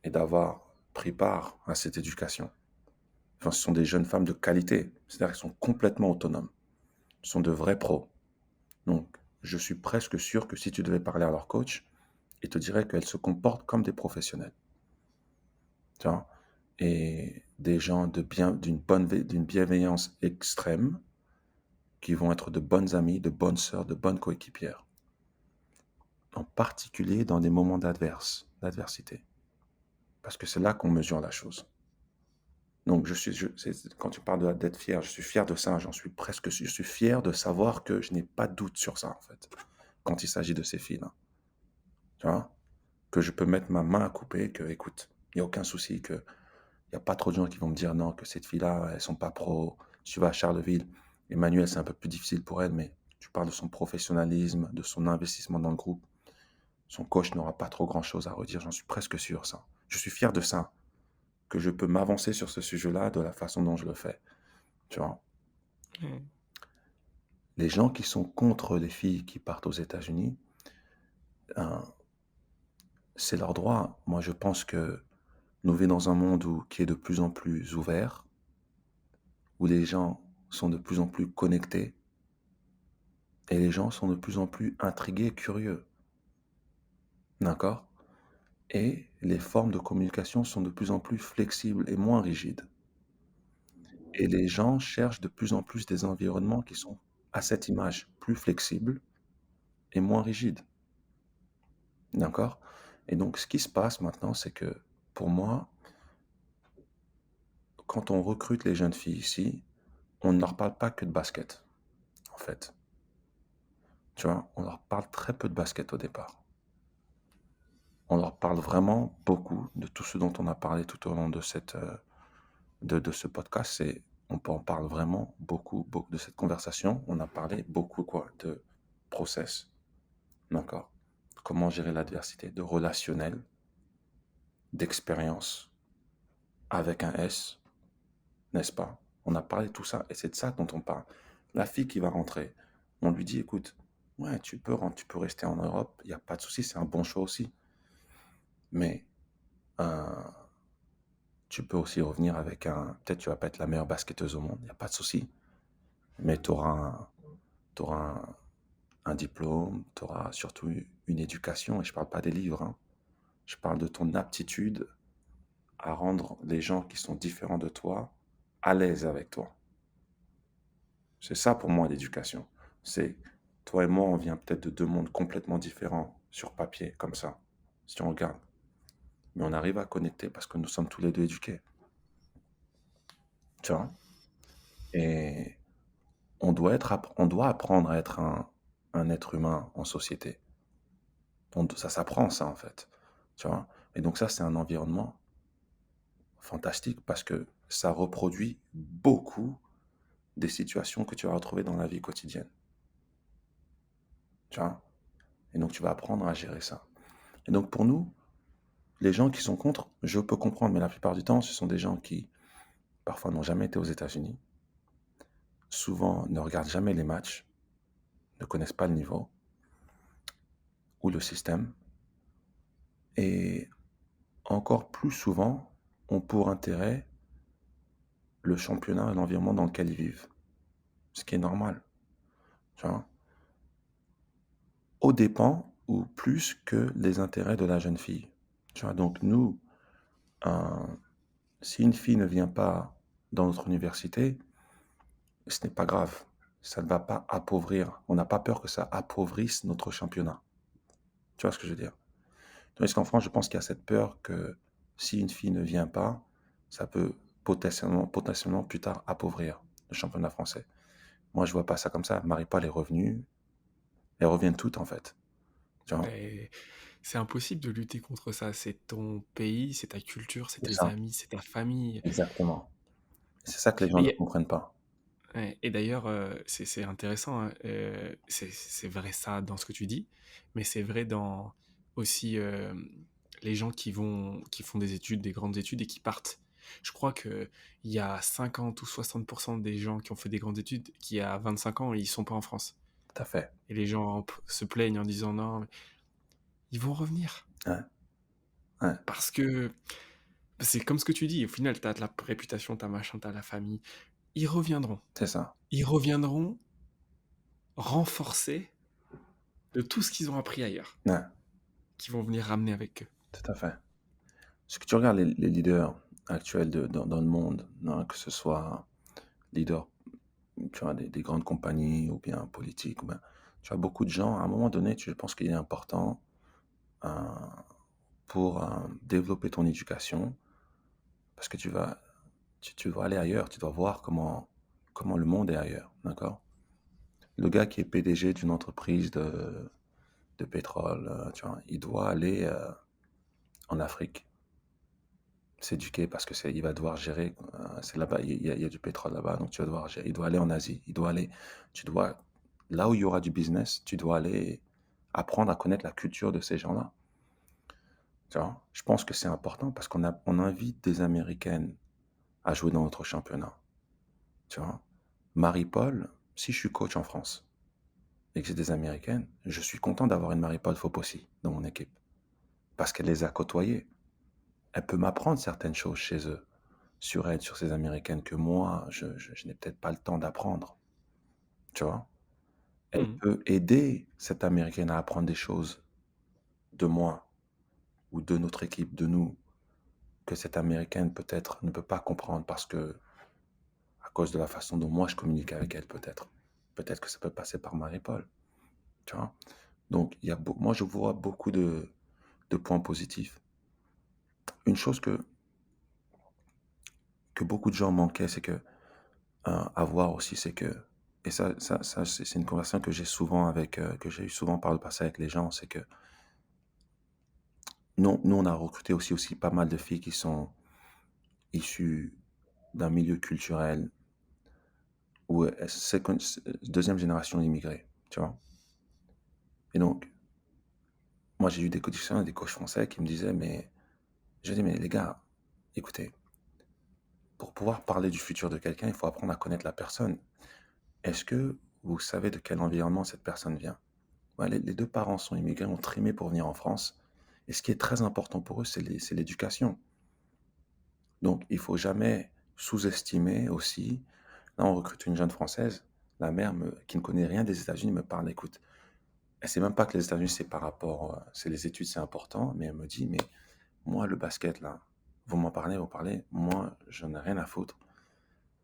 et d'avoir pris part à cette éducation. Enfin, ce sont des jeunes femmes de qualité, c'est-à-dire qu'elles sont complètement autonomes. Ce sont de vrais pros. Donc, je suis presque sûr que si tu devais parler à leur coach, ils te diraient qu'elles se comportent comme des professionnels. Tu vois? Et des gens d'une bienveillance extrême, qui vont être de bonnes amies, de bonnes sœurs, de bonnes coéquipières. En particulier dans des moments d'adversité. Parce que c'est là qu'on mesure la chose. Donc, quand tu parles d'être fier, je suis fier de ça, je suis fier de savoir que je n'ai pas de doute sur ça, en fait, quand il s'agit de ces filles-là. Tu vois? Que je peux mettre ma main à couper, que, écoute, il n'y a aucun souci, que il n'y a pas trop de gens qui vont me dire non, que cette fille-là, elles sont pas pro. Tu vas à Charleville, Emmanuel, c'est un peu plus difficile pour elle, mais tu parles de son professionnalisme, de son investissement dans le groupe. Son coach n'aura pas trop grand-chose à redire, j'en suis presque sûr, ça. Je suis fier de ça, que je peux m'avancer sur ce sujet-là de la façon dont je le fais. Tu vois, Ouais. les gens qui sont contre les filles qui partent aux États-Unis, euh, c'est leur droit. Moi, je pense que nous vivons dans un monde qui est de plus en plus ouvert, où les gens sont de plus en plus connectés et les gens sont de plus en plus intrigués et curieux. D'accord? Et les formes de communication sont de plus en plus flexibles et moins rigides. Et les gens cherchent de plus en plus des environnements qui sont à cette image plus flexibles et moins rigides. D'accord? Et donc, ce qui se passe maintenant, c'est que pour moi, quand on recrute les jeunes filles ici, on ne leur parle pas que de basket, en fait. Tu vois? On leur parle très peu de basket au départ. On leur parle vraiment beaucoup de tout ce dont on a parlé tout au long de de ce podcast. On parle vraiment beaucoup, beaucoup de cette conversation. On a parlé beaucoup quoi? De process, d'accord? Comment gérer l'adversité, de relationnel, d'expérience avec un S, n'est-ce pas? On a parlé de tout ça et c'est de ça dont on parle. La fille qui va rentrer, on lui dit: «Écoute, ouais, tu peux rester en Europe, il y a pas de souci, c'est un bon choix aussi, mais heu, tu peux aussi revenir avec un peut-être tu vas pas être la meilleure basketteuse au monde, il y a pas de souci, mais tu auras un diplôme, tu auras surtout une éducation» et je parle pas des livres, hein. Je parle de ton aptitude à rendre les gens qui sont différents de toi à l'aise avec toi. C'est ça pour moi l'éducation. C'est toi et moi, on vient peut-être de 2 mondes complètement différents sur papier, comme ça, si on regarde. Mais on arrive à connecter parce que nous sommes tous les 2 éduqués, tu vois? Et on doit apprendre à être un être humain en société. Ça s'apprend ça, en fait, tu vois? Et donc ça, c'est un environnement fantastique parce que ça reproduit beaucoup des situations que tu vas retrouver dans la vie quotidienne, tu vois? Et donc tu vas apprendre à gérer ça. Et donc pour nous, les gens qui sont contre, je peux comprendre, mais la plupart du temps, ce sont des gens qui, parfois, n'ont jamais été aux États-Unis, souvent ne regardent jamais les matchs, ne connaissent pas le niveau ou le système, et encore plus souvent, ont pour intérêt le championnat et l'environnement dans lequel ils vivent, ce qui est normal, tu vois? Aux dépens ou plus que les intérêts de la jeune fille, tu vois? Donc nous, heu, si une fille ne vient pas dans notre université, ce n'est pas grave. Ça ne va pas appauvrir. On n'a pas peur que ça appauvrisse notre championnat. Tu vois ce que je veux dire? Tandis qu'en France, je pense qu'il y a cette peur que si une fille ne vient pas, ça peut potentiellement plus tard appauvrir le championnat français. Moi, je vois pas ça comme ça. Marie-Paul est revenue. Elles reviennent toutes, en fait. Tu vois? Mais c'est impossible de lutter contre ça. C'est ton pays, c'est ta culture, c'est C'est tes ça, amis, c'est ta famille. exactement. C'est ça que les gens Mais ne comprennent pas. ouais, et d'ailleurs, c'est intéressant, hein, c'est vrai ça dans ce que tu dis, mais c'est vrai dans aussi, les gens qui font des études, des grandes études et qui partent. Je crois qu'il y a 50 ou 60 des gens qui ont fait des grandes études qui, à 25 ans, ils sont pas en France Tout à fait. et les gens p se plaignent en disant: «Non, mais» ils vont revenir Ouais, ouais, parce que c'est comme ce que tu dis, au final, tu as de la réputation, tu as machin, tu as la famille. Ils reviendront. c'est ça. Ils reviendront renforcés de tout ce qu'ils ont appris ailleurs, Ouais, qu'ils vont venir ramener avec eux. tout à fait. Ce que tu regardes les leaders actuels dans le monde, hein, que ce soit leaders, tu vois, des grandes compagnies ou bien politiques, ou bien, tu as beaucoup de gens, à un moment donné, je pense qu'il est important euh, pour développer ton éducation, parce que tu vas aller ailleurs, tu dois voir comment le monde est ailleurs, d'accord? Le gars qui est PDG d'une entreprise de pétrole, tu vois, il doit aller en Afrique, s'éduquer parce que il va devoir gérer, c'est là-bas, il y a du pétrole là-bas, donc tu vas devoir gérer. Il doit aller en Asie, tu dois, là où il y aura du business, tu dois aller apprendre à connaître la culture de ces gens-là. Tu vois? Je pense que c'est important parce on invite des Américaines à jouer dans notre championnat. Tu vois? Marie-Paul, si je suis coach en France et que j'ai des Américaines, je suis content d'avoir une Marie-Paul Fopossi dans mon équipe parce qu'elle les a côtoyées. Elle peut m'apprendre certaines choses chez eux, sur elle, sur ces Américaines que moi, je n'ai peut-être pas le temps d'apprendre, tu vois? Elle Mmh. peut aider cette Américaine à apprendre des choses de moi ou de notre équipe, de nous, que cette Américaine peut-être ne peut pas comprendre parce que à cause de la façon dont moi je communique avec elle peut-être. Peut-être que ça peut passer par Marie-Paul, tu vois? Donc il y a moi je vois beaucoup de points positifs. Une chose que beaucoup de gens manquaient, c'est que à voir aussi, c'est que, et ça c'est une conversation que j'ai souvent que j'ai eu souvent par le passé avec les gens, c'est que nous, on a recruté aussi pas mal de filles qui sont issues d'un milieu culturel où deuxième génération d'immigrés, tu vois. Et donc, moi, j'ai eu des discussions avec des coachs français qui me disaient, mais, j'ai dit, mais les gars, écoutez, pour pouvoir parler du futur de quelqu'un, il faut apprendre à connaître la personne. Est-ce que vous savez de quel environnement cette personne vient? Ouais, les deux parents sont immigrés, ont trimé pour venir en France. Et ce qui est très important pour eux, c'est l'éducation. Donc, il faut jamais sous-estimer aussi. Là, on recrute une jeune Française. La mère, qui ne connaît rien des États-Unis, me parle, écoute, elle sait même pas que les États-Unis, c'est par rapport, c'est les études, c'est important, mais elle me dit, mais moi, le basket, là, vous parlez, moi, j'en ai rien à foutre.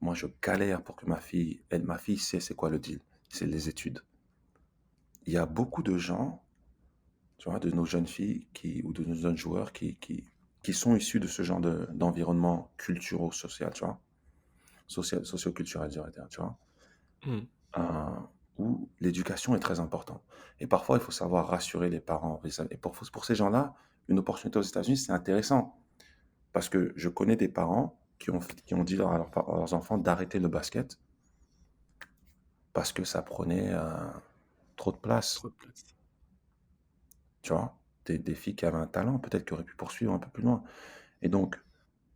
Moi, je galère pour que ma fille sait c'est quoi le deal, c'est les études. Il y a beaucoup de gens, tu vois, de nos jeunes filles ou de nos jeunes joueurs qui sont issus de ce genre d'environnement culturo-social, tu vois, socio-culturel, je dirais, tu vois, Mmh. euh, où l'éducation est très importante. Et parfois, il faut savoir rassurer les parents. Et pour ces gens-là, une opportunité aux États-Unis, c'est intéressant. Parce que je connais des parents qui ont dit à leurs enfants d'arrêter le basket parce que ça prenait trop de place, Trop de place. tu vois. Des filles qui avaient un talent, peut-être qui auraient pu poursuivre un peu plus loin. Et donc,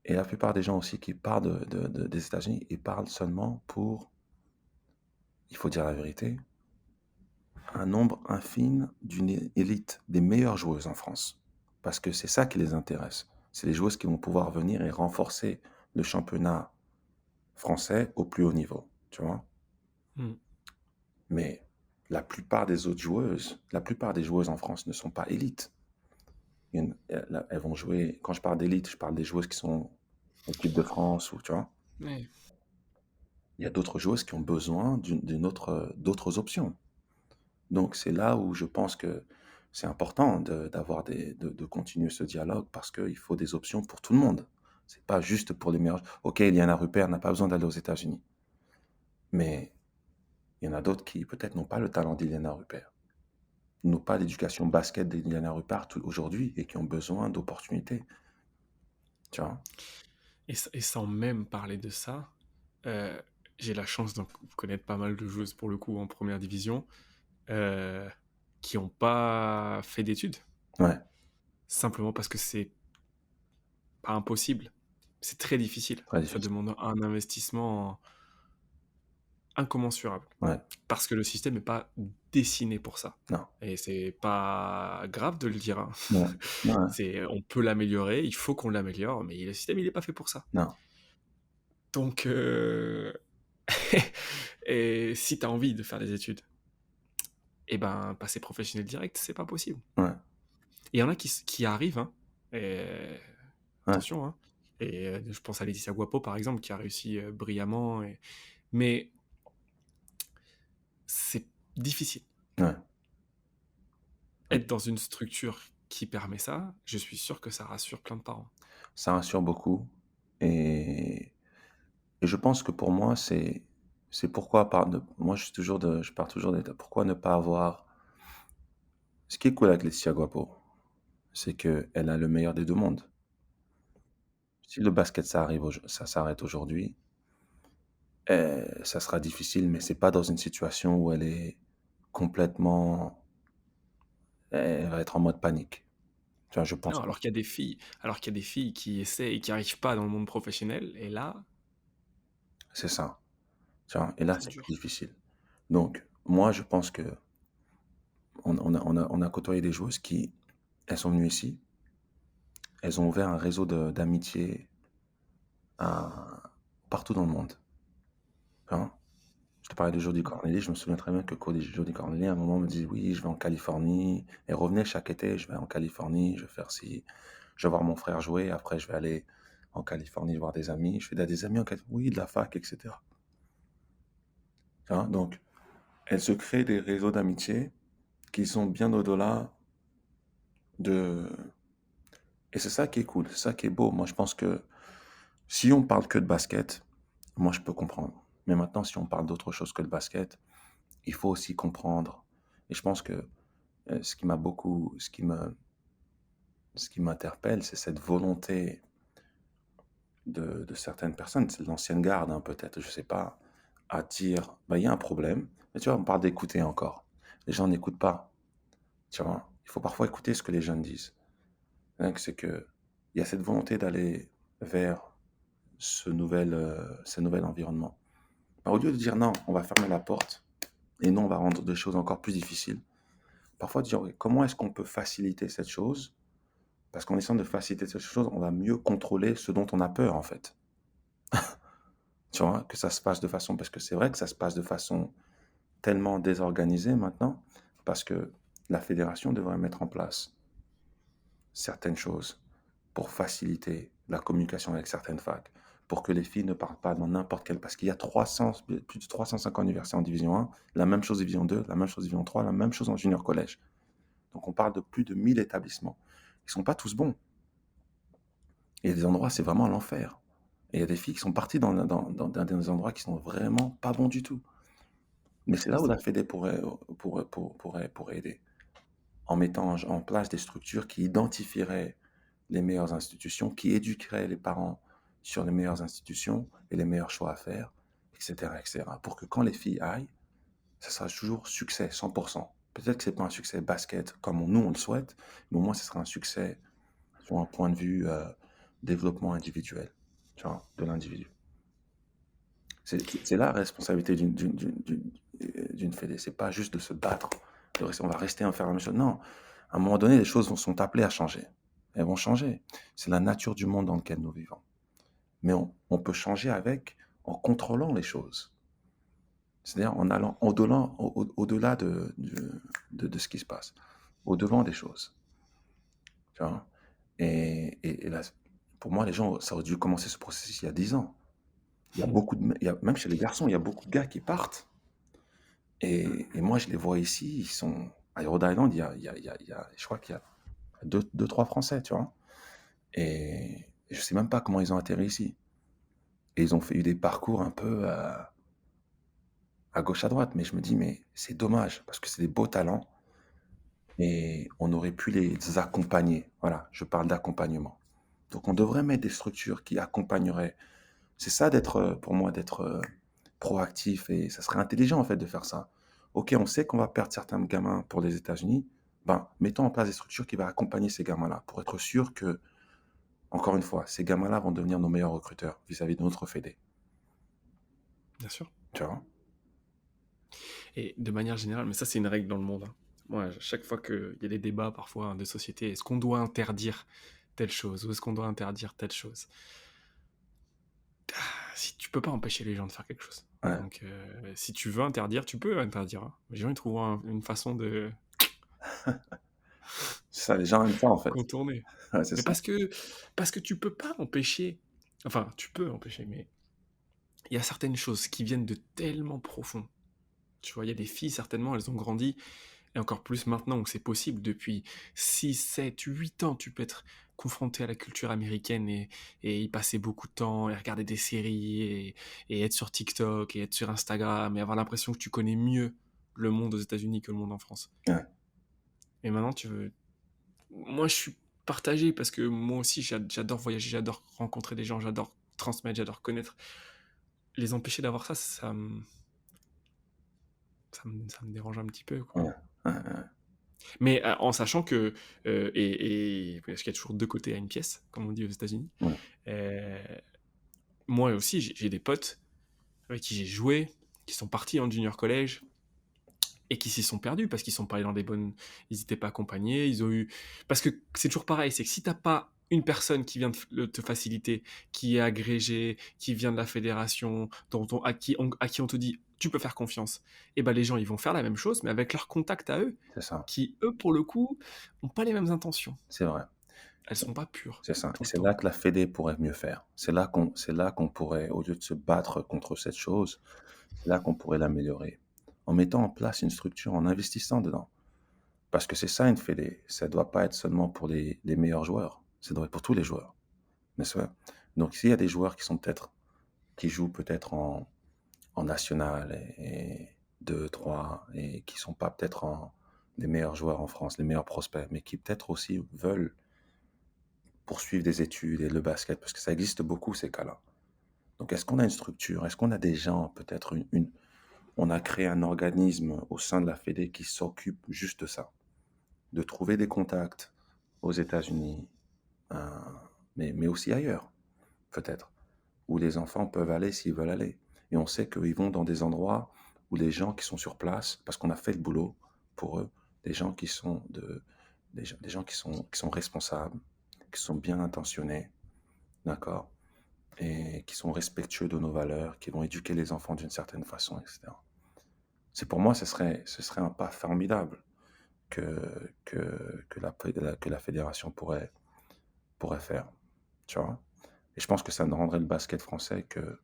et la plupart des gens aussi qui parlent des États-Unis, ils parlent seulement pour, il faut dire la vérité, un nombre infime d'une élite des meilleures joueuses en France. Parce que c'est ça qui les intéresse. C'est les joueuses qui vont pouvoir venir et renforcer le championnat français au plus haut niveau, tu vois. Mmh. Mais la plupart des joueuses en France ne sont pas élites. Elles vont jouer, quand je parle d'élite, je parle des joueuses qui sont en équipe de France ou tu vois. Ouais. Il y a d'autres joueuses qui ont besoin d'autres options. Donc c'est là où je pense que c'est important de continuer ce dialogue parce qu'il faut des options pour tout le monde. C'est pas juste pour les meilleurs. Ok, Eliana Rupert n'a pas besoin d'aller aux États-Unis, mais il y en a d'autres qui peut-être n'ont pas le talent d'Eliana Rupert, n'ont pas l'éducation basket d'Eliana Rupert aujourd'hui et qui ont besoin d'opportunités, tu vois. Et sans même parler de ça, heu, j'ai la chance de connaître pas mal de joueuses, pour le coup, en première division, heu, qui ont pas fait d'études. Ouais, Simplement parce que c'est pas impossible. C'est très difficile. très Ça difficile. demande un investissement incommensurable. Ouais, Parce que le système est pas dessiné pour ça. non, Et c'est pas grave de le dire, hein. ouais, ouais, On peut l'améliorer, il faut qu'on l'améliore, mais le système, il est pas fait pour ça. non, Donc, et si tu as envie de faire des études, et ben, passer professionnel direct, c'est pas possible. ouais, Et il y en a qui arrivent, hein, et ouais, attention, hein, et je pense à Laetitia Guapo, par exemple, qui a réussi brillamment, mais c'est difficile. ouais. Être dans une structure qui permet ça, je suis sûr que ça rassure plein de parents. Ça rassure beaucoup. Et, et je pense que pour moi, c'est pourquoi moi je pars toujours pourquoi ne pas avoir. Ce qui est cool avec Laetitia Guapo, c'est qu'elle a le meilleur des deux mondes. Si le basket ça s'arrête aujourd'hui, ça sera difficile, mais c'est pas dans une situation où elle est complètement, elle va être en mode panique. Tu vois, je pense Non, pas. alors qu'il y a des filles qui essaient et qui arrivent pas dans le monde professionnel, et là, C'est ça. Tu vois, et là, c'est c'est plus dur. difficile. Donc, moi, je pense que on a côtoyé des joueuses qui, elles sont venues ici, elles ont ouvert un réseau d'amitié partout dans le monde. Tu vois. Je te parlais de Jodie Mmh. Corneli, je me souviens très bien que Jodie Corneli, à un moment, me dit, oui, je vais en Californie. Elle revenait chaque été, je vais en Californie, je vais faire ci, je vais voir mon frère jouer, après je vais aller en Californie voir des amis. Je fais des amis en Californie, oui, de la fac, etc. Tu vois. Donc, elle se crée des réseaux d'amitié qui sont bien au-delà de. Et c'est ça qui est cool, c'est ça qui est beau. Moi, je pense que si on parle que de basket, moi, je peux comprendre. Mais maintenant, si on parle d'autre chose que le basket, il faut aussi comprendre. Et je pense que ce qui m'a beaucoup, ce qui m'interpelle, c'est cette volonté de certaines personnes, c'est de l'ancienne garde, hein, peut-être, je sais pas, à dire, bah, il y a un problème, mais tu vois, on parle d'écouter encore. Les gens n'écoutent pas, tu vois. Il faut parfois écouter ce que les jeunes disent. Donc, c'est que il y a cette volonté d'aller vers ce nouvel environnement. Bah, au lieu de dire non, on va fermer la porte et non, on va rendre des choses encore plus difficiles. Parfois, dire oui, comment est-ce qu'on peut faciliter cette chose? Parce qu'en essayant de faciliter cette chose, on va mieux contrôler ce dont on a peur, en fait. Tu vois, que ça se passe de façon, parce que c'est vrai que ça se passe de façon tellement désorganisée maintenant, parce que la fédération devrait mettre en place certaines choses pour faciliter la communication avec certaines facs, pour que les filles ne partent pas dans n'importe quel, parce qu'il y a 300, plus de 350 universités en division 1, la même chose en division 2, la même chose en division 3, la même chose en junior collège. Donc on parle de plus de 1000 établissements. Ils ne sont pas tous bons. Il y a des endroits, c'est vraiment l'enfer. Et il y a des filles qui sont parties dans des endroits qui sont vraiment pas bons du tout. Mais c'est là où la Exact. Fédé pourrait aider, en mettant en place des structures qui identifieraient les meilleures institutions, qui éduqueraient les parents sur les meilleures institutions et les meilleurs choix à faire, etc., etc. Pour que quand les filles aillent, ça sera toujours succès, 100%. Peut-être que c'est pas un succès basket comme nous on le souhaite, mais au moins ce sera un succès sur un point de vue développement individuel, tu vois, de l'individu. C'est la responsabilité d'une fédé. C'est pas juste de se battre, on va rester à faire la même chose. Non, à un moment donné, les choses sont appelées à changer. Elles vont changer. C'est la nature du monde dans lequel nous vivons. Mais on peut changer avec, en contrôlant les choses. C'est-à-dire en allant au-delà de ce qui se passe, au-devant des choses. Tu vois? Et là, pour moi, les gens, ça aurait dû commencer ce processus il y a 10 ans. Même chez les garçons, il y a beaucoup de gars qui partent. Et moi, je les vois ici, ils sont à Rhode Island, je crois qu'il y a deux, trois Français, tu vois. Et je sais même pas comment ils ont atterri ici. Et ils ont eu des parcours un peu à gauche, à droite. Mais je me dis, mais c'est dommage, parce que c'est des beaux talents. Et on aurait pu les accompagner. Voilà, je parle d'accompagnement. Donc on devrait mettre des structures qui accompagneraient. C'est ça d'être, pour moi, d'être proactif, et ça serait intelligent en fait de faire ça. Ok, on sait qu'on va perdre certains gamins pour les États-Unis, ben, mettons en place des structures qui vont accompagner ces gamins-là pour être sûr que, encore une fois, ces gamins-là vont devenir nos meilleurs recruteurs vis-à-vis de notre fédé. Bien sûr. Tu vois? Et de manière générale, mais ça c'est une règle dans le monde, hein. Moi, chaque fois qu'il y a des débats parfois hein, de société, est-ce qu'on doit interdire telle chose ou est-ce qu'on doit interdire telle chose? Si tu peux pas empêcher les gens de faire quelque chose. Ouais. Donc, si tu veux interdire, tu peux interdire, hein. Les gens ils trouveront une façon de C'est ça, les gens aiment ça en fait. contourner. Ouais, c'est Mais ça. parce que tu peux pas empêcher. Enfin, tu peux empêcher, mais il y a certaines choses qui viennent de tellement profond. Tu vois, il y a des filles, certainement, elles ont grandi, et encore plus maintenant où c'est possible, depuis 6, 7, 8 ans, tu peux être confronté à la culture américaine et y passer beaucoup de temps, et regarder des séries, et être sur TikTok, et être sur Instagram, et avoir l'impression que tu connais mieux le monde aux États-Unis que le monde en France. Ouais. Et maintenant, moi, je suis partagé parce que moi aussi, j'adore voyager, j'adore rencontrer des gens, j'adore transmettre, j'adore connaître. Les empêcher d'avoir ça, ça me dérange un petit peu, quoi. Ouais. Ouais, ouais. Mais en sachant que, parce qu'il y a toujours deux côtés à une pièce, comme on dit aux États-Unis. Ouais. Euh, Moi aussi, j'ai des potes avec qui j'ai joué, qui sont partis en junior collège et qui s'y sont perdus parce qu'ils sont pas allés dans des bonnes, ils n'étaient pas accompagnés, ils ont eu, parce que c'est toujours pareil, c'est que si t'as pas une personne qui vient te faciliter, qui est agrégée, qui vient de la fédération, à qui on te dit tu peux faire confiance, et ben les gens ils vont faire la même chose, mais avec leur contact à eux, C'est ça. qui eux pour le coup ont pas les mêmes intentions, C'est vrai. elles sont pas pures C'est ça. tout Et le c'est temps. là que la Fédé pourrait mieux faire. C'est là qu'on pourrait, au lieu de se battre contre cette chose, c'est là qu'on pourrait l'améliorer. En mettant en place une structure, en investissant dedans. Parce que c'est ça une Fédé. Ça ne doit pas être seulement pour les meilleurs joueurs. Ça doit être pour tous les joueurs. N'est-ce pas? Donc s'il y a des joueurs qui jouent peut-être en national et 2, 3 et qui sont pas peut-être les meilleurs joueurs en France, les meilleurs prospects, mais qui peut-être aussi veulent poursuivre des études et le basket, parce que ça existe beaucoup ces cas-là. Donc est-ce qu'on a une structure? Est-ce qu'on a des gens, peut-être on a créé un organisme au sein de la Fédé qui s'occupe juste de ça, de trouver des contacts aux États-Unis, euh, mais aussi ailleurs, peut-être, où les enfants peuvent aller s'ils veulent aller. Et on sait qu'ils vont dans des endroits où les gens qui sont sur place, parce qu'on a fait le boulot pour eux, des gens qui sont des gens qui sont responsables, qui sont bien intentionnés, d'accord, et qui sont respectueux de nos valeurs, qui vont éduquer les enfants d'une certaine façon, etc. C'est pour moi, ce serait un pas formidable que la fédération pourrait faire, tu vois. Et je pense que ça rendrait le basket français que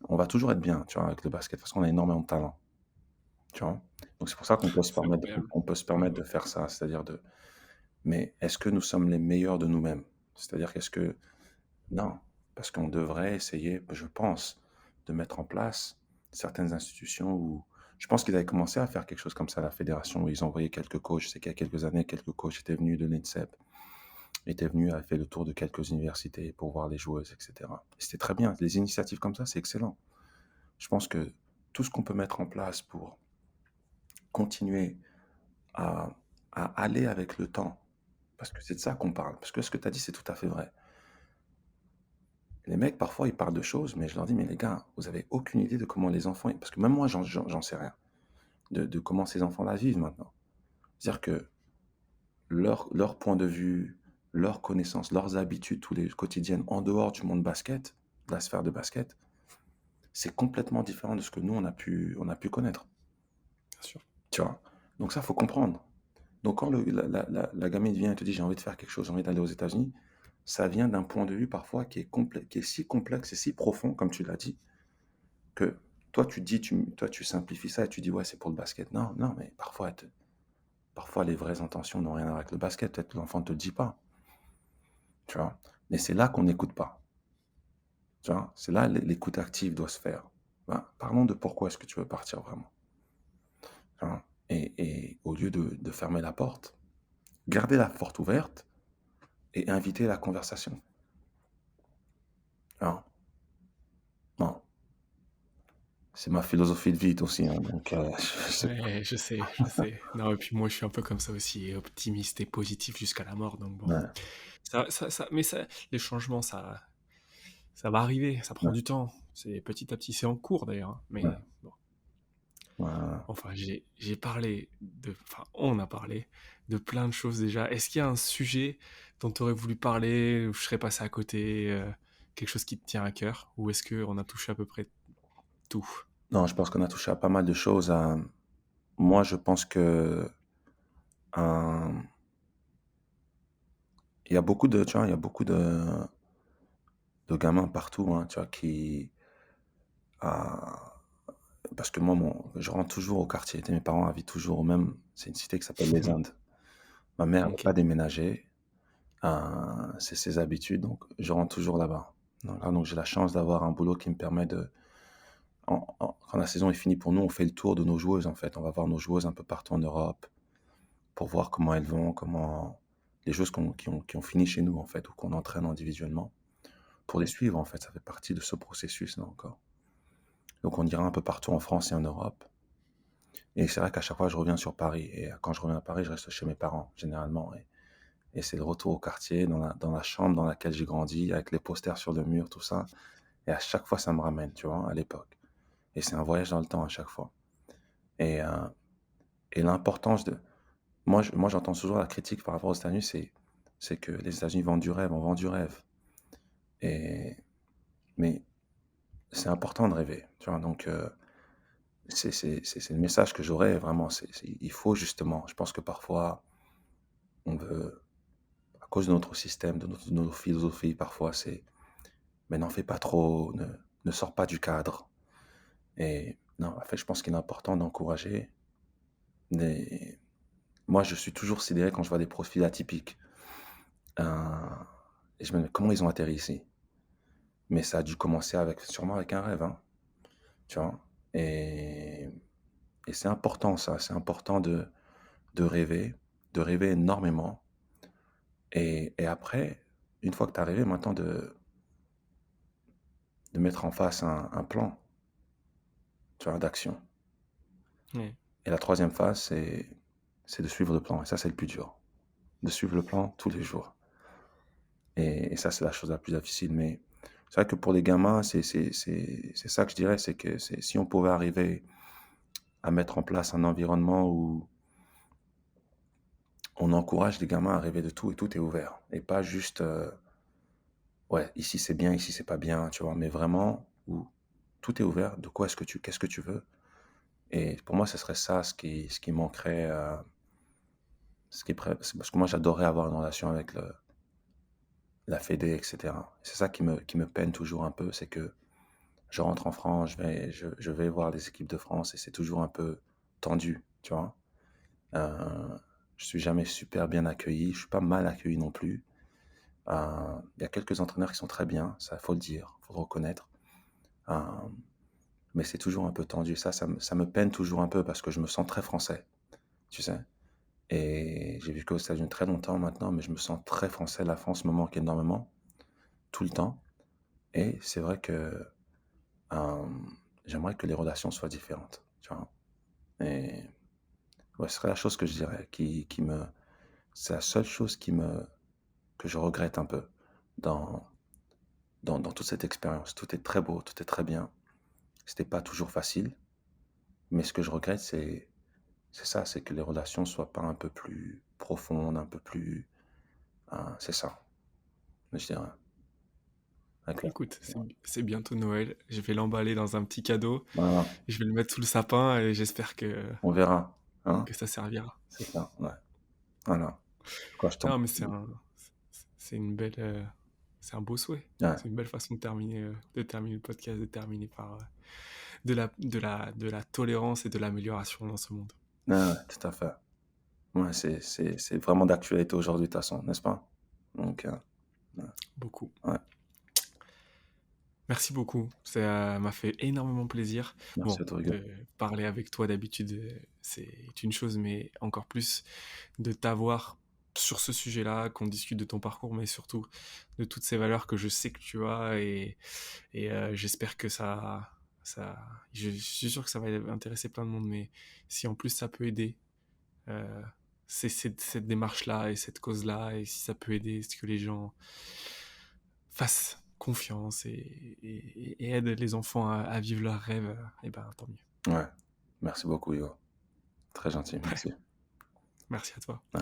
on va toujours être bien, tu vois, avec le basket parce qu'on a énormément de talent, tu vois. Donc c'est pour ça qu'on peut se C'est permettre, incroyable. on peut se Mmh. permettre de faire ça, c'est-à-dire de. Mais est-ce que nous sommes les meilleurs de nous-mêmes? C'est-à-dire qu'est-ce que non, parce qu'on devrait essayer, je pense, de mettre en place certaines institutions où je pense qu'ils avaient commencé à faire quelque chose comme ça à la fédération, où ils envoyaient quelques coachs. Je sais qu'il y a quelques années, quelques coachs étaient venus de l'INSEP, étaient venus, avaient fait le tour de quelques universités pour voir les joueuses, etc. Et c'était très bien. Les initiatives comme ça, c'est excellent. Je pense que tout ce qu'on peut mettre en place pour continuer à, à aller avec le temps, parce que c'est de ça qu'on parle, parce que ce que tu as dit, c'est tout à fait vrai. Les mecs, parfois, ils parlent de choses, mais je leur dis, mais les gars, vous avez aucune idée de comment les enfants, parce que même moi, j'en sais rien, de comment ces enfants-là vivent maintenant. C'est-à-dire que leur point de vue, leurs connaissances, leurs habitudes tous les quotidiennes en dehors du monde basket, de la sphère de basket, c'est complètement différent de ce que nous, on a pu connaître. Bien sûr. Tu vois? Donc ça, faut comprendre. Donc quand la gamine vient et te dit, j'ai envie de faire quelque chose, j'ai envie d'aller aux États-Unis, ça vient d'un point de vue parfois qui est si complexe et si profond, comme tu l'as dit, que toi, tu dis, toi, tu simplifies ça et tu dis, ouais, c'est pour le basket. Non, non, mais parfois, les vraies intentions n'ont rien à voir avec le basket. Peut-être que l'enfant ne te le dit pas, tu vois. Mais c'est là qu'on n'écoute pas, tu vois. C'est là l'écoute active doit se faire. Ben, parlons de pourquoi est-ce que tu veux partir vraiment, tu vois. Et au lieu de fermer la porte, garder la porte ouverte et inviter la conversation, tu vois. Bon, c'est ma philosophie de vie aussi, hein, donc je sais pas. Ouais, je sais, je sais. Non, et puis moi, je suis un peu comme ça aussi, optimiste et positif jusqu'à la mort, donc bon. Ouais, Mais ça, les changements, ça va arriver, ça prend ouais, du temps. C'est petit à petit, c'est en cours d'ailleurs, hein, ouais, mais bon. ouais. Enfin, j'ai parlé enfin, on a parlé de plein de choses déjà. Est-ce qu'il y a un sujet dont tu aurais voulu parler, où je serais passé à côté, quelque chose qui te tient à cœur, ou est-ce qu'on a touché à peu près tout? Non, je pense qu'on a touché à pas mal de choses. Moi, je pense que euh, il y a beaucoup de, tu vois, il y a beaucoup de gamins partout, hein, tu vois, ah, parce que moi, je rentre toujours au quartier. Mes parents habitent toujours au même, c'est une cité qui s'appelle les Indes. Ma mère n'a Ok. pas déménagé, c'est ses habitudes, donc je rentre toujours là-bas. Donc j'ai la chance d'avoir un boulot qui me permet quand la saison est finie pour nous, on fait le tour de nos joueuses, en fait. On va voir nos joueuses un peu partout en Europe pour voir comment elles vont, les joueuses qui ont fini chez nous, en fait, ou qu'on entraîne individuellement, pour les suivre, en fait. Ça fait partie de ce processus-là encore. Donc on ira un peu partout en France et en Europe. Et c'est vrai qu'à chaque fois, je reviens sur Paris. Et quand je reviens à Paris, je reste chez mes parents, généralement. Et c'est le retour au quartier, dans la chambre dans laquelle j'ai grandi, avec les posters sur le mur, tout ça. Et à chaque fois, ça me ramène, tu vois, à l'époque. Et c'est un voyage dans le temps à chaque fois. Et, euh, et l'importance de... Moi, j'entends toujours la critique par rapport aux États-Unis, c'est que les États-Unis vendent du rêve, on vend du rêve. Et, mais c'est important de rêver, tu vois. Donc, c'est le message que j'aurais vraiment. Il faut justement, je pense que parfois, on veut, à cause de notre système, de notre philosophie, parfois, mais n'en fais pas trop, ne sors pas du cadre. Et non, en fait, je pense qu'il est important d'encourager. Des... Moi, je suis toujours sidéré quand je vois des profils atypiques. Euh, et je me dis, comment ils ont atterri ici? Mais ça a dû commencer sûrement avec un rêve, hein. tu vois? Et et c'est important ça, c'est important de rêver, de rêver énormément et après, une fois que tu as rêvé, maintenant de mettre en face un plan, tu vois, d'action. Ouais. Et la troisième phase, c'est de suivre le plan et ça, c'est le plus dur. De suivre le plan tous les jours et ça, c'est la chose la plus difficile mais c'est vrai que pour les gamins, c'est ça que je dirais, c'est que c'est si on pouvait arriver à mettre en place un environnement où on encourage les gamins à rêver de tout et tout est ouvert et pas juste, ouais, ici c'est bien, ici c'est pas bien, tu vois? Mais vraiment où tout est ouvert, de quoi est-ce que tu qu'est-ce que tu veux? Et pour moi, ce serait ça ce qui manquerait, ce qui est près c'est parce que moi j'adorerais avoir une relation avec la fédé et cetera. C'est ça qui me peine toujours un peu, c'est que je rentre en France, je vais voir les équipes de France et c'est toujours un peu tendu, tu vois? Je suis jamais super bien accueilli, je suis pas mal accueilli non plus. Il y a quelques entraîneurs qui sont très bien, ça faut le dire, faut le reconnaître. Hem, mais c'est toujours un peu tendu. Ça me peine toujours un peu parce que je me sens très français, tu sais? Et j'ai vécu aux États-Unis très longtemps maintenant, mais je me sens très français. La France me manque énormément, tout le temps. Et c'est vrai que, j'aimerais que les relations soient différentes, tu vois? Et ouais, ce serait la chose que je dirais qui me c'est la seule chose que je regrette un peu dans dans toute cette expérience. Tout est très beau, tout est très bien. C'était pas toujours facile, mais ce que je regrette, c'est ça, c'est que les relations soient pas un peu plus profondes, un peu plus, c'est ça, je dirais, avec la Écoute, c'est bientôt Noël. Je vais l'emballer dans un petit cadeau. voilà, Je vais le mettre sous le sapin et j'espère on verra, hein? que ça servira. C'est ça, ouais, voilà. Quoi, je t'en Non, mais c'est une belle, c'est un beau souhait. ouais, C'est une belle façon de terminer le podcast, de terminer par de la tolérance et de l'amélioration dans ce monde. ouais, ouais, tout à fait. Ouais, c'est vraiment d'actualité aujourd'hui de toute façon, n'est-ce pas? Donc ouais, Beaucoup. ouais, Merci beaucoup. Ça m'a fait énormément plaisir. merci Bon, à toi également. de parler avec toi d'habitude, c'est une chose, mais encore plus de t'avoir sur ce sujet-là, qu'on discute de ton parcours, mais surtout de toutes ces valeurs que je sais que tu as et j'espère que je suis sûr que ça va intéresser plein de monde, mais si en plus ça peut aider, euh, cette démarche-là et cette cause-là, et si ça peut aider, ce que les gens fassent confiance et aident les enfants à vivre leurs rêves, et ben tant mieux. Ouais, merci beaucoup Hugo. Très gentil, merci. Merci à toi. Ouais.